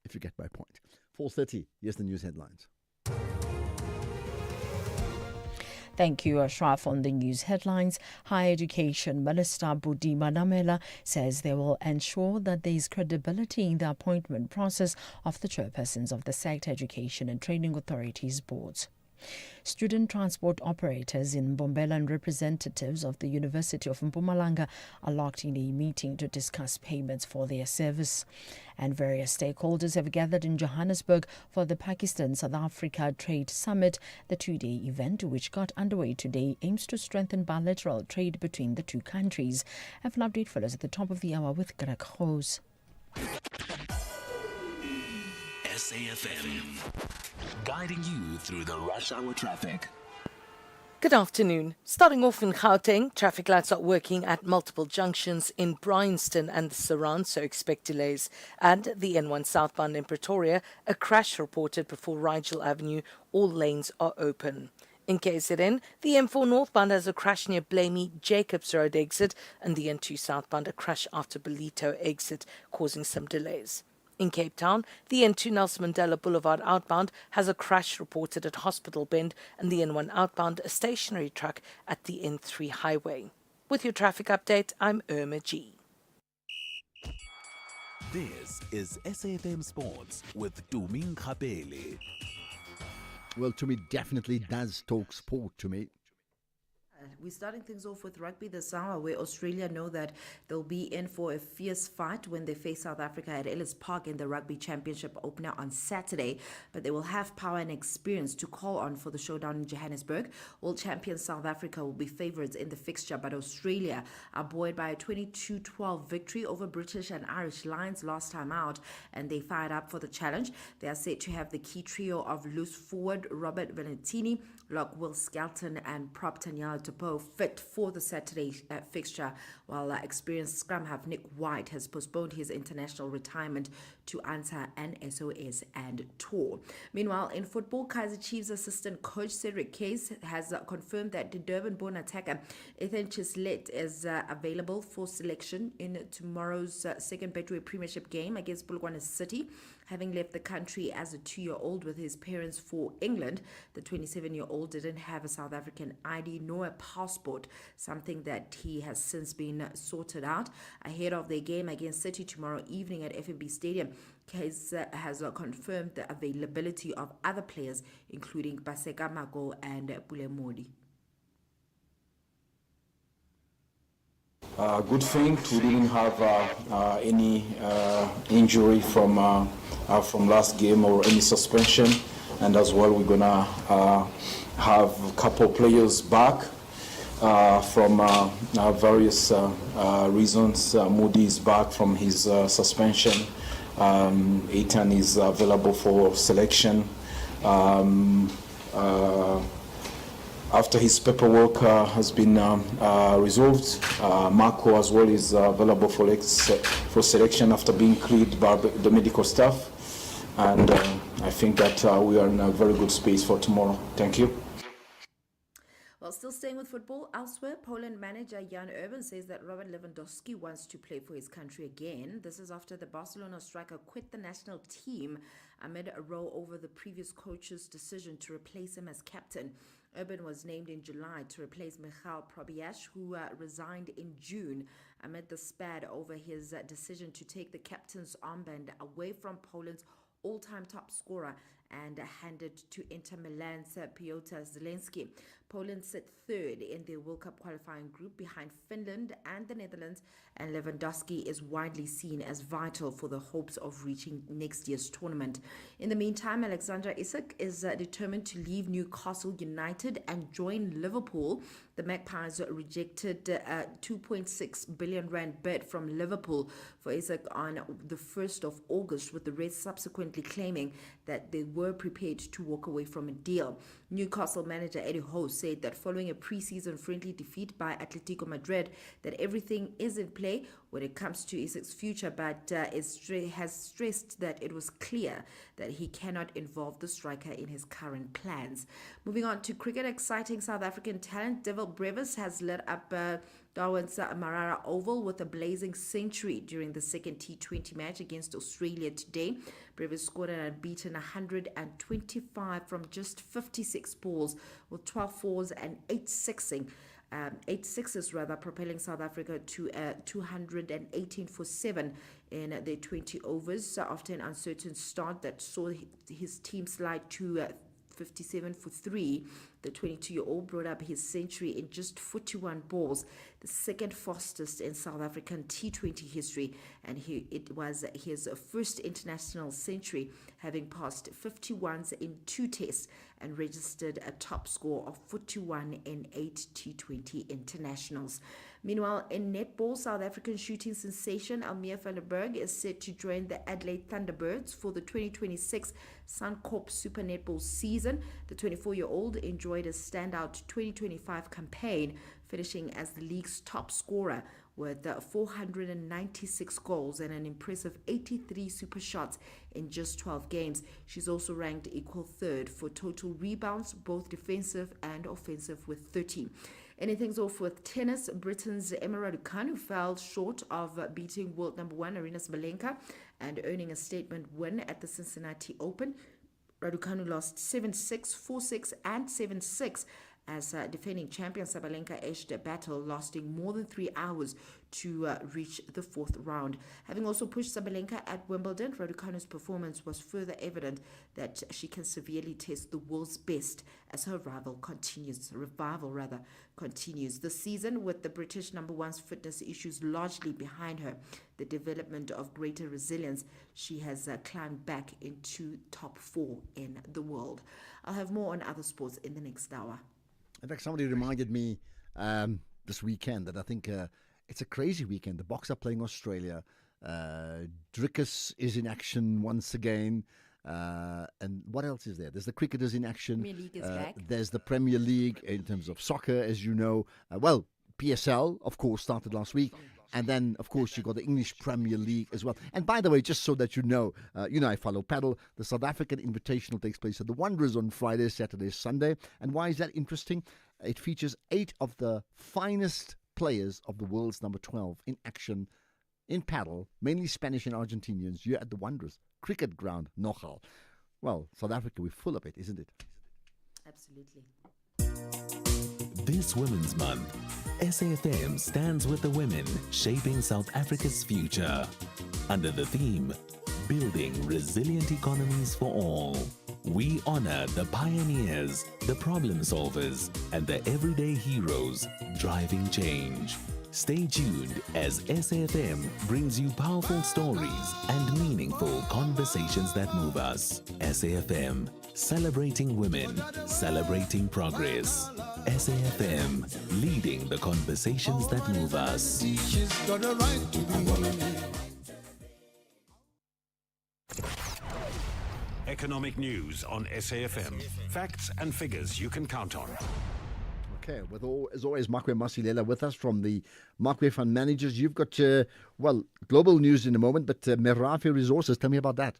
if you get my point. 4:30, here's the news headlines. Thank you, Ashraf. On the news headlines, Higher Education Minister Buti Manamela says they will ensure that there is credibility in the appointment process of the chairpersons of the SECT Education and Training Authorities boards. Student transport operators in Mbombela and representatives of the University of Mpumalanga are locked in a meeting to discuss payments for their service. And various stakeholders have gathered in Johannesburg for the Pakistan-South Africa Trade Summit. The two-day event, which got underway today, aims to strengthen bilateral trade between the two countries. A full update follows at the top of the hour with Greg Hose. SAFM, guiding you through the rush hour traffic. Good afternoon. Starting off in Gauteng, traffic lights are working at multiple junctions in Bryanston and the surround, so expect delays. And the N1 southbound in Pretoria, a crash reported before Rigel Avenue. All lanes are open. In KZN, the M4 northbound has a crash near Blamey Jacobs Road exit, and the N2 southbound a crash after Belito exit, causing some delays. In Cape Town, the N2 Nelson Mandela Boulevard outbound has a crash reported at Hospital Bend, and the N1 outbound a stationary truck at the N3 highway. With your traffic update, I'm Irma G. This is SAFM Sports with Tumi Nkapele. Well, to me, definitely does talk sport to me. We're starting things off with rugby this hour, where Australia know that they'll be in for a fierce fight when they face South Africa at Ellis Park in the Rugby Championship opener on Saturday. But they will have power and experience to call on for the showdown in Johannesburg. World champion South Africa will be favourites in the fixture, but Australia are buoyed by a 22-12 victory over British and Irish Lions last time out, and they fired up for the challenge. They are set to have the key trio of loose forward Robert Valentini, lock Will Skelton and prop Tanyala Topo fit for the Saturday fixture, while experienced scrum half Nick White has postponed his international retirement to answer an SOS and tour. Meanwhile, in football, Kaizer Chiefs assistant coach Cedric Case has confirmed that the Durban-born attacker Ethan Chislett is available for selection in tomorrow's second Betway Premiership game against Polokwane City. Having left the country as a 2-year-old with his parents for England, the 27-year-old didn't have a South African ID nor a passport, something that he has since been sorted out. Ahead of their game against City tomorrow evening at FNB Stadium, Case has confirmed the availability of other players, including Baseka Mako and Pule Modi. Good thing we didn't have any injury from last game or any suspension, and as well we're gonna have a couple players back from various reasons. Moody is back from his suspension. Ethan is available for selection. After his paperwork has been resolved, Marco as well is available for selection after being cleared by the medical staff. And I think that we are in a very good space for tomorrow. Thank you. Well, still staying with football, elsewhere, Poland manager Jan Urban says that Robert Lewandowski wants to play for his country again. This is after the Barcelona striker quit the national team amid a row over the previous coach's decision to replace him as captain. Urban was named in July to replace Michal Probiash, who resigned in June amid the spat over his decision to take the captain's armband away from Poland's all-time top scorer and handed to Inter Milan's Piotr Zielinski. Poland sit third in their World Cup qualifying group behind Finland and the Netherlands, and Lewandowski is widely seen as vital for the hopes of reaching next year's tournament. In the meantime, Alexander Isak is determined to leave Newcastle United and join Liverpool. The Magpies rejected a 2.6 billion rand bid from Liverpool for Isak on the 1st of August, with the Reds subsequently claiming that they were prepared to walk away from a deal. Newcastle manager Eddie Howe said that following a pre-season friendly defeat by Atletico Madrid, that everything is in play when it comes to Isak's future, but has stressed that it was clear that he cannot involve the striker in his current plans. Moving on to cricket, exciting South African talent Devil Brevis has lit up Darwin's Marara Oval with a blazing century during the second T20 match against Australia today. Brevis scored an unbeaten 125 from just 56 balls, with 12 fours and 8 sixes, propelling South Africa to 218 for 7 in their 20 overs after an uncertain start that saw his team slide to 57 for 3. The 22-year-old brought up his century in just 41 balls, the second fastest in South African T20 history, and it was his first international century, having passed 51s in 2 tests and registered a top score of 41 in 8 T20 internationals. Meanwhile, in netball, South African shooting sensation Almir van der Berg is set to join the Adelaide Thunderbirds for the 2026 Suncorp Super Netball season. The 24-year-old enjoyed a standout 2025 campaign, finishing as the league's top scorer with 496 goals and an impressive 83 super shots in just 12 games. She's also ranked equal third for total rebounds, both defensive and offensive, with 30. Ending things off with tennis, Britain's Emma Raducanu fell short of beating world number 1 Aryna Sabalenka and earning a statement win at the Cincinnati Open. Raducanu lost 7-6, 4-6 and 7-6 as defending champion Sabalenka edged a battle lasting more than 3 hours to reach the 4th round. Having also pushed Sabalenka at Wimbledon, Raducanu's performance was further evident that she can severely test the world's best as her revival continues this season, with the British number 1's fitness issues largely behind her. The development of greater resilience, she has climbed back into top 4 in the world. I'll have more on other sports in the next hour. In fact, somebody reminded me this weekend that I think it's a crazy weekend. The Boks are playing Australia. Drickus is in action once again. And what else is there? There's the cricketers in action. Premier League is back. There's the Premier League in terms of soccer, as you know. PSL, of course, started last week. And then, of course, you've got the English Premier League as well. And by the way, just so that you know, I follow paddle. The South African Invitational takes place at the Wanderers on Friday, Saturday, Sunday. And why is that interesting? It features 8 of the finest players of the world's number 12 in action in paddle, mainly Spanish and Argentinians, here at the Wanderers cricket ground, Nogal. Well, South Africa, we're full of it, isn't it? Absolutely. This Women's Month, SAFM stands with the women shaping South Africa's future under the theme, Building Resilient Economies for All. We honor the pioneers, the problem solvers, and the everyday heroes driving change. Stay tuned as SAFM brings you powerful stories and meaningful conversations that move us. SAFM, celebrating women, celebrating progress. SAFM, leading the conversations that move us. Economic news on SAFM. Facts and figures you can count on. Okay, as always, Makwe Masilela with us from the Makwe Fund Managers. You've got, global news in a moment, but Merafe Resources, tell me about that.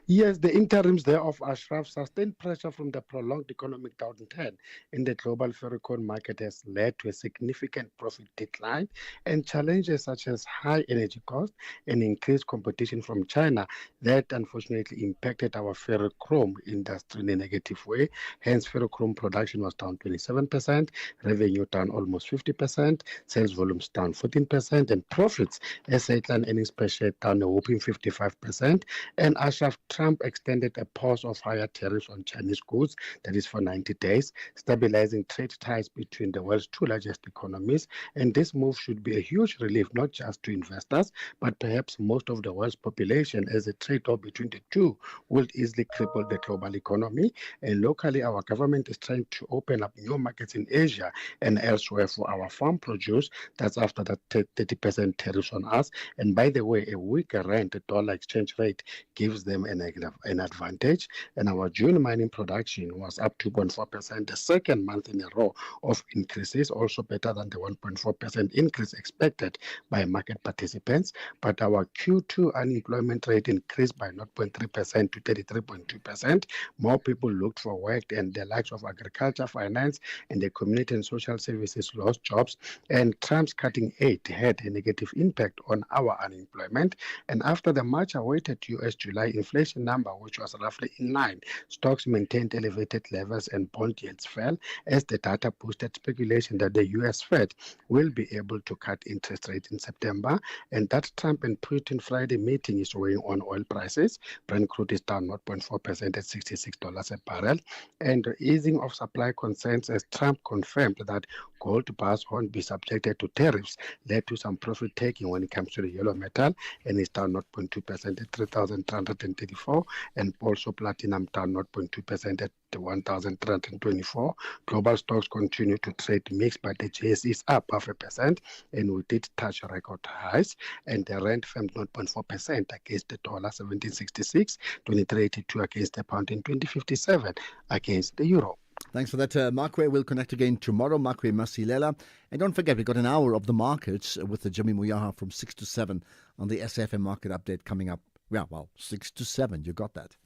Yes, the interims thereof, Ashraf, sustained pressure from the prolonged economic downturn in the global ferrochrome market has led to a significant profit decline, and challenges such as high energy costs and increased competition from China that unfortunately impacted our ferrochrome industry in a negative way. Hence, ferrochrome production was down 27%, revenue down almost 50%, sales volumes down 14%, and profits, as headline earnings per share, down a whopping 55%. And Ashraf, Trump extended a pause of higher tariffs on Chinese goods, that is for 90 days, stabilizing trade ties between the world's 2 largest economies. And this move should be a huge relief, not just to investors, but perhaps most of the world's population, as a trade-off between the two will easily cripple the global economy. And locally, our government is trying to open up new markets in Asia and elsewhere for our farm produce. That's after that 30% tariffs on us. And by the way, a weaker rand, the dollar exchange rate, gives them an advantage. And our June mining production was up 2.4%, the second month in a row of increases, also better than the 1.4% increase expected by market participants. But our Q2 unemployment rate increased by 0.3% to 33.2%. More people looked for work, and the likes of agriculture, finance, and the community and social services lost jobs. And Trump's cutting aid had a negative impact on our unemployment. And after the much-awaited U.S. July inflation inflation number, which was roughly in line. Stocks maintained elevated levels and bond yields fell as the data boosted speculation that the U.S. Fed will be able to cut interest rates in September, and that Trump and Putin Friday meeting is weighing on oil prices. Brent crude is down 0.4% at $66 a barrel, and the easing of supply concerns as Trump confirmed that gold bars won't be subjected to tariffs led to some profit taking when it comes to the yellow metal, and it's down 0.2% at 3,334, and also platinum down 0.2% at 1,324. Global stocks continue to trade mixed, but the JSE is up 0.5%, and we did touch record highs, and the rand fell 0.4% against the dollar, 17.66, 23.82 against the pound, and 20.57 against the euro. Thanks for that, Makwe. We'll connect again tomorrow. Makwe Masilela. And don't forget, we've got an hour of the markets with the Jimmy Muyaha from 6 to 7 on the SAFM market update coming up. Yeah, well, 6 to 7. You got that.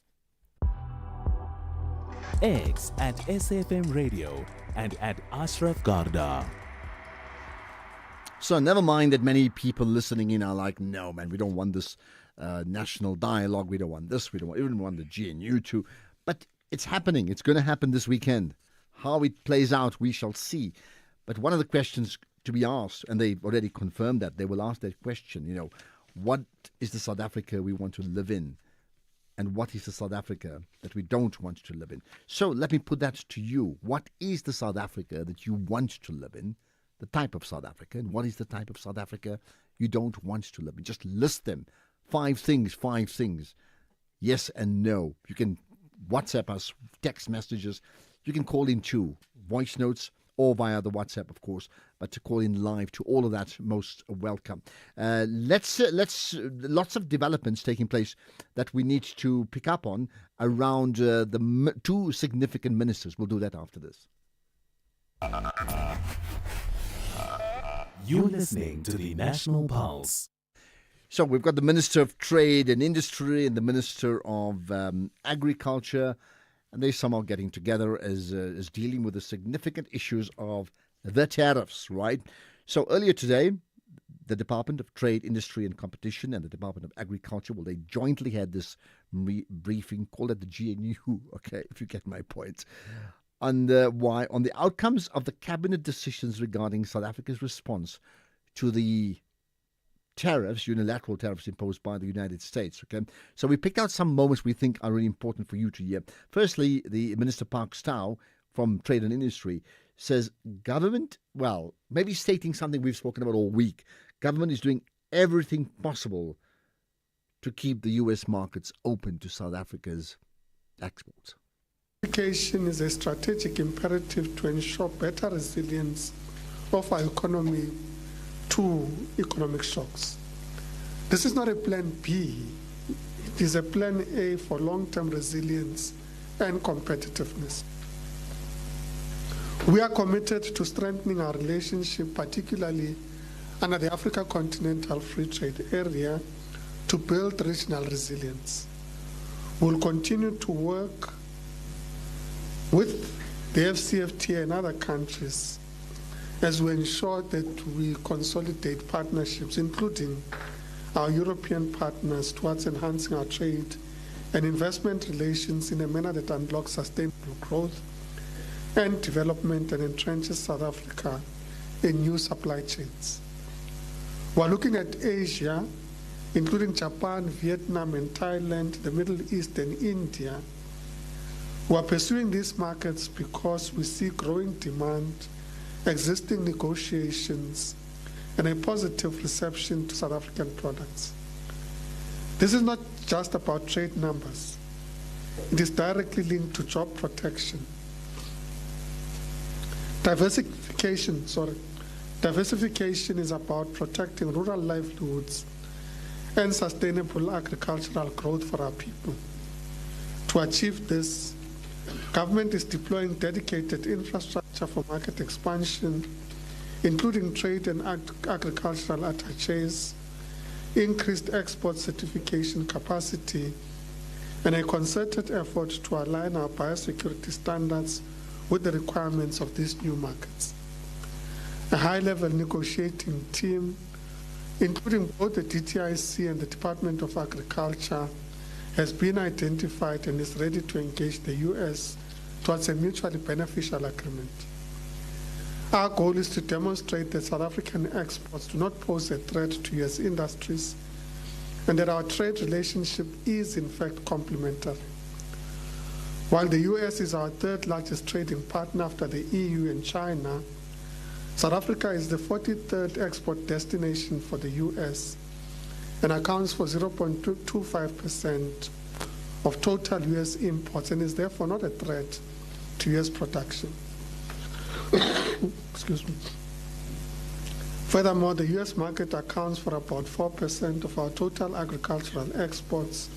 X at SAFM Radio and at Ashraf Garda. So never mind that many people listening in are like, no, man, we don't want this national dialogue. We don't want this. We don't even want the GNU to. But it's happening. It's going to happen this weekend. How it plays out, we shall see. But one of the questions to be asked, and they've already confirmed that, they will ask that question, what is the South Africa we want to live in? And what is the South Africa that we don't want to live in? So let me put that to you. What is the South Africa that you want to live in? The type of South Africa. And what is the type of South Africa you don't want to live in? Just list them. 5 things. Yes and no. You can WhatsApp us, text messages. You can call in too, voice notes or via the WhatsApp, of course. But to call in live, to all of that, most welcome. Let's lots of developments taking place that we need to pick up on around the 2 significant ministers. We'll do that after this. You're listening to the National Pulse. So we've got the Minister of Trade and Industry and the Minister of Agriculture, and they're somehow getting together as dealing with the significant issues of the tariffs, right? So earlier today, the Department of Trade, Industry and Competition and the Department of Agriculture, well, they jointly had this briefing, call it the GNU, okay, if you get my point, on the outcomes of the cabinet decisions regarding South Africa's response to the tariffs, unilateral tariffs imposed by the United States. Okay, so we picked out some moments we think are really important for you to hear. Firstly, the Minister Park Stow from Trade and Industry says government, well, maybe stating something we've spoken about all week, government is doing everything possible to keep the U.S. markets open to South Africa's exports. Education is a strategic imperative to ensure better resilience of our economy to economic shocks. This is not a plan B. It is a plan A for long-term resilience and competitiveness. We are committed to strengthening our relationship, particularly under the Africa Continental Free Trade Area, to build regional resilience. We'll continue to work with the FCFTA and other countries as we ensure that we consolidate partnerships, including our European partners, towards enhancing our trade and investment relations in a manner that unlocks sustainable growth and development and entrenches South Africa in new supply chains. We're looking at Asia, including Japan, Vietnam, and Thailand, the Middle East, and India. We're pursuing these markets because we see growing demand, existing negotiations, and a positive reception to South African products. This is not just about trade numbers. It is directly linked to job protection. Diversification is about protecting rural livelihoods and sustainable agricultural growth for our people. To achieve this, government is deploying dedicated infrastructure for market expansion, including trade and agricultural attaches, increased export certification capacity, and a concerted effort to align our biosecurity standards with the requirements of these new markets. A high-level negotiating team, including both the DTIC and the Department of Agriculture, has been identified and is ready to engage the US towards a mutually beneficial agreement. Our goal is to demonstrate that South African exports do not pose a threat to US industries and that our trade relationship is in fact complementary. While the US is our third largest trading partner after the EU and China, South Africa is the 43rd export destination for the US and accounts for 0.25% of total US imports and is therefore not a threat to US production. Excuse me. Furthermore, the US market accounts for about 4% of our total agricultural exports,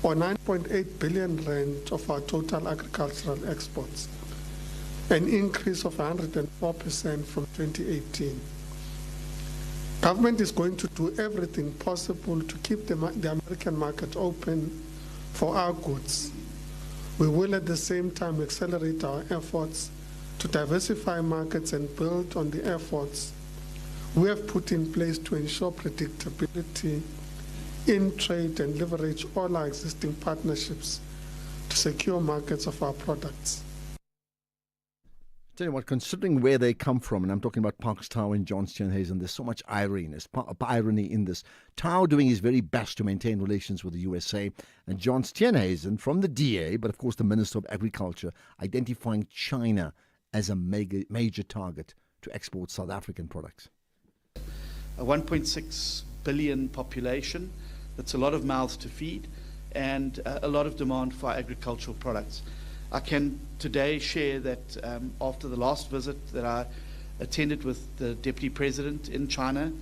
or 9.8 billion rand of our total agricultural exports, an increase of 104% from 2018. Government is going to do everything possible to keep the American market open for our goods. We will at the same time accelerate our efforts to diversify markets and build on the efforts we have put in place to ensure predictability in trade and leverage all our existing partnerships to secure markets of our products. Tell you what, considering where they come from, and I'm talking about Parks Tau and John Steenhuisen, there's so much irony in this. Tau doing his very best to maintain relations with the USA, and John Steenhuisen from the DA, but of course the Minister of Agriculture, identifying China as a major target to export South African products. A 1.6 billion population, that's a lot of mouths to feed, and a lot of demand for agricultural products. I can today share that after the last visit that I attended with the Deputy President in China,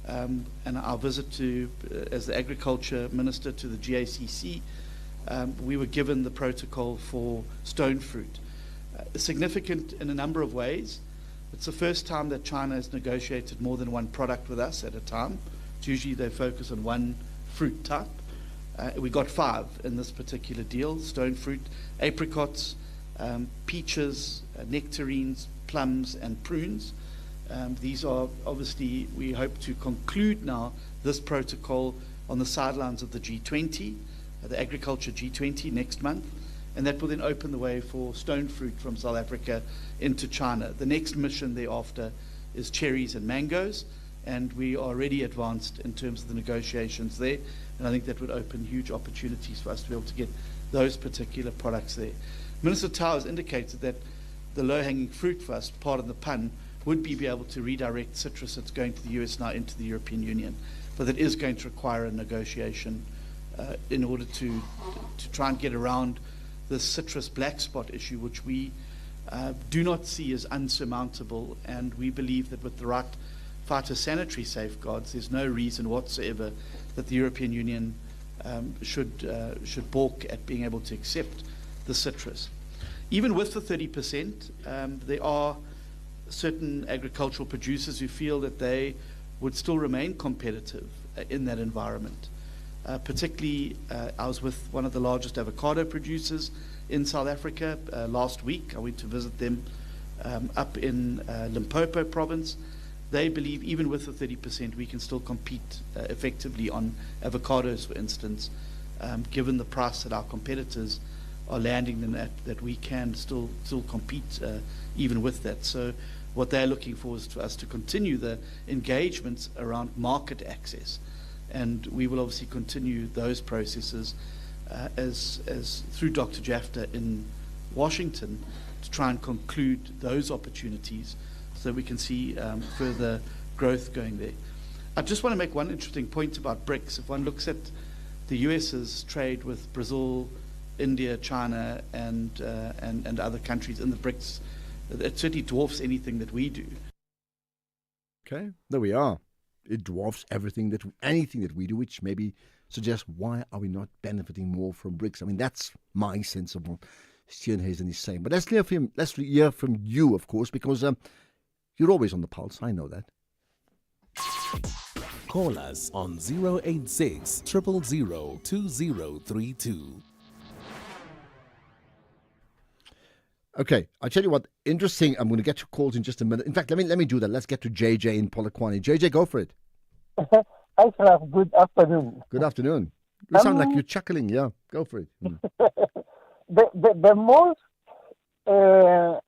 and our visit to, as the Agriculture Minister to the GACC, we were given the protocol for stone fruit. Significant in a number of ways. It's the first time that China has negotiated more than one product with us at a time. It's usually they focus on one fruit type. We got 5 in this particular deal: stone fruit, apricots, peaches, nectarines, plums, and prunes. These are obviously, we hope to conclude now this protocol on the sidelines of the G20, the Agriculture G20 next month, and that will then open the way for stone fruit from South Africa into China. The next mission thereafter is cherries and mangoes, and we are already advanced in terms of the negotiations there, and I think that would open huge opportunities for us to be able to get those particular products there. Minister Tau has indicated that the low-hanging fruit for us, pardon the pun, would be able to redirect citrus that's going to the US now into the European Union, but that is going to require a negotiation in order to try and get around the citrus black spot issue, which we do not see as unsurmountable, and we believe that with the right phytosanitary safeguards, there's no reason whatsoever that the European Union should balk at being able to accept the citrus. Even with the 30%, there are certain agricultural producers who feel that they would still remain competitive in that environment. Particularly, I was with one of the largest avocado producers in South Africa last week. I went to visit them up in Limpopo province. They believe even with the 30%, we can still compete effectively on avocados, for instance, given the price that our competitors are landing them at, that we can still compete even with that. So what they're looking for is for us to continue the engagements around market access. And we will obviously continue those processes as through Dr. Jafta in Washington to try and conclude those opportunities so we can see further growth going there. I just want to make one interesting point about BRICS. If one looks at the US's trade with Brazil, India, China, and other countries in the BRICS, it certainly dwarfs anything that we do. Okay, there we are. It dwarfs anything that we do, which maybe suggests why are we not benefiting more from BRICS? I mean, that's my sense of what Steenhuisen is saying. But let's hear from you, of course, because you're always on the pulse. I know that. Call us on 086 000 2032. Okay, I'll tell you what, interesting. I'm going to get your calls in just a minute. In fact, let me do that. Let's get to JJ in Polokwane. JJ, go for it. Hi, Ralph. Good afternoon. Good afternoon. You sound like you're chuckling, yeah. Go for it. The most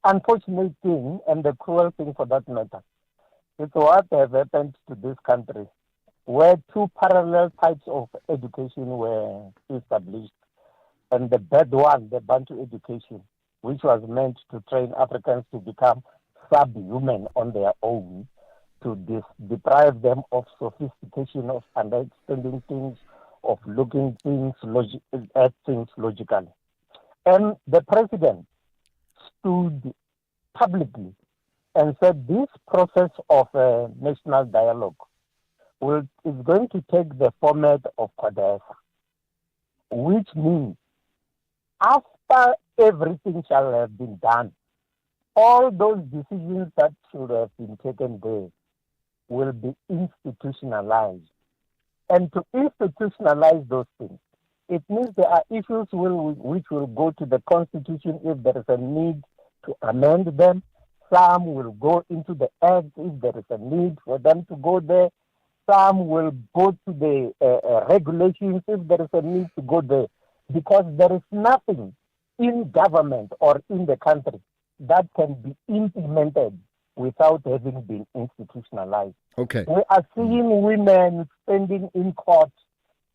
unfortunate thing and the cruel thing for that matter is what has happened to this country, where two parallel types of education were established. And the bad one, the Bantu education, which was meant to train Africans to become subhuman on their own, to deprive them of sophistication, of understanding things, of looking at things logically. And the president stood publicly and said this process of national dialogue is going to take the format of CODESA, which means after everything shall have been done, all those decisions that should have been taken there will be institutionalized. And to institutionalize those things, it means there are issues which will go to the Constitution if there is a need to amend them. Some will go into the Act if there is a need for them to go there. Some will go to the regulations if there is a need to go there. Because there is nothing in government or in the country that can be implemented without having been institutionalized. Okay. We are seeing women standing in court,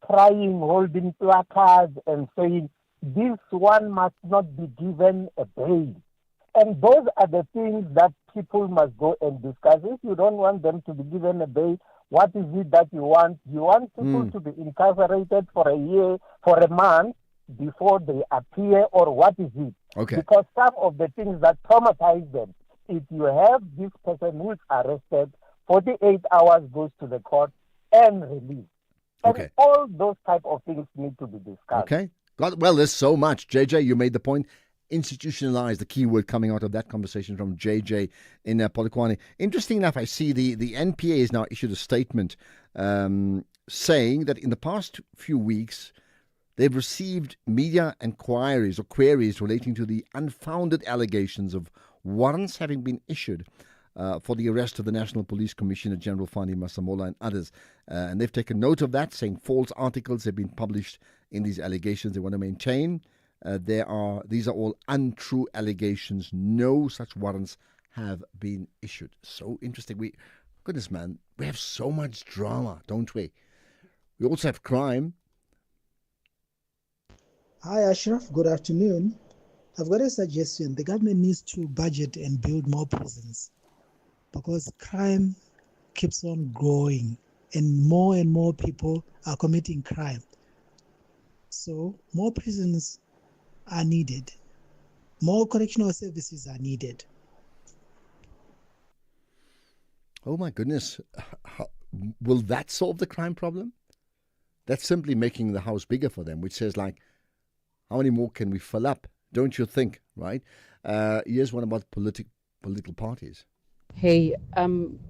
crying, holding placards and saying, this one must not be given a bail. And those are the things that people must go and discuss. If you don't want them to be given a bail, what is it that you want? You want people to be incarcerated for a year, for a month, before they appear, or what is it? Okay. Because some of the things that traumatize them, if you have this person who is arrested, 48 hours goes to the court and released. And Okay. all those type of things need to be discussed. Okay. Well, there's so much. JJ, you made the point. Institutionalized, the key word coming out of that conversation from JJ in Polokwane. Interesting enough, I see the NPA has now issued a statement saying that in the past few weeks, they've received media inquiries or queries relating to the unfounded allegations of warrants having been issued for the arrest of the National Police Commissioner General Fani Masemola and others. And they've taken note of that, saying false articles have been published in these allegations. They want to maintain these are all untrue allegations. No such warrants have been issued. So interesting. Goodness, man, we have so much drama, don't we? We also have crime. Hi, Ashraf. Good afternoon. I've got a suggestion. The government needs to budget and build more prisons because crime keeps on growing and more people are committing crime. So more prisons are needed. More correctional services are needed. Oh, my goodness. Will that solve the crime problem? That's simply making the house bigger for them, which says, like, how many more can we fill up? Don't you think, right? Here's one about political parties. Hey,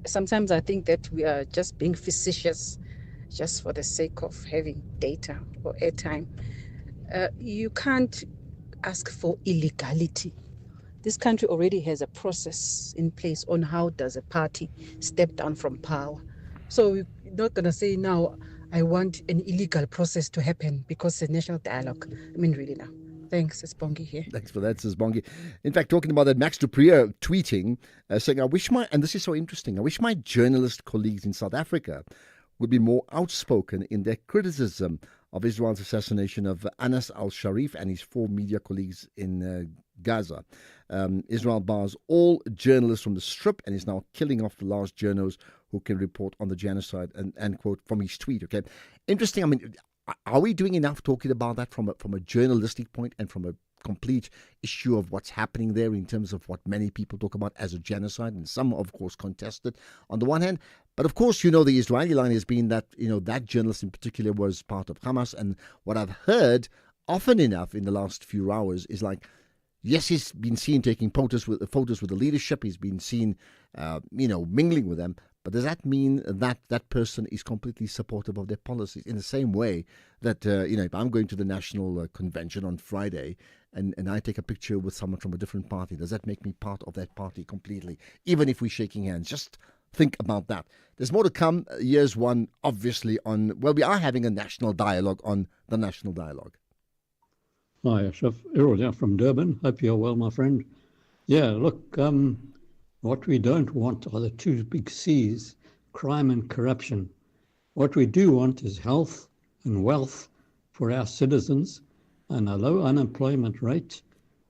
sometimes I think that we are just being facetious just for the sake of having data or airtime. You can't ask for illegality. This country already has a process in place on how does a party step down from power. So we're not going to say now, I want an illegal process to happen because it's a national dialogue. I mean, really now. Thanks, it's Bongi here. Thanks for that, says Bongi. In fact, talking about that, Max Duprier tweeting, saying, and this is so interesting, I wish my journalist colleagues in South Africa would be more outspoken in their criticism of Israel's assassination of Anas al-Sharif and his 4 media colleagues in Gaza. Israel bars all journalists from the Strip and is now killing off the last journos who can report on the genocide, and end quote from his tweet. Okay, interesting. I mean, are we doing enough talking about that from a journalistic point and from a complete issue of what's happening there in terms of what many people talk about as a genocide, and some, of course, contest it on the one hand. But, of course, the Israeli line has been that, that journalist in particular was part of Hamas. And what I've heard often enough in the last few hours is like, yes, he's been seen taking photos with the leadership. He's been seen, mingling with them. But does that mean that that person is completely supportive of their policies? In the same way that, if I'm going to the National Convention on Friday and I take a picture with someone from a different party, does that make me part of that party completely? Even if we're shaking hands, just think about that. There's more to come. Here's one, obviously, we are having a national dialogue on the national dialogue. Hi, Ashraf. Errol here from Durban. Hope you're well, my friend. Yeah, look, what we don't want are the two big C's, crime and corruption. What we do want is health and wealth for our citizens and a low unemployment rate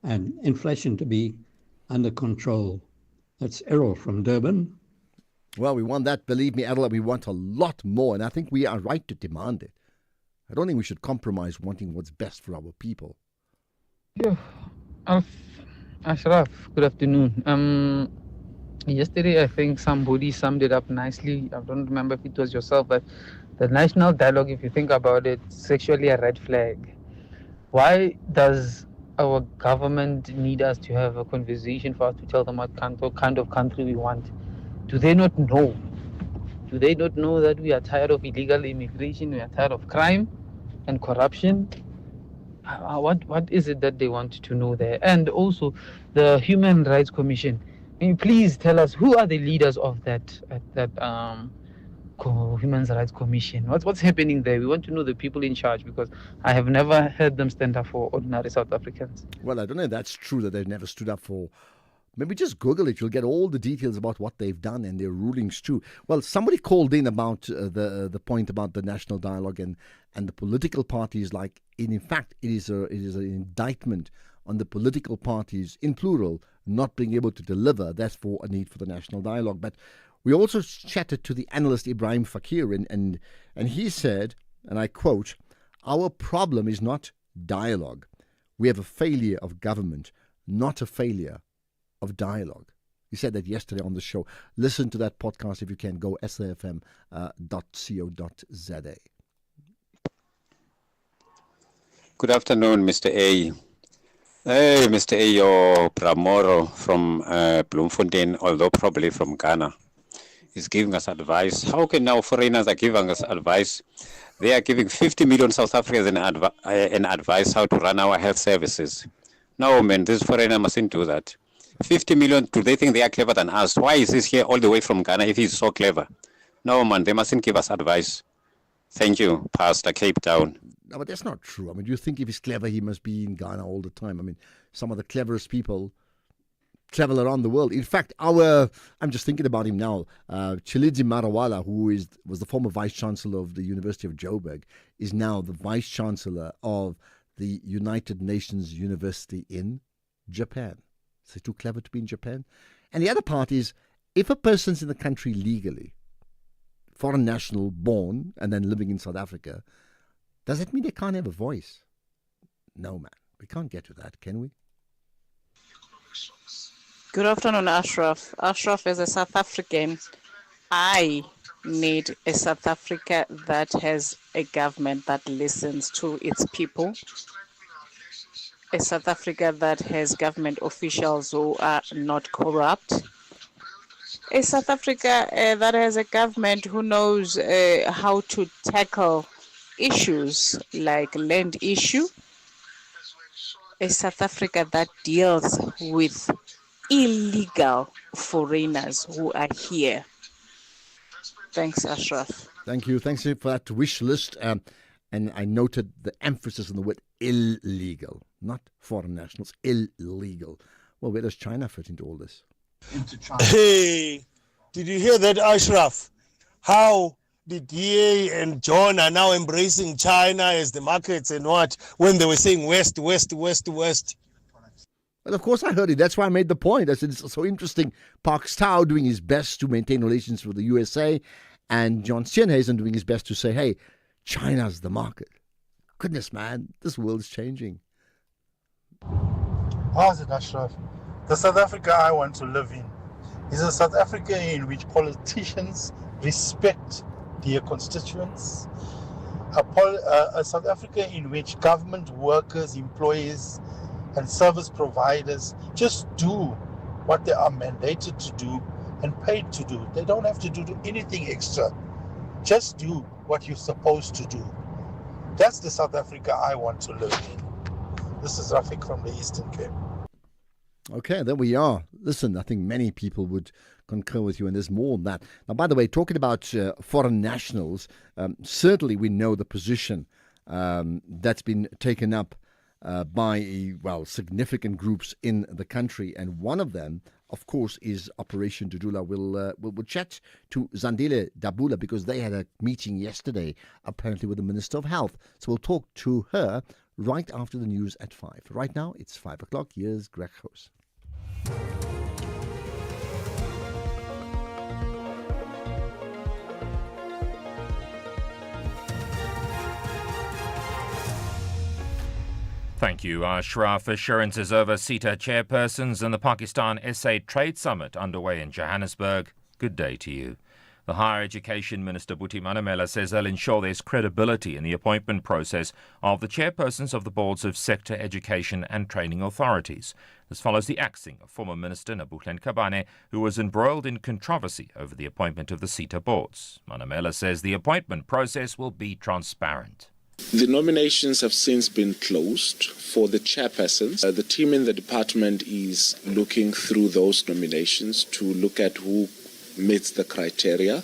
and inflation to be under control. That's Errol from Durban. Well, we want that, believe me, Adela, we want a lot more, and I think we are right to demand it. I don't think we should compromise wanting what's best for our people. Yeah, Ashraf, good afternoon. Yesterday, I think somebody summed it up nicely. I don't remember if it was yourself, but the national dialogue, if you think about it, is actually a red flag. Why does our government need us to have a conversation for us to tell them what kind of country we want? Do they not know? Do they not know that we are tired of illegal immigration? We are tired of crime and corruption? What is it that they want to know there? And also, the Human Rights Commission. Can you please tell us who are the leaders of that Human Rights Commission? What's happening there? We want to know the people in charge, because I have never heard them stand up for ordinary South Africans. Well, I don't know if that's true that they've never stood up for. Maybe just Google it. You'll get all the details about what they've done and their rulings too. Well, somebody called in about the point about the national dialogue and the political parties. Like, in fact, it is an indictment on the political parties, in plural, not being able to deliver. That's for a need for the national dialogue. But we also chatted to the analyst Ibrahim Fakir, and he said, and I quote, "Our problem is not dialogue. We have a failure of government, not a failure of dialogue." He said that yesterday on the show. Listen to that podcast if you can. Go safm.co.za. Good afternoon, Mr. A. Hey, Mr. Ayo Pramoro from Bloemfontein, although probably from Ghana, is giving us advice. How can now foreigners are giving us advice? They are giving 50 million South Africans an advice how to run our health services. No, man, this foreigner mustn't do that. 50 million, do they think they are clever than us? Why is this here all the way from Ghana if he's so clever? No, man, they mustn't give us advice. Thank you, Pastor Cape Town. No, but that's not true. I mean, do you think if he's clever, he must be in Ghana all the time? I mean, some of the cleverest people travel around the world. In fact, I'm just thinking about him now. Chilidzi Marawala, who was the former vice-chancellor of the University of Joburg, is now the vice-chancellor of the United Nations University in Japan. Is he too clever to be in Japan? And the other part is, if a person's in the country legally, foreign national, born and then living in South Africa, does that mean they can't have a voice? No, man. We can't get to that, can we? Good afternoon, Ashraf. Ashraf, as a South African, I need a South Africa that has a government that listens to its people, a South Africa that has government officials who are not corrupt, a South Africa that has a government who knows how to tackle issues like land issue, a South Africa that deals with illegal foreigners who are here. Thanks, Ashraf. Thank you. Thanks for that wish list. And I noted the emphasis on the word illegal, not foreign nationals, illegal. Well, where does China fit into all this? Hey, did you hear that, Ashraf? How the DA and John are now embracing China as the markets and what, when they were saying West, West, West, West. Well, of course I heard it. That's why I made the point. I said it's so interesting. Park Stau doing his best to maintain relations with the USA, and John Steenhuisen doing his best to say, hey, China's the market. Goodness, man, this world's changing. How's it, Ashraf? The South Africa I want to live in is a South Africa in which politicians respect their constituents, a South Africa in which government workers, employees, and service providers just do what they are mandated to do and paid to do. They don't have to do anything extra. Just do what you're supposed to do. That's the South Africa I want to live in. This is Rafik from the Eastern Cape. Okay, there we are. Listen, I think many people would concur with you, and there's more than that. Now, by the way, talking about foreign nationals, certainly we know the position that's been taken up by, significant groups in the country. And one of them, of course, is Operation Dudula. We'll chat to Zandile Dabula because they had a meeting yesterday, apparently with the Minister of Health. So we'll talk to her right after the news at 5. Right now, it's 5 o'clock. Here's Greg House. Thank you, Ashraf. Assurances over CETA chairpersons and the Pakistan SA Trade Summit underway in Johannesburg. Good day to you. The Higher Education Minister Buti Manamela says they'll ensure there's credibility in the appointment process of the chairpersons of the boards of sector education and training authorities. This follows the axing of former Minister Nabuklen Kabane, who was embroiled in controversy over the appointment of the CETA boards. Manamela says the appointment process will be transparent. The nominations have since been closed for the chairpersons. The team in the department is looking through those nominations to look at who meets the criteria.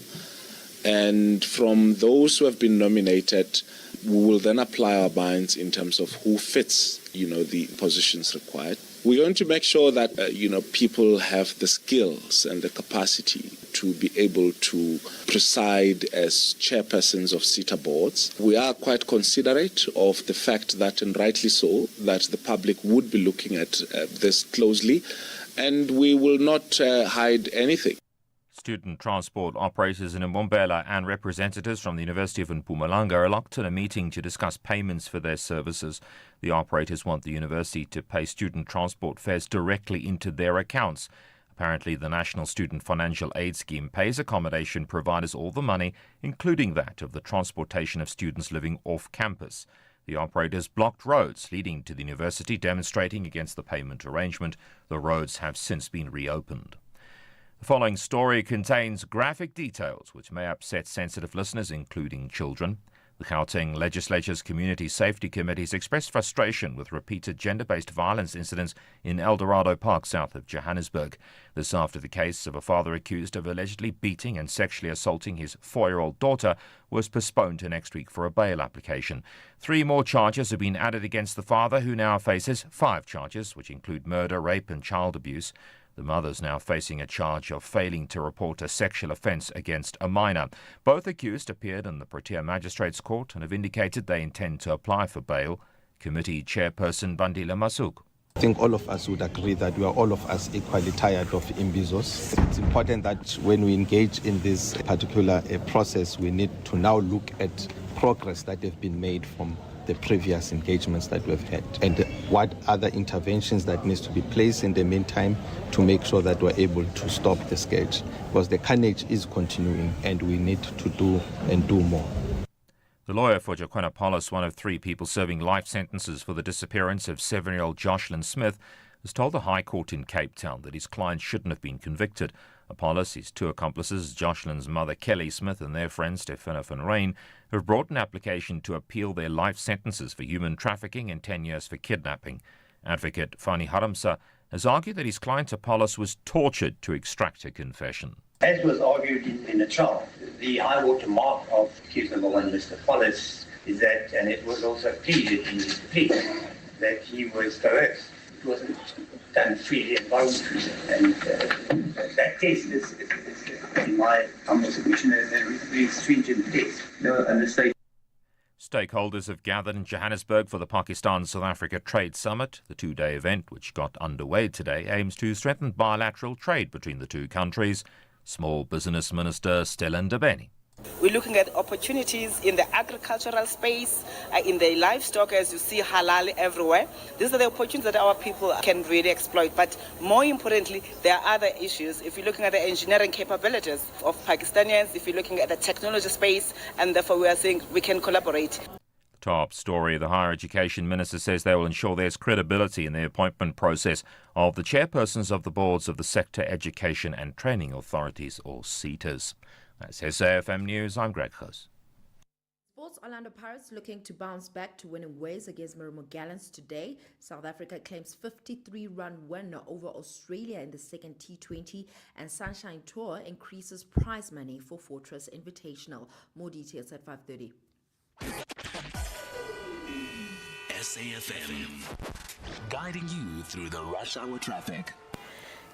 And from those who have been nominated, we will then apply our minds in terms of who fits, the positions required. We're going to make sure that, people have the skills and the capacity to be able to preside as chairpersons of CETA boards. We are quite considerate of the fact that, and rightly so, that the public would be looking at this closely, and we will not hide anything. Student transport operators in Mbombela and representatives from the University of Mpumalanga are locked in a meeting to discuss payments for their services. The operators want the university to pay student transport fares directly into their accounts. Apparently, the National Student Financial Aid Scheme pays accommodation providers all the money, including that of the transportation of students living off campus. The operators blocked roads leading to the university, demonstrating against the payment arrangement. The roads have since been reopened. The following story contains graphic details which may upset sensitive listeners, including children. The Gauteng Legislature's Community Safety Committees expressed frustration with repeated gender-based violence incidents in Eldorado Park, south of Johannesburg. This after the case of a father accused of allegedly beating and sexually assaulting his 4-year-old daughter was postponed to next week for a bail application. 3 more charges have been added against the father, who now faces 5 charges, which include murder, rape and child abuse. The mother's now facing a charge of failing to report a sexual offence against a minor. Both accused appeared in the Protea Magistrates Court and have indicated they intend to apply for bail. Committee Chairperson Bandile Masuk. I think all of us would agree that we are all of us equally tired of imbizos. It's important that when we engage in this particular process, we need to now look at progress that have been made from the previous engagements that we've had and what other interventions that needs to be placed in the meantime to make sure that we're able to stop the scourge, because the carnage is continuing and we need to do more. The lawyer for Jaquena Paulus, one of 3 people serving life sentences for the disappearance of 7-year-old Jocelyn Smith, has told the High Court in Cape Town that his client shouldn't have been convicted. Apollos, his 2 accomplices, Jocelyn's mother Kelly Smith and their friend Stefano van Rijn, have brought an application to appeal their life sentences for human trafficking and 10 years for kidnapping. Advocate Fani Haramsa has argued that his client Apollos was tortured to extract a confession. As was argued in the trial, the high water mark of accused number 1, Mr. Apollos, is that, and it was also pleaded in his plea, that he was coerced. It wasn't done freely and voluntarily, and that test is, in my humble submission, a very stringent test. Stakeholders have gathered in Johannesburg for the Pakistan-South Africa Trade Summit. The 2-day event, which got underway today, aims to strengthen bilateral trade between the 2 countries. Small Business Minister Stellan Ndabeni. We're looking at opportunities in the agricultural space, in the livestock, as you see halal everywhere. These are the opportunities that our people can really exploit. But more importantly, there are other issues. If you're looking at the engineering capabilities of Pakistanians, if you're looking at the technology space, and therefore we are saying we can collaborate. Top story. The Higher Education Minister says they will ensure there's credibility in the appointment process of the chairpersons of the boards of the Sector Education and Training Authorities, or SETAs. That's SAFM News. I'm Greg House. Sports. Orlando Pirates looking to bounce back to winning ways against Marimo Gallants today. South Africa claims 53-run win over Australia in the second T20, and Sunshine Tour increases prize money for Fortress Invitational. More details at 5:30. SAFM, guiding you through the rush hour traffic.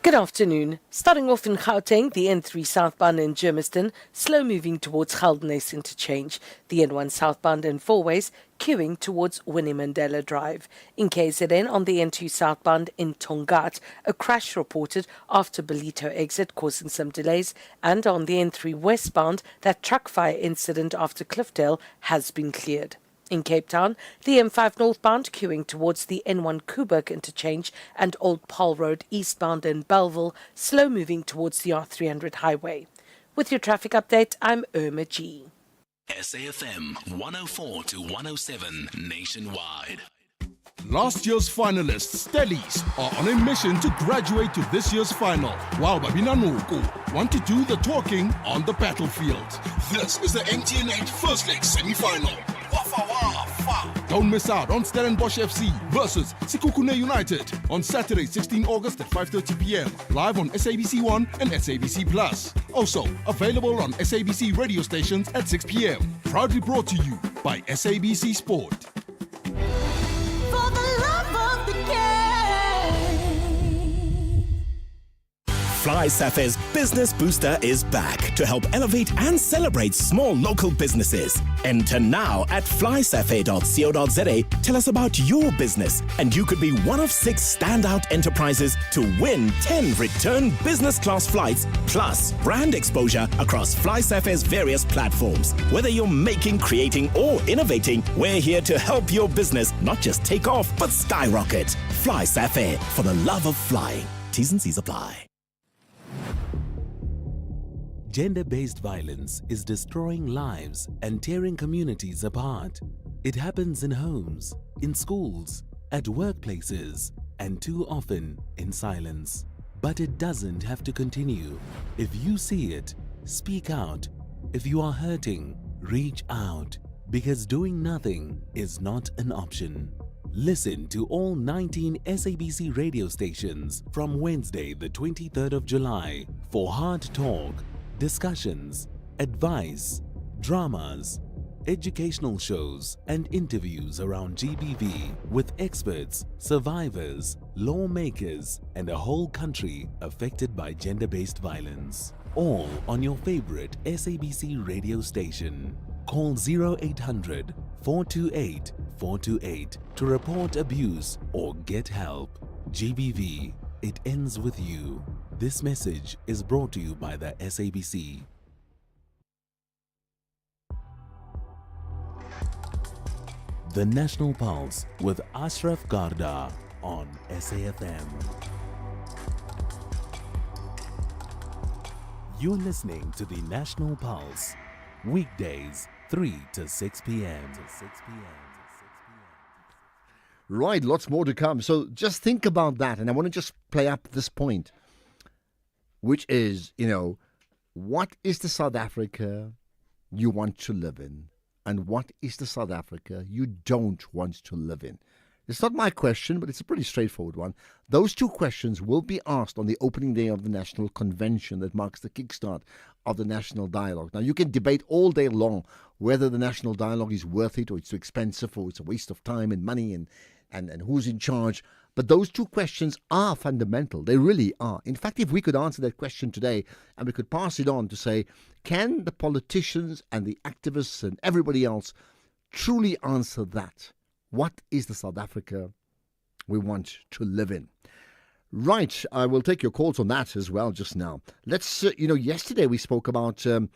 Good afternoon. Starting off in Gauteng, the N3 southbound in Germiston, slow moving towards Geldenhuys interchange. The N1 southbound in Fourways, queuing towards Winnie Mandela Drive. In KZN, on the N2 southbound in Tongaat, a crash reported after Belito exit, causing some delays. And on the N3 westbound, that truck fire incident after Cliffdale has been cleared. In Cape Town, the M5 northbound queuing towards the N1 Koeberg interchange and Old Paul Road eastbound in Belleville, slow moving towards the R300 highway. With your traffic update, I'm Irma G. SAFM 104 to 107 nationwide. Last year's finalists, Stellies, are on a mission to graduate to this year's final, while Babina Nuku want to do the talking on the battlefield. This is the MTN8 First Leg Semi-Final. Don't miss out on Stellenbosch FC versus Sekhukhune United on Saturday, 16 August at 5:30 p.m. live on SABC1 and SABC Plus. Also available on SABC radio stations at 6 p.m. Proudly brought to you by SABC Sport. For the love of the game. FlySafe's Business Booster is back to help elevate and celebrate small local businesses. Enter now at flysafe.co.za. Tell us about your business, and you could be one of 6 standout enterprises to win 10 return business class flights plus brand exposure across FlySafe's various platforms. Whether you're making, creating, or innovating, we're here to help your business not just take off but skyrocket. FlySafe, for the love of flying. T's and C's apply. Gender-based violence is destroying lives and tearing communities apart. It happens in homes, in schools, at workplaces, and too often in silence. But it doesn't have to continue. If you see it, speak out. If you are hurting, reach out. Because doing nothing is not an option. Listen to all 19 SABC radio stations from Wednesday, the 23rd of July for hard talk, discussions, advice, dramas, educational shows, and interviews around GBV with experts, survivors, lawmakers, and a whole country affected by gender-based violence. All on your favorite SABC radio station. Call 0800 428 428 to report abuse or get help. GBV, it ends with you. This message is brought to you by the SABC. The National Pulse with Ashraf Garda on SAFM. You're listening to the National Pulse, weekdays 3 to 6 p.m. Right, lots more to come. So just think about that. And I want to just play up this point, which is, what is the South Africa you want to live in? And what is the South Africa you don't want to live in? It's not my question, but it's a pretty straightforward one. Those 2 questions will be asked on the opening day of the National Convention that marks the kickstart of the National Dialogue. Now, you can debate all day long whether the National Dialogue is worth it or it's too expensive or it's a waste of time and money and who's in charge. But those 2 questions are fundamental. They really are. In fact, if we could answer that question today and we could pass it on to say, can the politicians and the activists and everybody else truly answer that? What is the South Africa we want to live in? Right, I will take your calls on that as well just now. Let's, yesterday we spoke about the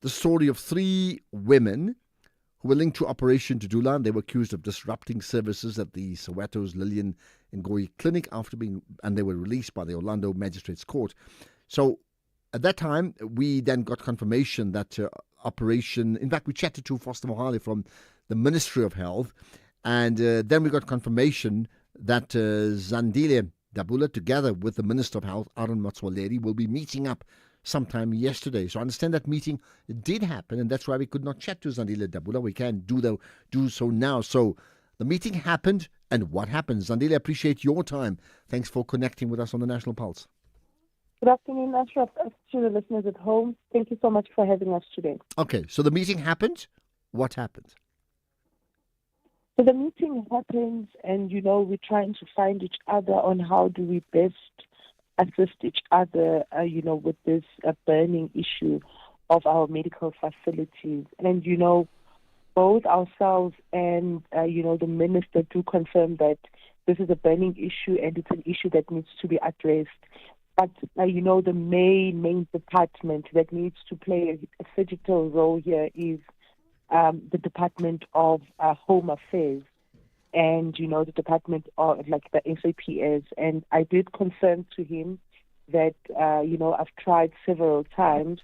story of 3 women who were linked to Operation Tudula, and they were accused of disrupting services at the Soweto's Lillian Ngoyi Clinic and they were released by the Orlando Magistrates Court. So at that time, we then got confirmation that in fact, we chatted to Foster Mohale from the Ministry of Health, and then we got confirmation that Zandile Dabula, together with the Minister of Health, Aaron Matswaleri, will be meeting up sometime yesterday. So I understand that meeting did happen, and that's why we could not chat to Zandile Dabula. We can do so now. So the meeting happened, and what happened? Zandile, I appreciate your time. Thanks for connecting with us on the National Pulse. Good afternoon, Ashraf. To the listeners at home, thank you so much for having us today. Okay, so the meeting happened. What happened? So the meeting happens, and we're trying to find each other on how do we best assist each other, with this burning issue of our medical facilities. And both ourselves and the minister do confirm that this is a burning issue and it's an issue that needs to be addressed. But the main department that needs to play a digital role here is the Department of Home Affairs and, the Department of, the SAPS. And I did confirm to him that, I've tried several times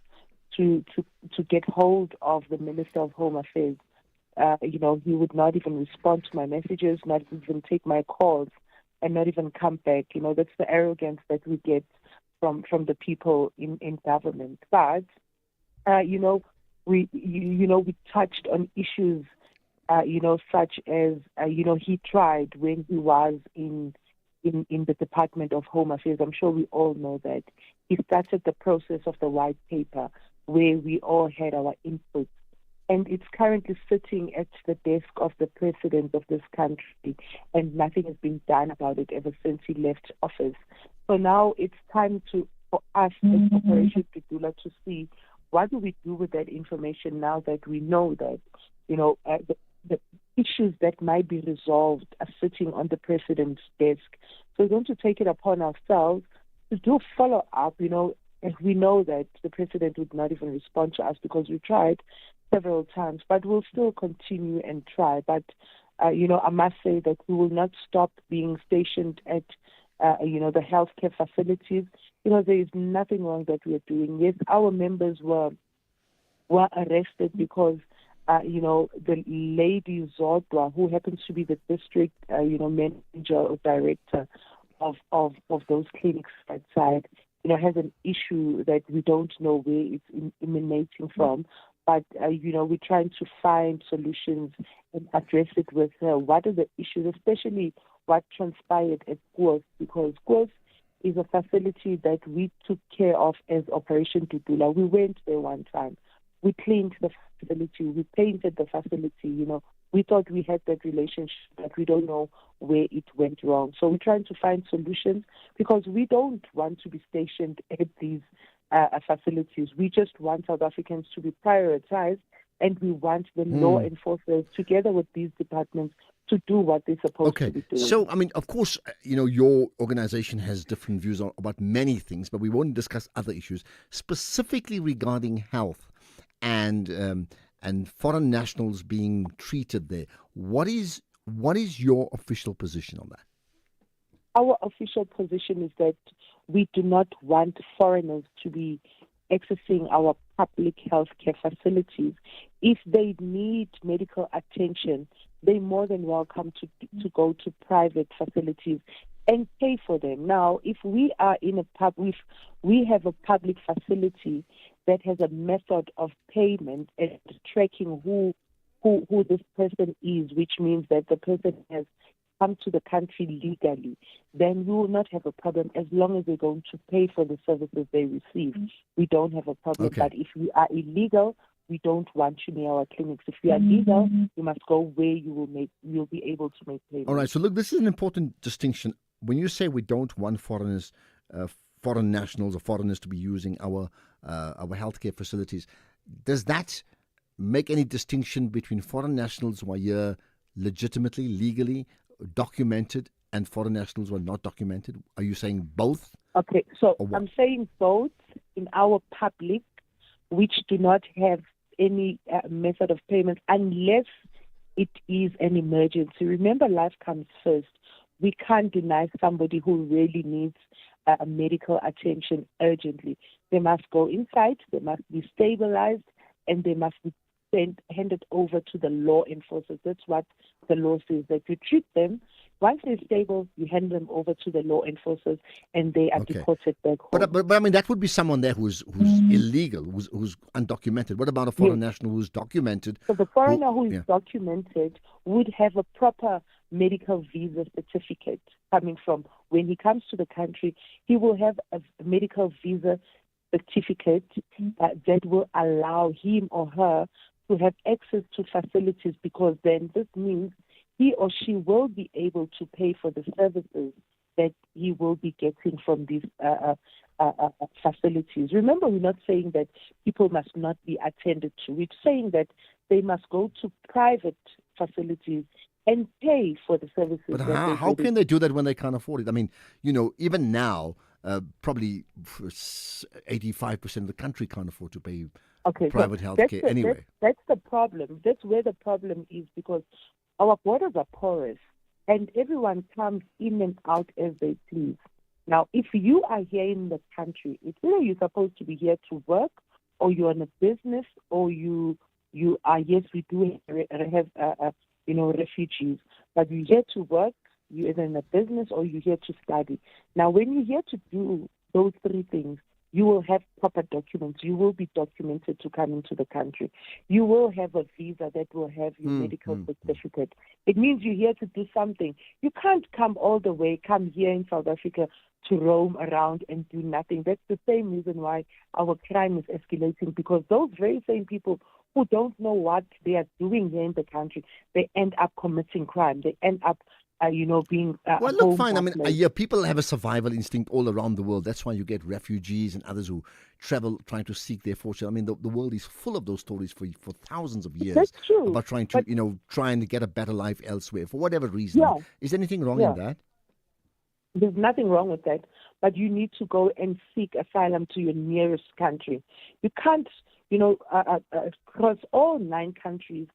to get hold of the Minister of Home Affairs. He would not even respond to my messages, not even take my calls, and not even come back. That's the arrogance that we get from the people in government. But, we touched on issues, such as, he tried when he was in the Department of Home Affairs. I'm sure we all know that. He started the process of the white paper where we all had our input. And it's currently sitting at the desk of the president of this country, and nothing has been done about it ever since he left office. So now it's time for us as Operation Tudula to see what do we do with that information now that we know that, the issues that might be resolved are sitting on the president's desk. So we're going to take it upon ourselves to do follow-up, and we know that the president would not even respond to us because we tried several times, but we'll still continue and try. But, I must say that we will not stop being stationed at, the healthcare facilities. There is nothing wrong that we are doing. Yes, our members were arrested because, the lady Zodwa, who happens to be the district, manager or director of those clinics outside, has an issue that we don't know where it's emanating from. But, we're trying to find solutions and address it with her. What are the issues, especially what transpired at Koos? Because Koos is a facility that we took care of as Operation Tudula. We went there one time. We cleaned the facility. We painted the facility. We thought we had that relationship, but we don't know where it went wrong. So we're trying to find solutions because we don't want to be stationed at these facilities. We just want South Africans to be prioritized, and we want the law enforcers together with these departments to do what they're supposed to be doing. So, of course, your organization has different views about many things, but we won't discuss other issues, specifically regarding health and foreign nationals being treated there. What is your official position on that? Our official position is that we do not want foreigners to be accessing our public healthcare facilities. If they need medical attention, they're more than welcome to go to private facilities and pay for them. Now, if we are in if we have a public facility that has a method of payment and tracking who this person is, which means that the person has come to the country legally, then we will not have a problem as long as they're going to pay for the services they receive. We don't have a problem. Okay. But if we are illegal, we don't want you near our clinics. If you are legal, you must go where you'll be able to make payments. All right. So look, this is an important distinction. When you say we don't want foreigners, foreign nationals or foreigners to be using our healthcare facilities, does that make any distinction between foreign nationals who are here legitimately, legally, documented, and foreign nationals who are not documented? Are you saying both? Okay, so I'm saying both in our public, which do not have any method of payment unless it is an emergency. Remember, life comes first. We can't deny somebody who really needs medical attention urgently. They must go inside, they must be stabilized, and they must be handed over to the law enforcers. That's what the law says, that you treat them. Once they're stable, you hand them over to the law enforcers, and they are deported back home. But that would be someone there who's illegal, who's undocumented. What about a foreign national who's documented? So the foreigner who is documented would have a proper medical visa certificate coming from. When he comes to the country, he will have a medical visa certificate that will allow him or her to have access to facilities, because then this means he or she will be able to pay for the services that he will be getting from these facilities. Remember, we're not saying that people must not be attended to. We're saying that they must go to private facilities and pay for the services. But how can they do that when they can't afford it? I mean, even now, probably 85% of the country can't afford to pay private health care anyway. That's the problem. That's where the problem is, because our borders are porous and everyone comes in and out as they please. Now, if you are here in the country, it's either you're supposed to be here to work, or you're in a business, or you are. Yes, we do have refugees, but you're here to work. You're either in a business or you're here to study. Now, when you're here to do those three things, you will have proper documents. You will be documented to come into the country. You will have a visa that will have your medical certificate. It means you're here to do something. You can't come all the way, come here in South Africa to roam around and do nothing. That's the same reason why our crime is escalating, because those very same people who don't know what they are doing here in the country, they end up committing crime. They end up being well, look, fine. I mean, people have a survival instinct all around the world. That's why you get refugees and others who travel trying to seek their fortune. I mean, the world is full of those stories for thousands of years. That's true. About trying to, try and get a better life elsewhere for whatever reason. Yeah. Is there anything wrong in that? There's nothing wrong with that, but you need to go and seek asylum to your nearest country. You can't, across all 9 countries,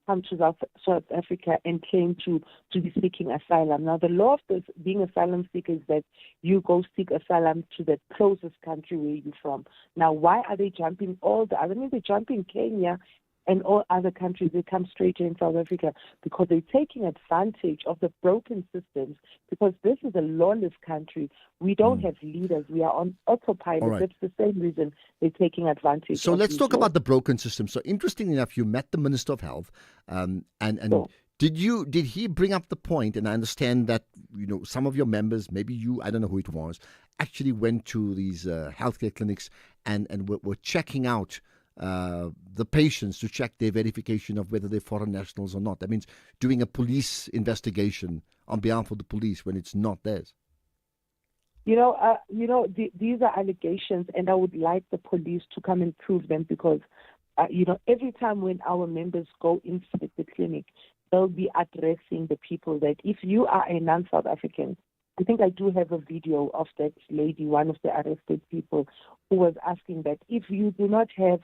come to South Africa and claim to be seeking asylum. Now, the law of being asylum seeker is that you go seek asylum to the closest country where you're from. Now, why are they jumping they jump in Kenya and all other countries? They come straight in South Africa because they're taking advantage of the broken systems, because this is a lawless country. We don't have leaders. We are on autopilot. Right. That's the same reason they're taking advantage. So let's talk about the broken system. So interestingly enough, you met the Minister of Health, and did he bring up the point? And I understand that some of your members, maybe you, I don't know who it was, actually went to these healthcare clinics and were checking out the patients to check their verification of whether they're foreign nationals or not. That means doing a police investigation on behalf of the police when it's not theirs. These are allegations, and I would like the police to come and prove them, because, every time when our members go inside the clinic, they'll be addressing the people that if you are a non-South African, I think I do have a video of that lady, one of the arrested people, who was asking that if you do not have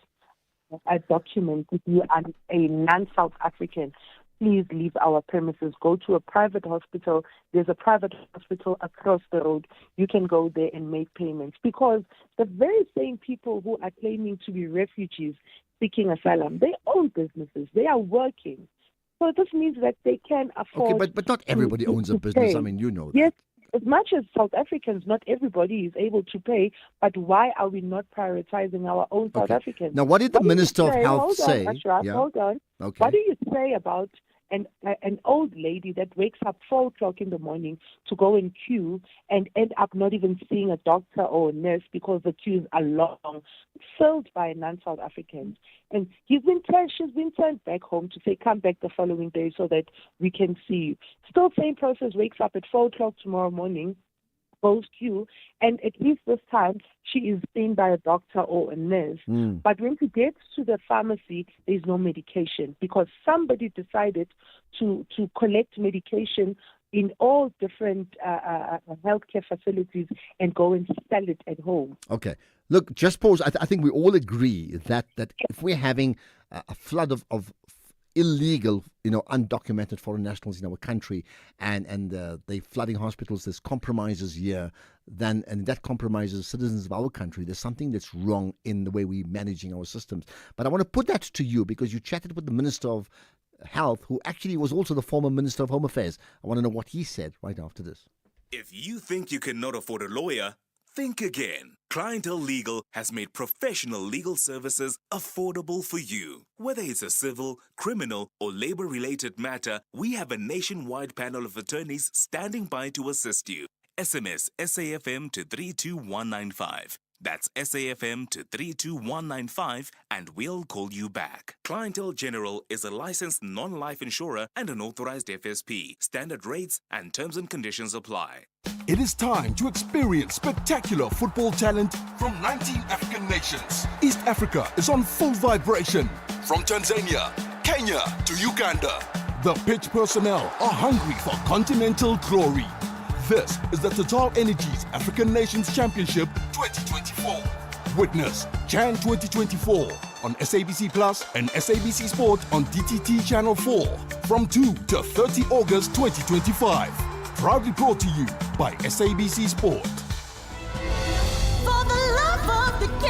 a document, if you are a non-South African, please leave our premises. Go to a private hospital. There's a private hospital across the road. You can go there and make payments. Because the very same people who are claiming to be refugees seeking asylum, they own businesses. They are working. So this means that they can afford... Okay, but not everybody owns a business. Pay. I mean, you know that. Yes. As much as South Africans, not everybody is able to pay, but why are we not prioritizing our own South Africans? Now, what did the Minister of Health say? Hold on. Okay. What do you say about an old lady that wakes up 4 o'clock in the morning to go in queue and end up not even seeing a doctor or a nurse because the queues are long, filled by non-South Africans? And she's been sent back home to say, come back the following day so that we can see you. Still same process, wakes up at 4 o'clock tomorrow morning, goes queue, and at least this time she is seen by a doctor or a nurse. But when she gets to the pharmacy, there's no medication because somebody decided to collect medication in all different healthcare facilities and go and sell it at home. Okay. Look, just pause. I think we all agree that if we're having a flood of illegal, undocumented foreign nationals in our country, and they're flooding hospitals, there's compromises here, and that compromises citizens of our country. There's something that's wrong in the way we're managing our systems. But I want to put that to you because you chatted with the Minister of Health, who actually was also the former Minister of Home Affairs. I want to know what he said right after this. If you think you cannot afford a lawyer, think again. Clientele Legal has made professional legal services affordable for you. Whether it's a civil, criminal, or labor-related matter, we have a nationwide panel of attorneys standing by to assist you. SMS SAFM to 32195. That's SAFM to 32195 and we'll call you back. Clientele General is a licensed non-life insurer and an authorized FSP. Standard rates and terms and conditions apply. It is time to experience spectacular football talent from 19 African nations. East Africa is on full vibration. From Tanzania, Kenya to Uganda, the pitch personnel are hungry for continental glory. This is the Total Energies African Nations Championship 2024. Witness Jan 2024 on SABC Plus and SABC Sport on DTT Channel 4 from 2 to 30 August 2025. Proudly brought to you by SABC Sport. For the love of the game.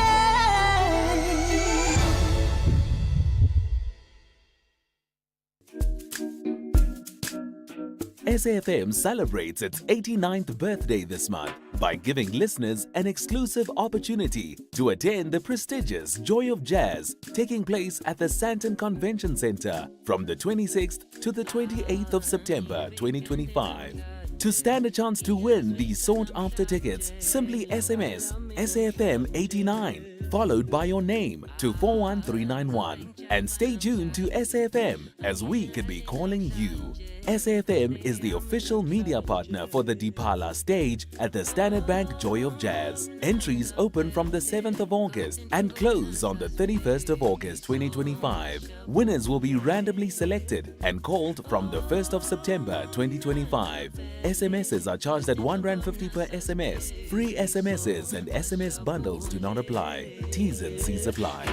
SAFM celebrates its 89th birthday this month by giving listeners an exclusive opportunity to attend the prestigious Joy of Jazz taking place at the Sandton Convention Centre from the 26th to the 28th of September 2025. To stand a chance to win these sought-after tickets, simply SMS SAFM 89 followed by your name to 41391 and stay tuned to SAFM as we could be calling you. SAFM is the official media partner for the Dipala stage at the Standard Bank Joy of Jazz. Entries open from the 7th of August and close on the 31st of August 2025. Winners will be randomly selected and called from the 1st of September 2025. SMSs are charged at R1.50 per SMS. Free SMSs and SMS bundles do not apply. T's and C's apply.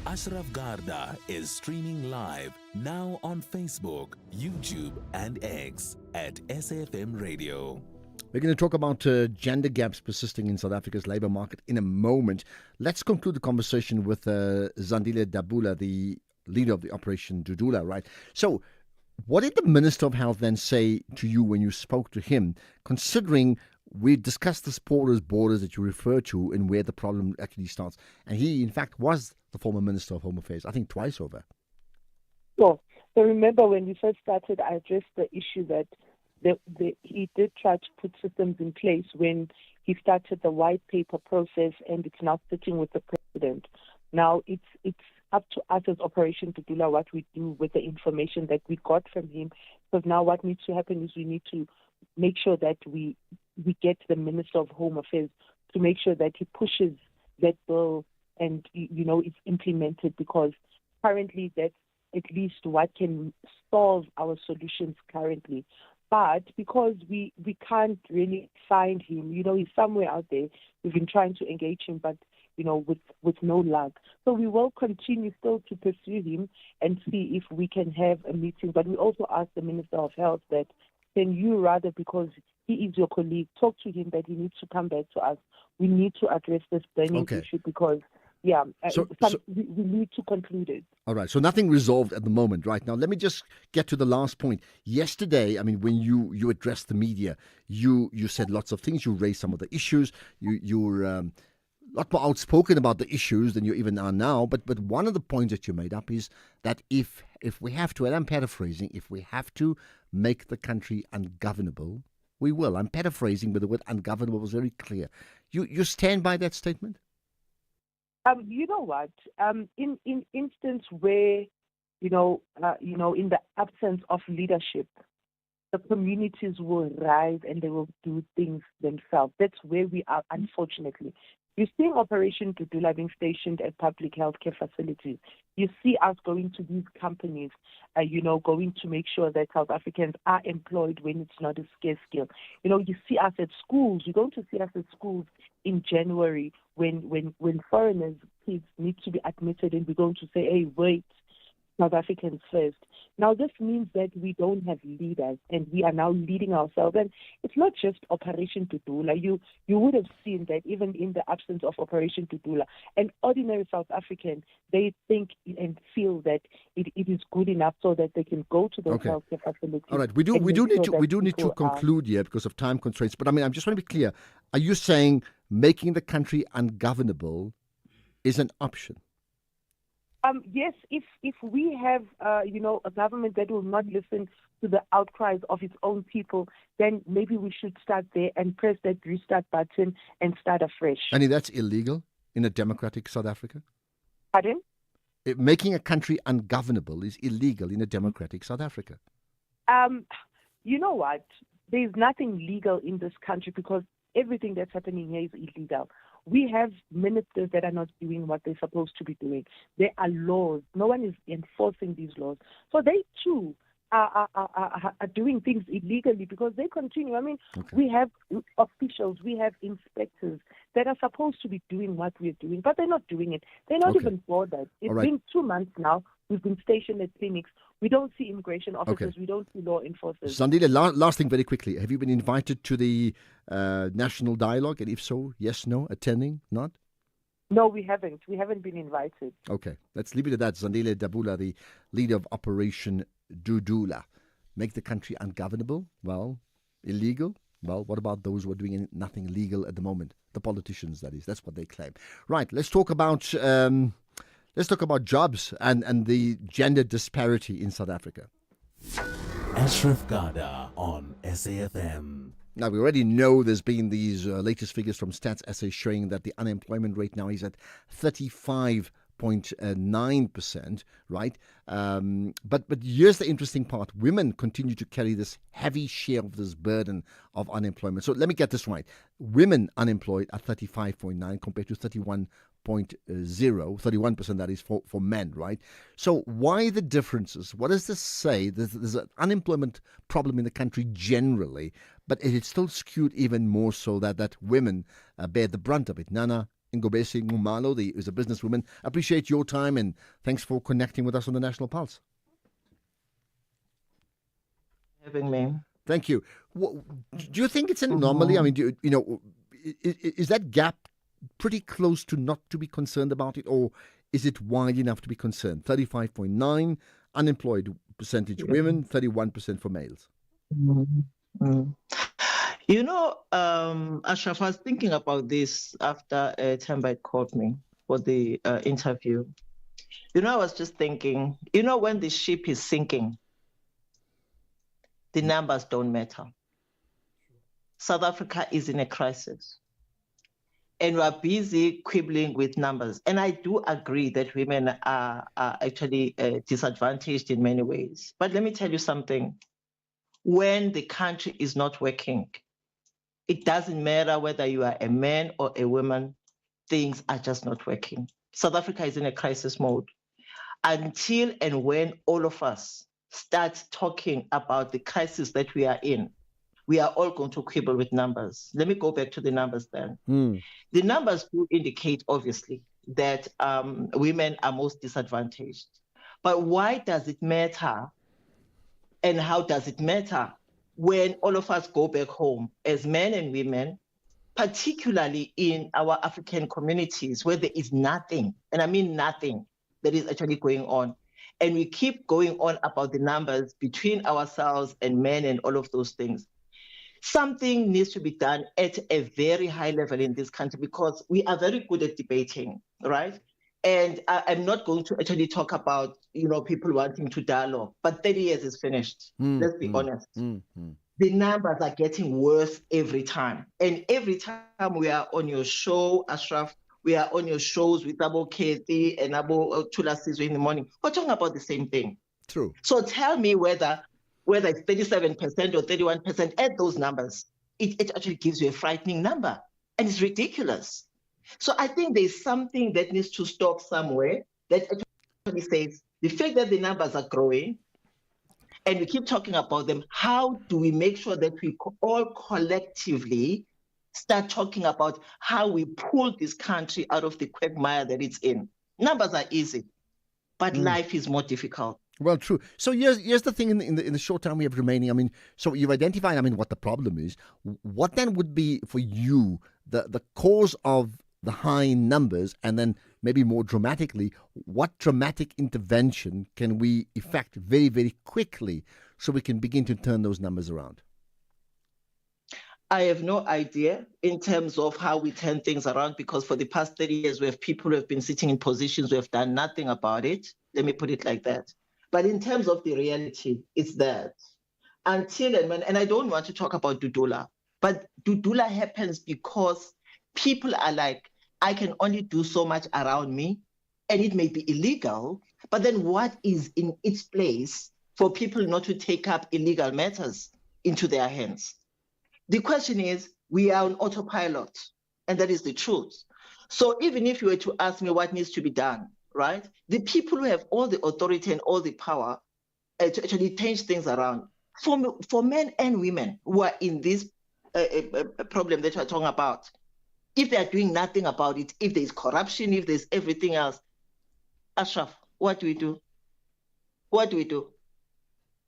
Ashraf Garda is streaming live now on Facebook, YouTube, and X at SAFM Radio. We're going to talk about gender gaps persisting in South Africa's labour market in a moment. Let's conclude the conversation with Zandile Dabula, the leader of the Operation Dudula, right? So, what did the Minister of Health then say to you when you spoke to him, considering we discussed this porous borders that you refer to and where the problem actually starts? And he, in fact, was the former Minister of Home Affairs, I think twice over. Well, so remember when we first started, I addressed the issue that he did try to put systems in place when he started the white paper process, and it's now sitting with the president. Now it's up to us as Operation Dudula what we do with the information that we got from him. Because now what needs to happen is we need to make sure that we get the Minister of Home Affairs to make sure that he pushes that bill and, it's implemented, because currently that's at least what can solve our solutions currently. But because we can't really find him, he's somewhere out there. We've been trying to engage him, but, with no luck. So we will continue still to pursue him and see if we can have a meeting. But we also asked the Minister of Health that, can you rather, because he is your colleague, talk to him that he needs to come back to us. We need to address this burning issue because, we need to conclude it. All right, so nothing resolved at the moment, right? Now, let me just get to the last point. Yesterday, I mean, when you addressed the media, you said lots of things. You raised some of the issues. You were a lot more outspoken about the issues than you even are now. But one of the points that you made up is that if we have to, and I'm paraphrasing, if we have to make the country ungovernable, we will. I'm paraphrasing, but the word ungovernable was very clear. You stand by that statement? You know what? In instance where, in the absence of leadership, the communities will rise and they will do things themselves. That's where we are, unfortunately. You're seeing Operation Dudula being stationed at public healthcare facilities. You see us going to these companies, going to make sure that South Africans are employed when it's not a scarce skill. You see us at schools. You're going to see us at schools in January when foreigners' kids need to be admitted, and we're going to say, hey, wait, South Africans first. Now, this means that we don't have leaders, and we are now leading ourselves. And it's not just Operation Dudula. You would have seen that even in the absence of Operation Dudula, an ordinary South African, they think and feel that it is good enough so that they can go to those healthcare facilities. All right, we do need to conclude here because of time constraints. But I mean, I'm just want to be clear. Are you saying making the country ungovernable is an option? Yes, if we have, a government that will not listen to the outcries of its own people, then maybe we should start there and press that restart button and start afresh. And that's illegal in a democratic South Africa? Pardon? Making a country ungovernable is illegal in a democratic South Africa. You know what? There's nothing legal in this country because everything that's happening here is illegal. We have ministers that are not doing what they're supposed to be doing. There are laws. No one is enforcing these laws. So they too are doing things illegally because they continue. I mean, we have officials, we have inspectors that are supposed to be doing what we're doing, but they're not doing it. They're not even bothered. It's been 2 months now. We've been stationed at clinics. We don't see immigration officers. We don't see law enforcers. Zandile, last thing very quickly. Have you been invited to the national dialogue? And if so, yes, no, attending, not? No, we haven't. We haven't been invited. Okay, let's leave it at that. Zandile Dabula, the leader of Operation Dudula. Make the country ungovernable? Well, illegal? Well, what about those who are doing nothing legal at the moment? The politicians, that is. That's what they claim. Right, let's talk about... Let's talk about jobs and the gender disparity in South Africa. Ashraf Garda on SAFM. Now, we already know there's been these latest figures from Stats SA showing that the unemployment rate now is at 35.9%, right? But here's the interesting part. Women continue to carry this heavy share of this burden of unemployment. So let me get this right. Women unemployed are 35.9 compared to 31% that is for men, right? So why the differences? What does this say? There's an unemployment problem in the country generally, but it is still skewed even more so that women bear the brunt of it. Nana Ngobesi Ngumalo is a businesswoman. Appreciate your time and thanks for connecting with us on the National Pulse. Having me. Thank you. Do you think it's an anomaly? I mean, is that gap pretty close to not to be concerned about it, or is it wide enough to be concerned? 35.9 unemployed percentage women, 31% for males. Ashraf, I was thinking about this after Thembile called me for the interview. I was just thinking, when the ship is sinking, the numbers don't matter. South Africa is in a crisis. And we are busy quibbling with numbers. And I do agree that women are actually disadvantaged in many ways. But let me tell you something. When the country is not working, it doesn't matter whether you are a man or a woman, things are just not working. South Africa is in a crisis mode. Until and when all of us start talking about the crisis that we are in, we are all going to quibble with numbers. Let me go back to the numbers then. The numbers do indicate, obviously, that women are most disadvantaged. But why does it matter? And how does it matter when all of us go back home as men and women, particularly in our African communities where there is nothing, and I mean nothing, that is actually going on. And we keep going on about the numbers between ourselves and men and all of those things. Something needs to be done at a very high level in this country because we are very good at debating, right? And I'm not going to actually talk about, people wanting to dialogue, but 30 years is finished. Let's be honest. The numbers are getting worse every time. And every time we are on your show, Ashraf, we are on your shows with Abo Kethi and Abo Chula Sizwe in the morning, we're talking about the same thing. True. So tell me whether it's 37% or 31%, add those numbers. It actually gives you a frightening number. And it's ridiculous. So I think there's something that needs to stop somewhere that actually says the fact that the numbers are growing and we keep talking about them, how do we make sure that we all collectively start talking about how we pull this country out of the quagmire that it's in? Numbers are easy, but life is more difficult. Well, true. So here's the thing in the short time we have remaining. I mean, so you've identified, what the problem is. What then would be for you the cause of the high numbers, and then maybe more dramatically, what dramatic intervention can we effect very, very quickly so we can begin to turn those numbers around? I have no idea in terms of how we turn things around, because for the past 30 years, we have people who have been sitting in positions who have done nothing about it. Let me put it like that. But in terms of the reality, it's that until and when, and I don't want to talk about Dudula, but Dudula happens because people are like, I can only do so much around me, and it may be illegal, but then what is in its place for people not to take up illegal matters into their hands? The question is, we are on autopilot, and that is the truth. So even if you were to ask me what needs to be done, right? The people who have all the authority and all the power to actually change things around, for men and women who are in this problem that we're talking about, if they are doing nothing about it, if there's corruption, if there's everything else, Ashraf, what do we do? What do we do?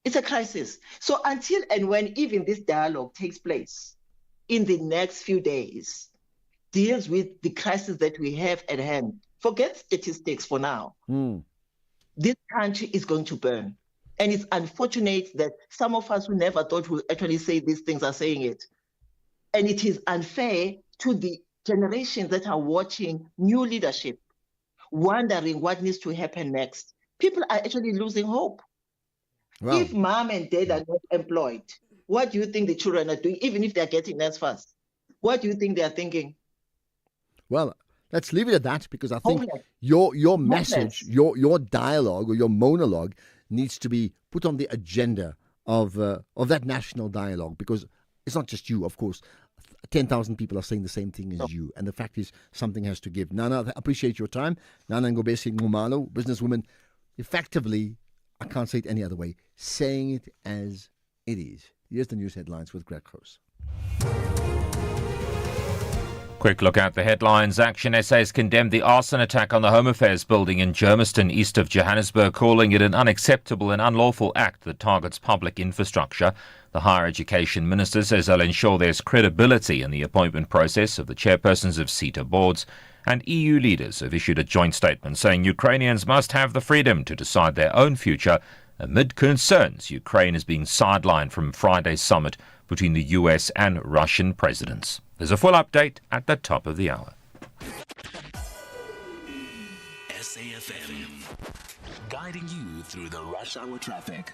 It's a crisis. So until and when even this dialogue takes place in the next few days, deals with the crisis that we have at hand, forget statistics for now. This country is going to burn. And it's unfortunate that some of us who never thought we'd actually say these things are saying it. And it is unfair to the generations that are watching new leadership, wondering what needs to happen next. People are actually losing hope. Well, if mom and dad are not employed, what do you think the children are doing, even if they're getting NSFAS? What do you think they're thinking? Well, let's leave it at that, because I think Homeless. your message, your dialogue or your monologue needs to be put on the agenda of that national dialogue, because it's not just you, of course. 10,000 people are saying the same thing as you, and the fact is something has to give. Nana, I appreciate your time. Nana Ngobesi Ngumalo, businesswoman, effectively, I can't say it any other way, saying it as it is. Here's the news headlines with Greg Gross. Quick look at the headlines. Action SA's condemned the arson attack on the Home Affairs building in Germiston, east of Johannesburg, calling it an unacceptable and unlawful act that targets public infrastructure. The Higher Education Minister says they'll ensure there's credibility in the appointment process of the chairpersons of SETA boards. And EU leaders have issued a joint statement saying Ukrainians must have the freedom to decide their own future amid concerns Ukraine is being sidelined from Friday's summit between the US and Russian presidents. There's a full update at the top of the hour. SAFM, guiding you through the rush hour traffic.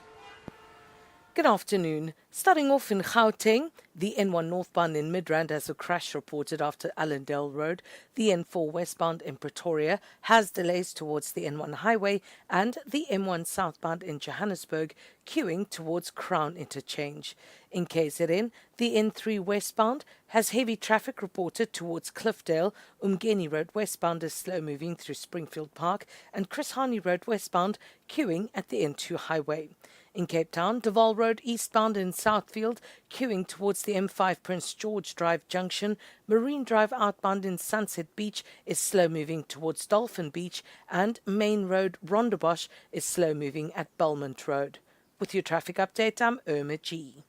Good afternoon. Starting off in Gauteng, the N1 northbound in Midrand has a crash reported after Allendale Road. The N4 westbound in Pretoria has delays towards the N1 highway, and the M1 southbound in Johannesburg queuing towards Crown Interchange. In KZN, the N3 westbound has heavy traffic reported towards Cliffdale. Umgeni Road westbound is slow moving through Springfield Park, and Chris Hani Road westbound queuing at the N2 highway. In Cape Town, Duval Road eastbound in Southfield, queuing towards the M5 Prince George Drive junction. Marine Drive outbound in Sunset Beach is slow moving towards Dolphin Beach, and Main Road Rondebosch is slow moving at Belmont Road. With your traffic update, I'm Irma G.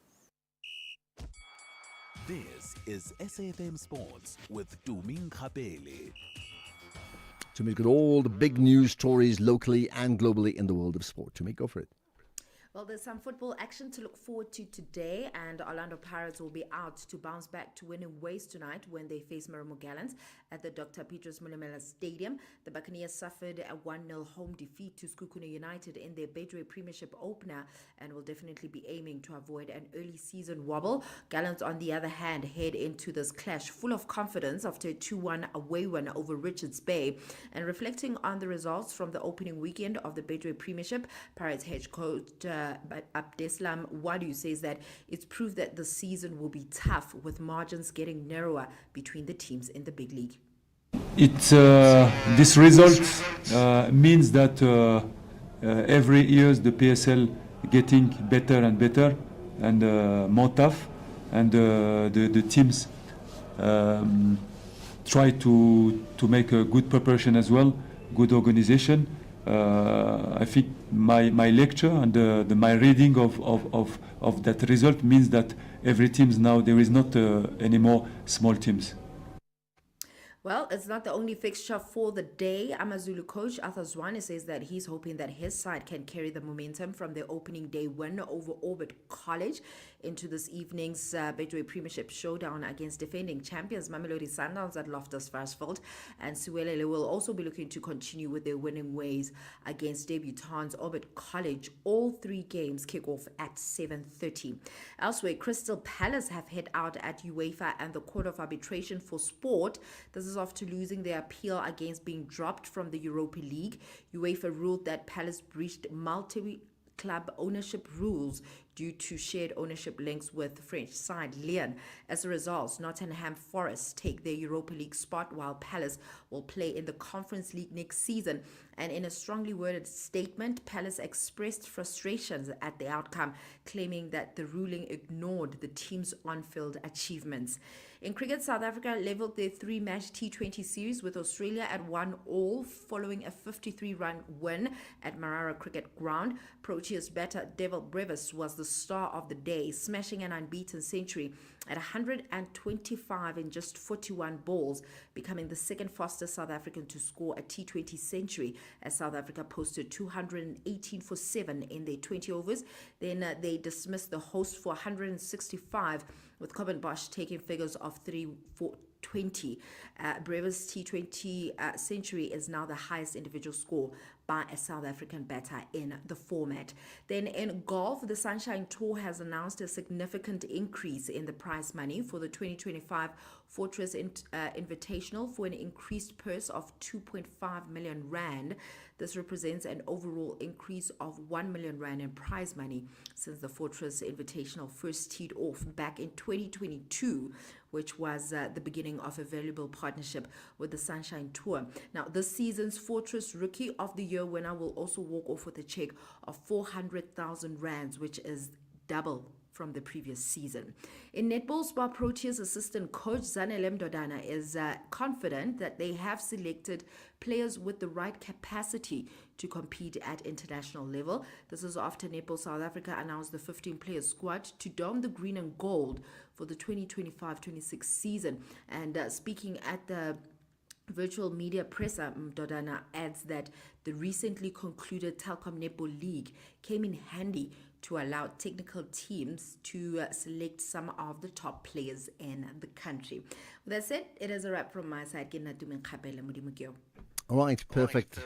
This is SAFM Sports with Tumin Khapele. To make it all the big news stories locally and globally in the world of sport. To make go for it. Well, there's some football action to look forward to today, and Orlando Pirates will be out to bounce back to winning ways tonight when they face Marimo Gallants at the Dr. Petrus Mulemela Stadium. The Buccaneers suffered a 1-0 home defeat to Skukuna United in their Betway Premiership opener and will definitely be aiming to avoid an early season wobble. Gallants, on the other hand, head into this clash full of confidence after a 2-1 away win over Richards Bay. And reflecting on the results from the opening weekend of the Betway Premiership, Pirates head coach Abdeslam Wadu says that it's proof that the season will be tough, with margins getting narrower between the teams in the big league. This result means that every year the PSL getting better and better and more tough, and the teams try to make a good preparation as well, good organization. I think my lecture and my reading of that result means that every teams now, there is not any more small teams. Well, it's not the only fixture for the day. AmaZulu coach Arthur Zwane says that he's hoping that his side can carry the momentum from their opening day win over Orbit College into this evening's Betway Premiership showdown against defending champions Mamelodi Sundowns at Loftus Versfeld. And Suwelele will also be looking to continue with their winning ways against debutants Orbit College. All three games kick off at 7:30. Elsewhere, Crystal Palace have head out at UEFA and the Court of Arbitration for Sport. This is after losing their appeal against being dropped from the Europa League. UEFA ruled that Palace breached multi-club ownership rules due to shared ownership links with French side Lyon. As a result, Nottingham Forest take their Europa League spot, while Palace will play in the Conference League next season. And in a strongly worded statement, Palace expressed frustrations at the outcome, claiming that the ruling ignored the team's on-field achievements. In cricket, South Africa levelled their three-match T20 series with Australia at 1-1 following a 53-run win at Marara Cricket Ground. Proteas batter Devil Brevis was the star of the day, smashing an unbeaten century at 125 in just 41 balls, becoming the second fastest South African to score a T20 century, as South Africa posted 218 for 7 in their 20 overs. Then they dismissed the host for 165, with Coben Bosch taking figures of 3 for 20. Brevis T20 century is now the highest individual score by a South African batter in the format. Then in golf, the Sunshine Tour has announced a significant increase in the prize money for the 2025 Fortress Invitational for an increased purse of 2.5 million rand. This represents an overall increase of 1 million rand in prize money since the Fortress Invitational first teed off back in 2022, which was the beginning of a valuable partnership with the Sunshine Tour. Now, this season's Fortress Rookie of the Year winner will also walk off with a check of 400,000 rands, which is double from the previous season. In netball, Spar Proteas assistant coach Zanele Mdodana is confident that they have selected players with the right capacity to compete at international level. This is after Netball South Africa announced the 15-player squad to don the green and gold for the 2025-26 season. And speaking at the virtual media presser, Mdodana adds that the recently concluded Telkom Netball League came in handy to allow technical teams to select some of the top players in the country. With that said, it is a wrap from my side. All right, perfect.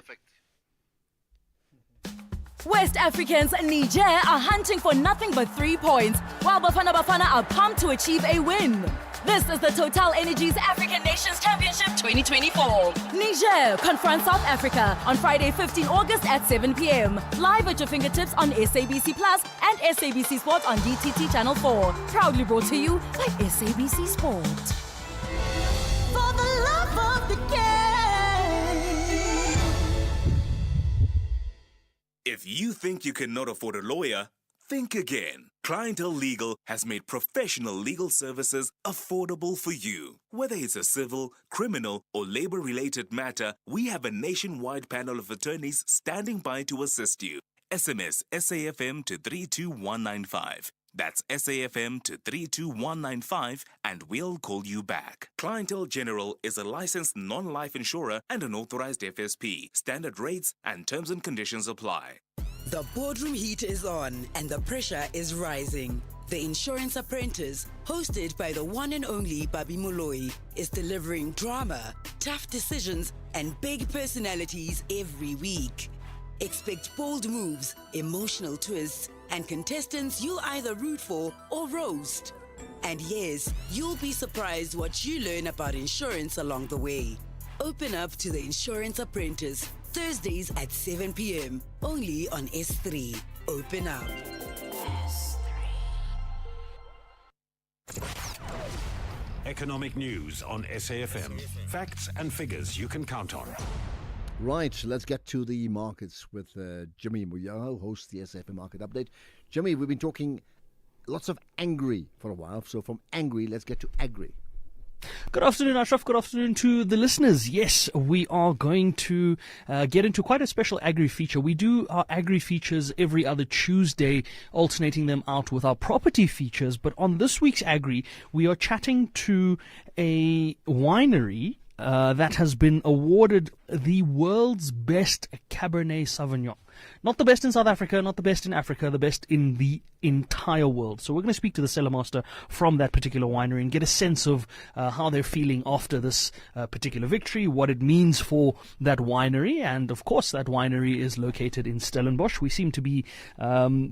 West Africans Niger are hunting for nothing but 3 points, while Bafana Bafana are pumped to achieve a win. This is the Total Energies African Nations Championship 2024. Niger confronts South Africa on Friday, 15 August at 7 p.m. Live at your fingertips on SABC Plus and SABC Sport on DTT Channel 4. Proudly brought to you by SABC Sport. For the love of the game. If you think you cannot afford a lawyer, think again. Clientele Legal has made professional legal services affordable for you. Whether it's a civil, criminal, or labor-related matter, we have a nationwide panel of attorneys standing by to assist you. SMS SAFM to 32195. That's SAFM to 32195 and we'll call you back. Clientele General is a licensed non-life insurer and an authorized FSP. Standard rates and terms and conditions apply. The boardroom heat is on and the pressure is rising. The Insurance Apprentice, hosted by the one and only Babi Moloi, is delivering drama, tough decisions, and big personalities every week. Expect bold moves, emotional twists, and contestants you'll either root for or roast. And yes, you'll be surprised what you learn about insurance along the way. Open up to the Insurance Apprentice, Thursdays at 7 p.m. only on S3. Open up. Economic news on SAFM. Facts and figures you can count on. Right, let's get to the markets with Jimmy Moyaho, who hosts the SAFM Market Update. Jimmy, we've been talking lots of angry for a while, so from angry, let's get to agri. Good afternoon, Ashraf. Good afternoon to the listeners. Yes, we are going to get into quite a special agri feature. We do our agri features every other Tuesday, alternating them out with our property features. But on this week's agri, we are chatting to a winery that has been awarded the world's best Cabernet Sauvignon. Not the best in South Africa, not the best in Africa, the best in the entire world. So we're going to speak to the cellar master from that particular winery and get a sense of how they're feeling after this particular victory, what it means for that winery. And of course, that winery is located in Stellenbosch. We seem to be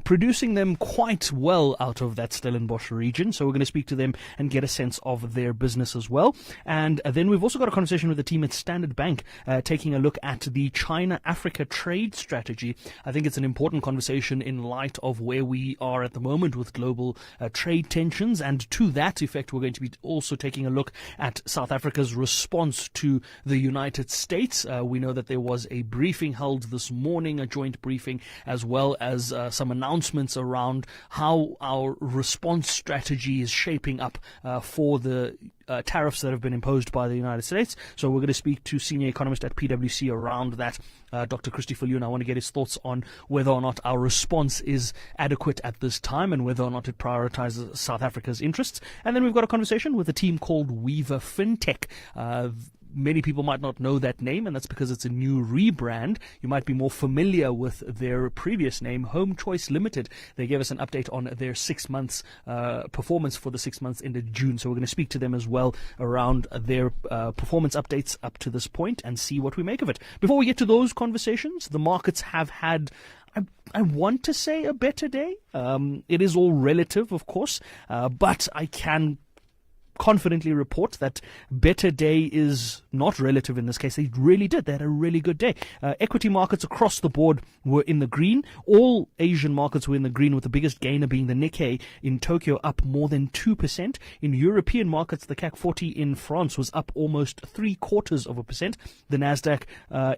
producing them quite well out of that Stellenbosch region. So we're going to speak to them and get a sense of their business as well. And then we've also got a conversation with the team at Standard Bank, taking a look at the China-Africa trade strategy. I think it's an important conversation in light of where we are at the moment with global trade tensions. And to that effect, we're going to be also taking a look at South Africa's response to the United States. We know that there was a briefing held this morning, a joint briefing, as well as some announcements around how our response strategy is shaping up for the tariffs that have been imposed by the United States. So we're going to speak to senior economist at PwC around that, Dr. Christy Viljoen. I want to get his thoughts on whether or not our response is adequate at this time and whether or not it prioritizes South Africa's interests. And then we've got a conversation with a team called Weaver FinTech. Many people might not know that name, and that's because it's a new rebrand. You might be more familiar with their previous name, Home Choice Limited. They gave us an update on their 6 months performance for the 6 months ended June. So we're going to speak to them as well around their performance updates up to this point and see what we make of it. Before we get to those conversations, the markets have had, I want to say, a better day. It is all relative, of course, but I can confidently report that better day is not relative in this case. They really did. They had a really good day. Equity markets across the board were in the green. All Asian markets were in the green, with the biggest gainer being the Nikkei in Tokyo, up more than 2%. In European markets, the CAC 40 in France was up almost 0.75%. The Nasdaq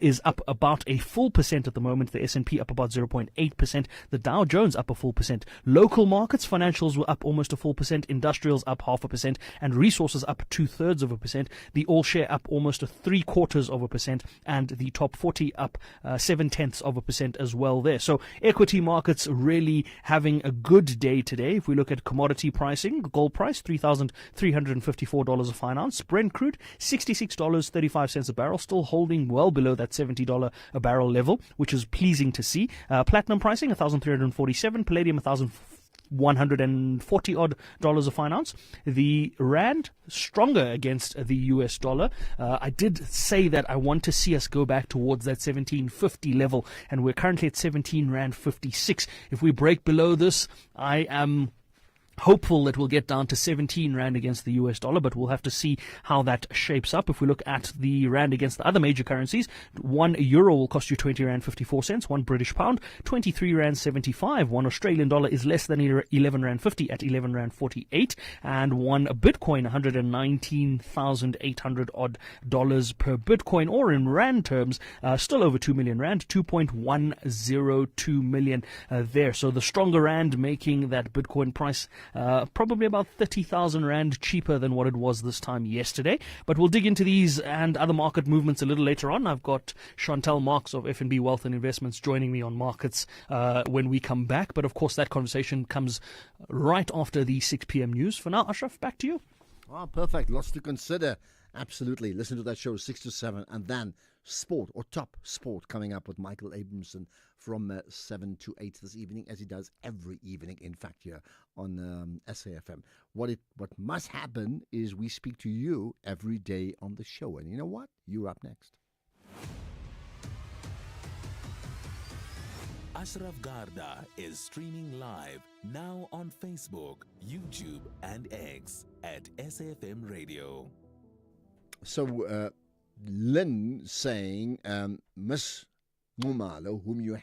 is up about a full percent at the moment. The S&P up about 0.8%. The Dow Jones up a full percent. Local markets, financials were up almost a full percent. Industrials up 0.5%. And resources up 0.2%. The all share up almost 0.75%, and the top 40 up 0.7% as well there. So equity markets really having a good day today. If we look at commodity pricing, gold price $3,354 a fine ounce. Brent crude $66.35 a barrel, still holding well below that $70 a barrel level, which is pleasing to see. Platinum pricing $1,347, palladium $1,140 odd a fine ounce. The rand stronger against the US dollar. I did say that I want to see us go back towards that 1750 level, and we're currently at 17 rand 56. If we break below this, I am hopeful that we'll get down to 17 rand against the US dollar, but we'll have to see how that shapes up. If we look at the rand against the other major currencies, 1 euro will cost you 20 rand 54 cents, 1 British pound 23 rand 75, 1 Australian dollar is less than 11 rand 50 at 11 rand 48, and 1 Bitcoin 119,800 odd dollars per Bitcoin, or in rand terms, still over 2 million rand, 2.102 million there. So the stronger rand making that Bitcoin price probably about 30,000 rand cheaper than what it was this time yesterday. But we'll dig into these and other market movements a little later on. I've got Chantal Marks of FNB Wealth and Investments joining me on markets when we come back. But of course, that conversation comes right after the 6 p.m. news. For now, Ashraf, back to you. Oh, perfect. Lots to consider. Absolutely. Listen to that show 6 to 7, and then sport or top sport coming up with Michael Abramson from 7 to 8 this evening, as he does every evening, in fact, here on SAFM. What must happen is we speak to you every day on the show. And you know what? You're up next. Ashraf Garda is streaming live now on Facebook, YouTube, and X at SAFM Radio. So, Lynn saying, Miss Nxumalo, whom you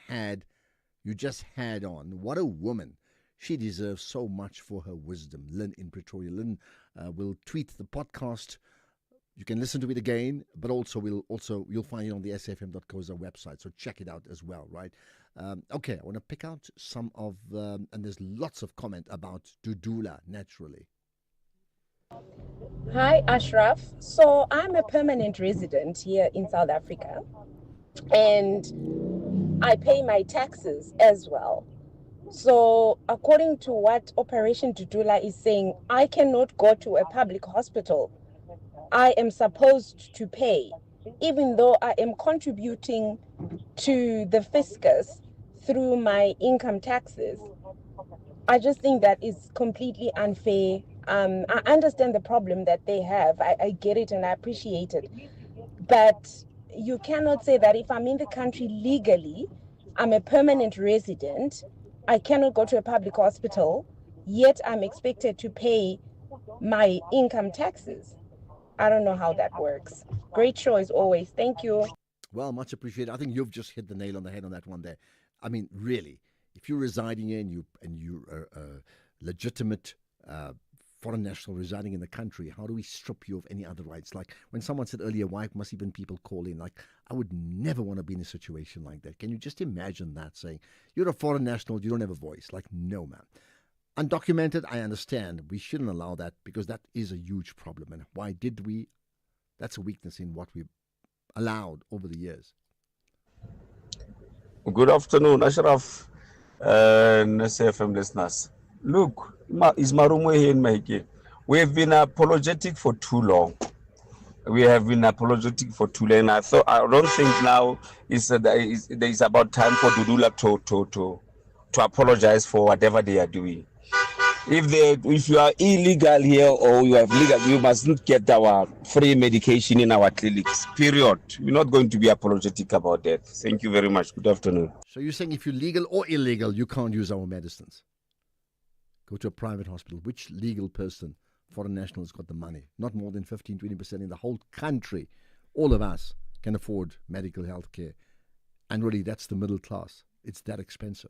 just had on, what a woman. She deserves so much for her wisdom. Lynn in Pretoria. Lynn will tweet the podcast. You can listen to it again, but also you'll find it on the safm.co.za website. So check it out as well, right? Okay, I want to pick out some of, and there's lots of comment about Dudula, naturally. Hi, Ashraf. So I'm a permanent resident here in South Africa, and I pay my taxes as well. So according to what Operation Dudula is saying, I cannot go to a public hospital I am supposed to pay, even though I am contributing to the fiscus through my income taxes. I just think that is completely unfair. I understand the problem that they have. I get it and I appreciate it. But you cannot say that if I'm in the country legally, I'm a permanent resident, I cannot go to a public hospital, yet I'm expected to pay my income taxes. I don't know how that works. Great show as always. Thank you. Well, much appreciated. I think you've just hit the nail on the head on that one there. I mean, really, if you're residing here and you're a legitimate foreign national residing in the country, how do we strip you of any other rights? Like when someone said earlier, why must even people call in? Like, I would never want to be in a situation like that. Can you just imagine that, saying, you're a foreign national, you don't have a voice? Like, no, man. Undocumented, I understand. We shouldn't allow that because that is a huge problem. And why did we? That's a weakness in what we've allowed over the years. Good afternoon, Ashraf and SFM listeners. Look, it's Marumo here in Mahike. We have been apologetic for too long. We have been apologetic for too long. I don't think now is about time for Dudula to apologize for whatever they are doing. If you are illegal here or you are legal, you mustn't get our free medication in our clinics. Period. We're not going to be apologetic about that. Thank you very much. Good afternoon. So you're saying if you're legal or illegal, you can't use our medicines? Go to a private hospital. Which legal person, foreign national, has got the money? Not more than 15-20% in the whole country. All of us can afford medical health care. And really, that's the middle class. It's that expensive.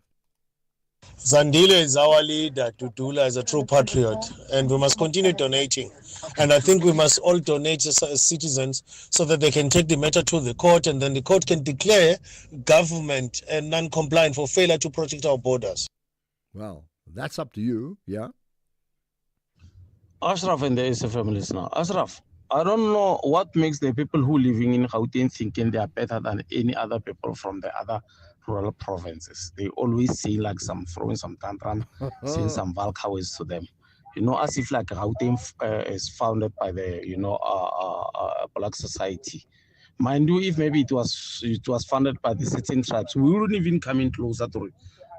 Zandile is our leader. Dudula is a true patriot, and we must continue donating. And I think we must all donate as citizens so that they can take the matter to the court, and then the court can declare government non-compliant for failure to protect our borders. Well, that's up to you, yeah? Ashraf and the SFM listener. Ashraf, I don't know what makes the people who living in Gauteng thinking they are better than any other people from the other rural provinces. They always say like throwing some tantrum, saying some valkaways to them. You know, as if like Gauteng is founded by the, black society. Mind you, if maybe it was funded by the certain tribes, we wouldn't even come in closer to it.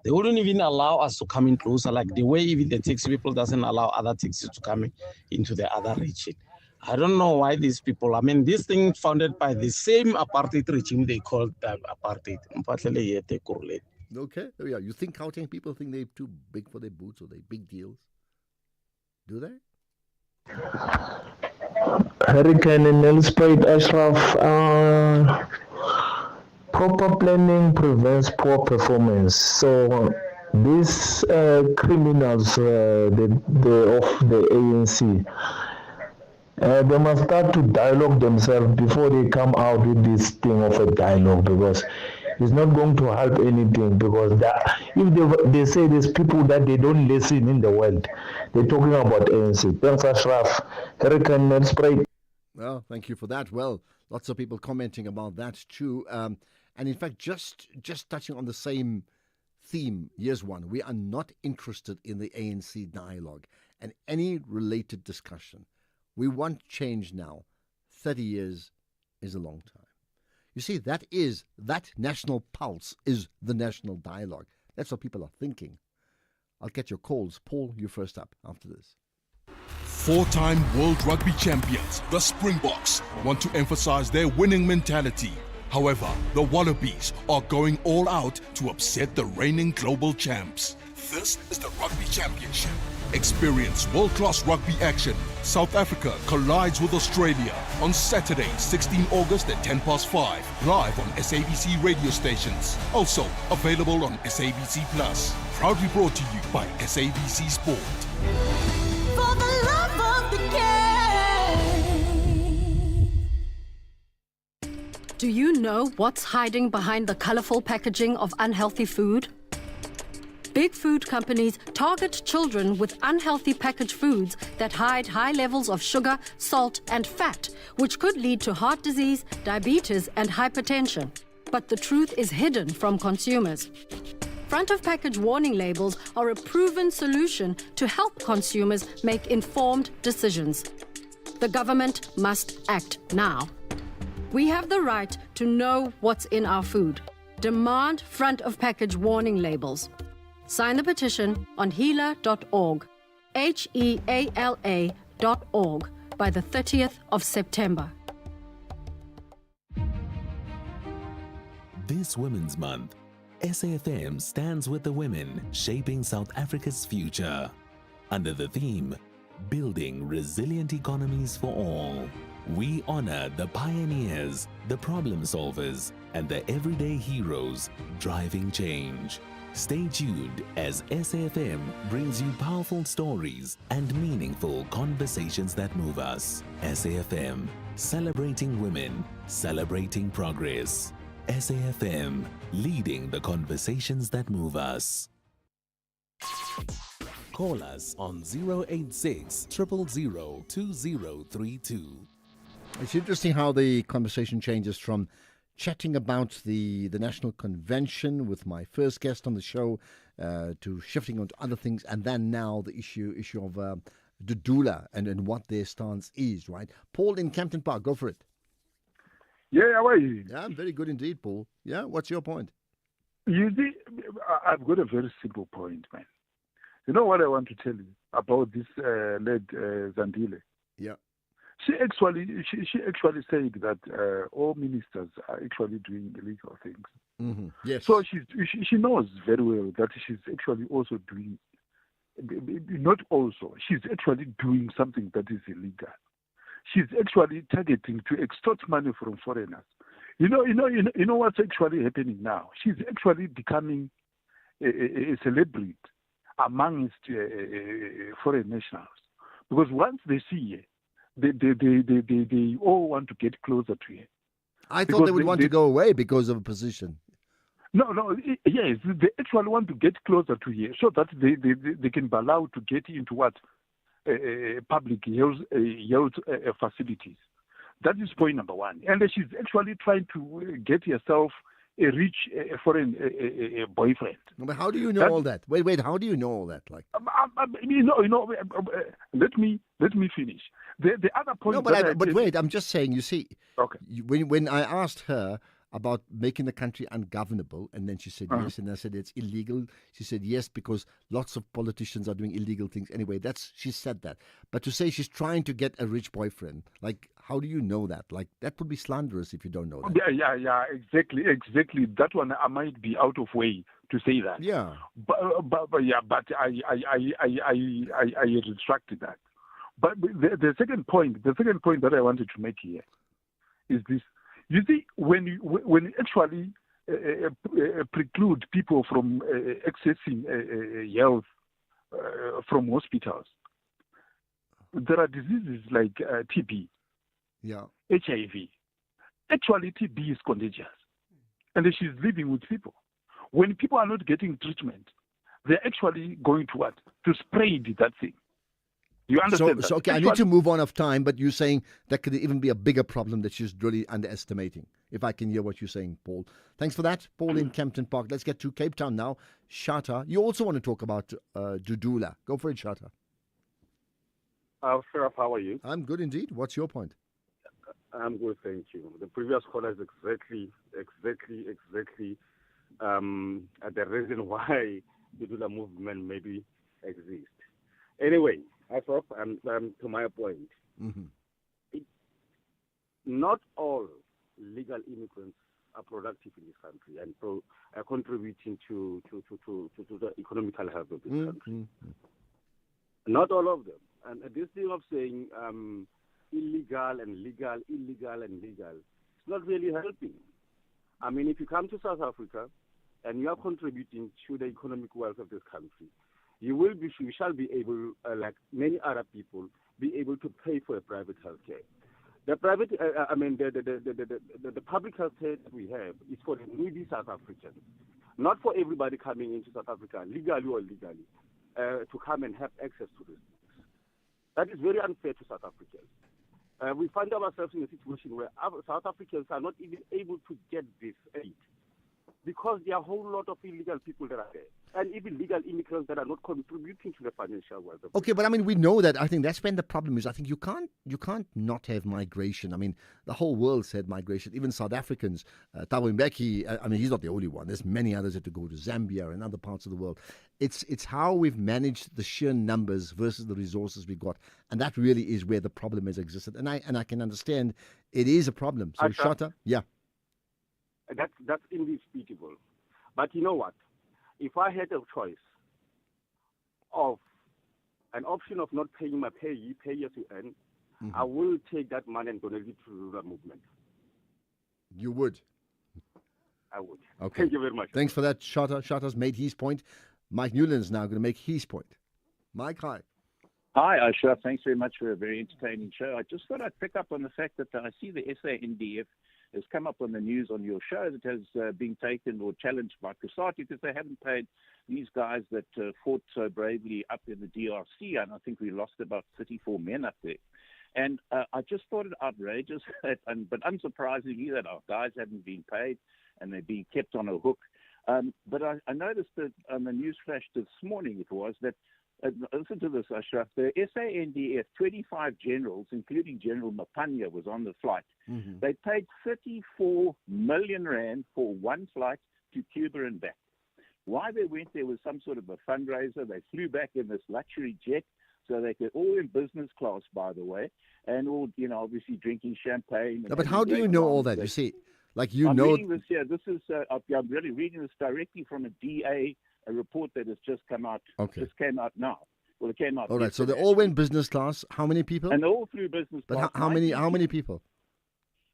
They wouldn't even allow us to come in closer, like the way even the taxi people doesn't allow other taxis to come into the other region. I don't know why these people, this thing founded by the same apartheid regime they called apartheid. Okay, yeah. You think Gauteng people think they're too big for their boots or they're big deals? Do they? Hurricane in Nelspruit, Ashraf. Proper planning prevents poor performance. So these criminals, of the ANC, they must start to dialogue themselves before they come out with this thing of a dialogue, because it's not going to help anything. Because if they say there's people that they don't listen in the world, they're talking about ANC. Thanks, Ashraf. Hurricane Nelspruit. Well, thank you for that. Well, lots of people commenting about that too. And in fact, just touching on the same theme, here's one. We are not interested in the ANC dialogue and any related discussion. We want change now. 30 years is a long time. You see, that national pulse is the national dialogue. That's what people are thinking. I'll get your calls. Paul, you first up after this. 4-time World Rugby champions, the Springboks, want to emphasize their winning mentality. However, the Wallabies are going all out to upset the reigning global champs. This is the Rugby Championship. Experience world-class rugby action. South Africa collides with Australia on Saturday, 16 August at 5:10, live on SABC radio stations. Also available on SABC Plus. Proudly brought to you by SABC Sport. For the love of the game. Do you know what's hiding behind the colorful packaging of unhealthy food? Big food companies target children with unhealthy packaged foods that hide high levels of sugar, salt, and fat, which could lead to heart disease, diabetes, and hypertension. But the truth is hidden from consumers. Front of package warning labels are a proven solution to help consumers make informed decisions. The government must act now. We have the right to know what's in our food. Demand front of package warning labels. Sign the petition on heala.org, HEALA.org, by the 30th of September. This Women's Month, SAFM stands with the women shaping South Africa's future. Under the theme, Building Resilient Economies for All, we honor the pioneers, the problem solvers, and the everyday heroes driving change. Stay tuned as SAFM brings you powerful stories and meaningful conversations that move us. SAFM, celebrating women, celebrating progress. SAFM, leading the conversations that move us. Call us on 086 000 2032. It's interesting how the conversation changes from chatting about the National Convention with my first guest on the show to shifting onto other things, and then now the issue of the doula and what their stance is, right? Paul in Campton Park, go for it. Yeah, how are you? Yeah, I'm very good indeed, Paul. Yeah, what's your point? You see, I've got a very simple point, man. You know what I want to tell you about this lady Zandile? Yeah. She actually said that all ministers are actually doing illegal things. Mm-hmm. Yes. So she knows very well that she's actually also doing, not also, she's actually doing something that is illegal. She's actually targeting to extort money from foreigners. You know what's actually happening now? She's actually becoming a celebrity amongst foreign nationals, because once they see her, they all want to get closer to her. I thought they would want to go away because of a position. No, yes, they actually want to get closer to her so that they can be allowed to get into what? Public health facilities. That is point number one. And she's actually trying to get herself a rich foreign boyfriend. But how do you know all that? Wait, how do you know all that? Like, let me finish. The other point. No, but wait, I'm just saying. You see, okay. When I asked her about making the country ungovernable, and then she said yes, and I said it's illegal. She said yes because lots of politicians are doing illegal things. Anyway, she said that. But to say she's trying to get a rich boyfriend, like, how do you know that? Like, that would be slanderous if you don't know that. Yeah, exactly. That one I might be out of way to say that. Yeah. But I retracted that. But the second point that I wanted to make here is this. You see, when you actually preclude people from accessing health from hospitals, there are diseases like TB, HIV. Actually, TB is contagious, and she's living with people. When people are not getting treatment, they're actually going to what? To spread that thing. You understand? So okay, I need to move on of time, but you're saying that could even be a bigger problem that she's really underestimating, if I can hear what you're saying, Paul. Thanks for that, Paul in Campton Park. Let's get to Cape Town now. Shata, you also want to talk about Dudula. Go for it, Shata. Sheriff, how are you? I'm good indeed. What's your point? I'm good, thank you. The previous caller is exactly the reason why the Dudula movement maybe exists. Anyway, Ashraf, to my point, not all legal immigrants are productive in this country and are contributing to the economical health of this country. Not all of them. And this thing of saying illegal and legal, it's not really helping. I mean, if you come to South Africa and you are contributing to the economic wealth of this country, you shall be able, like many other people, be able to pay for a private health care. The private, the public health care that we have is for the needy South Africans, not for everybody coming into South Africa, legally or illegally, to come and have access to this. That is very unfair to South Africans. We find ourselves in a situation where South Africans are not even able to get this aid because there are a whole lot of illegal people that are there. and even legal immigrants that are not contributing to the financial wealth of Okay, but I mean, we know that. I think that's when the problem is. I think you can't not have migration. I mean, the whole world said migration. Even South Africans, Thabo Mbeki, I mean, he's not the only one. There's many others that have to go to Zambia and other parts of the world. It's how we've managed the sheer numbers versus the resources we've got, and that really is where the problem has existed. And I can understand it is a problem. So, Shata, yeah. That's indisputable. But you know what? If I had a choice of an option of not paying my pay as you earn, I will take that money and donate it to the rural movement. You would? I would. Okay. Thank you very much. Thanks for that, Shata. Shata's made his point. Mike Newland's now going to make his point. Mike, hi. Hi, Ashraf. Thanks very much for a very entertaining show. I just thought I'd pick up on the fact that I see the SANDF has come up on the news on your show that has been taken or challenged by COSATU because they haven't paid these guys that fought so bravely up in the DRC, and I think we lost about 34 men up there. And I just thought it outrageous, but unsurprisingly, that our guys haven't been paid and they're being kept on a hook. But I noticed that on the news flash this morning it was that, listen to this, Ashraf, the SANDF, 25 generals, including General Mapanya, was on the flight. They paid 34 million rand for one flight to Cuba and back. Why they went there was some sort of a fundraiser. They flew back in this luxury jet, so they could all in business class, by the way, and all, obviously drinking champagne. No, but how do you know all that? You see, like I'm reading this here. This is I'm really reading this directly from a DA, a report that has just come out. Okay. Just came out now. Well, it came out. All right, so they yesterday. all went business class. How many people? And they all flew business But class. how many people?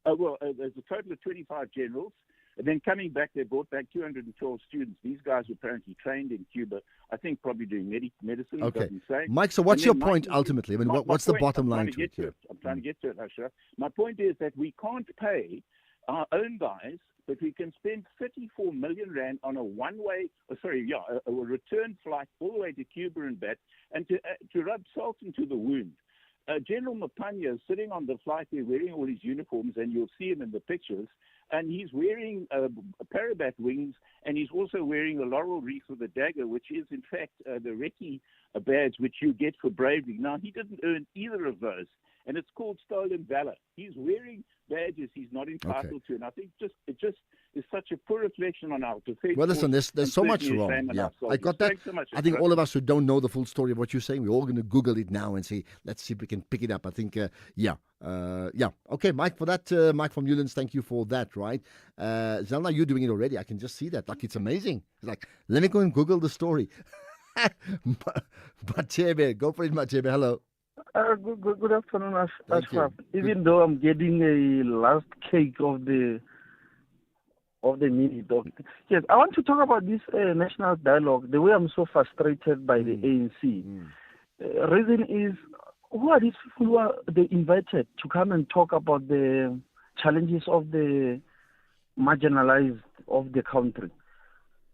There's a total of 25 generals. And then coming back, they brought back 212 students. These guys were apparently trained in Cuba, I think probably doing medicine. Okay. Doesn't say. Mike, so what's And your then point my- ultimately? I mean, my what's the point- bottom I'm line trying to it? Here? I'm trying to get to it, Ashraf. My point is that we can't pay our own guys, but we can spend 34 million rand on a return flight all the way to Cuba and back, and to rub salt into the wound. General Mapanya is sitting on the flight there wearing all his uniforms, and you'll see him in the pictures, and he's wearing parabat wings, and he's also wearing the laurel wreath with a dagger, which is, in fact, the Recce badge, which you get for bravery. Now, he didn't earn either of those, and it's called stolen valor. He's wearing badges he's not entitled to, and I think it just is such a poor reflection on our defense. Well, listen, force there's and so much certainly a wrong. shame on Yeah, our I soldiers. got that. Thanks so much, I think Ashraf. all of us who don't know the full story of what you're saying, we're all going to Google it now and see. Let's see if we can pick it up. I think, yeah. Okay, Mike, for that, Mike from Newlands, thank you for that, right? Zelna, you're doing it already. I can just see that. Like, it's amazing. It's like, let me go and Google the story. Machebe, go for it, Machebe. Hello. Good afternoon, Ashraf. Even though I'm getting a last cake of the minute. Yes, I want to talk about this national dialogue. The way I'm so frustrated by the ANC. Reason is, who are these people who are they invited to come and talk about the challenges of the marginalized of the country?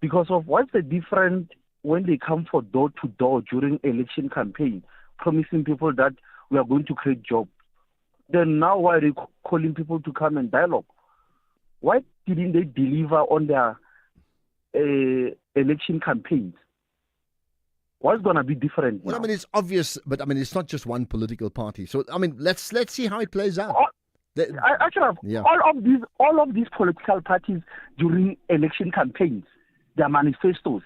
Because of what's the difference when they come for door to door during election campaign, promising people that we are going to create jobs. Then now why are they calling people to come and dialogue? Why didn't they deliver on their election campaigns? What's going to be different Well, now? I mean, it's obvious, but I mean, it's not just one political party. So, I mean, let's see how it plays out. Actually, all of these political parties during election campaigns, their manifestos,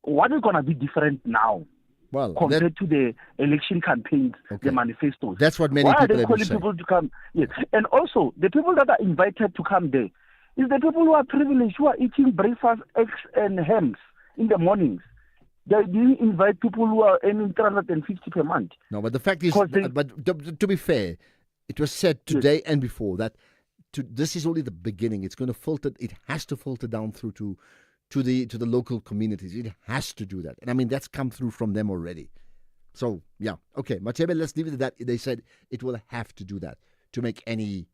what is going to be different now? Well, compared to the election campaigns, the manifestos. That's what many Why people are they have been calling saying. people to come? Yes, and also the people that are invited to come there is the people who are privileged, who are eating breakfast, eggs, and hams in the mornings. They didn't invite people who are earning 350 per month. No, but the fact is, but to be fair, it was said today and before that this is only the beginning. It's going to filter. It has to filter down through to the local communities. It has to do that. And I mean, that's come through from them already. So, yeah. Okay, Machebe, let's leave it at that. They said it will have to do that to make any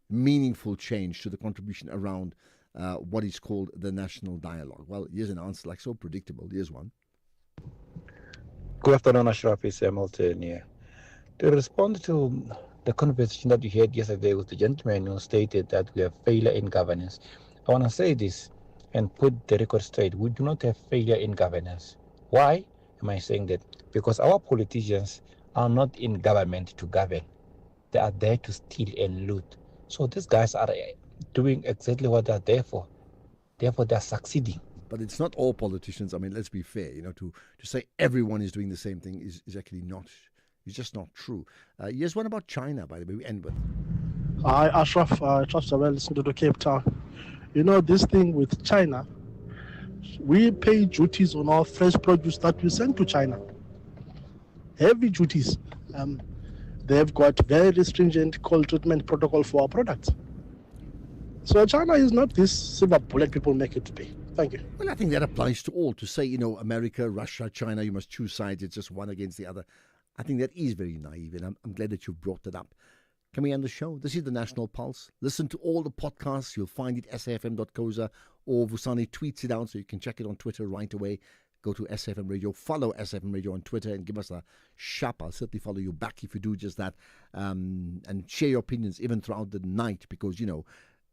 meaningful change to the contribution around what is called the national dialogue. Well, here's an answer, like so predictable. Here's one. Good afternoon, Ashraf. It's Hamilton here. To respond to the conversation that you had yesterday with the gentleman who stated that we have failure in governance, I want to say this. and put the record straight. We do not have failure in governance. Why am I saying that? Because our politicians are not in government to govern. They are there to steal and loot. So these guys are doing exactly what they're there for. Therefore, they're succeeding. But it's not all politicians. I mean, let's be fair. To say everyone is doing the same thing is actually not. It's just not true. Here's one about China, by the way. We end with. Hi, Ashraf. Trust well, listen to Cape Town. This thing with China, we pay duties on our fresh produce that we send to China. Heavy duties. They've got very stringent cold treatment protocol for our products. So China is not this silver bullet people make it to be. Thank you. Well, I think that applies to all. To say, America, Russia, China, you must choose sides. It's just one against the other. I think that is very naive, and I'm glad that you've brought that up. Can we end the show? This is the National Pulse. Listen to all the podcasts. You'll find it safm.coza, or Vusani tweets it out so you can check it on Twitter right away. Go to SFM Radio. Follow SFM Radio on Twitter and give us a sharp. I'll certainly follow you back if you do just that. And share your opinions even throughout the night because,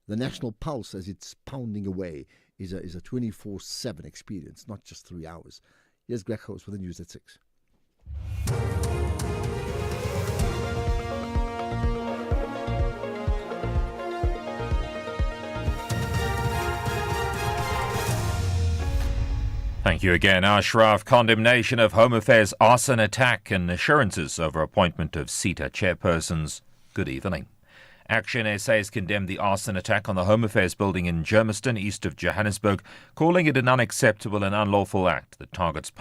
the National Pulse, as it's pounding away, is a 24/7 experience, not just 3 hours. Here's Greg Host with the news at 6. Thank you again, Ashraf. Condemnation of Home Affairs arson attack and assurances over appointment of SETA chairpersons. Good evening. Action SA has condemned the arson attack on the Home Affairs building in Germiston, east of Johannesburg, calling it an unacceptable and unlawful act that targets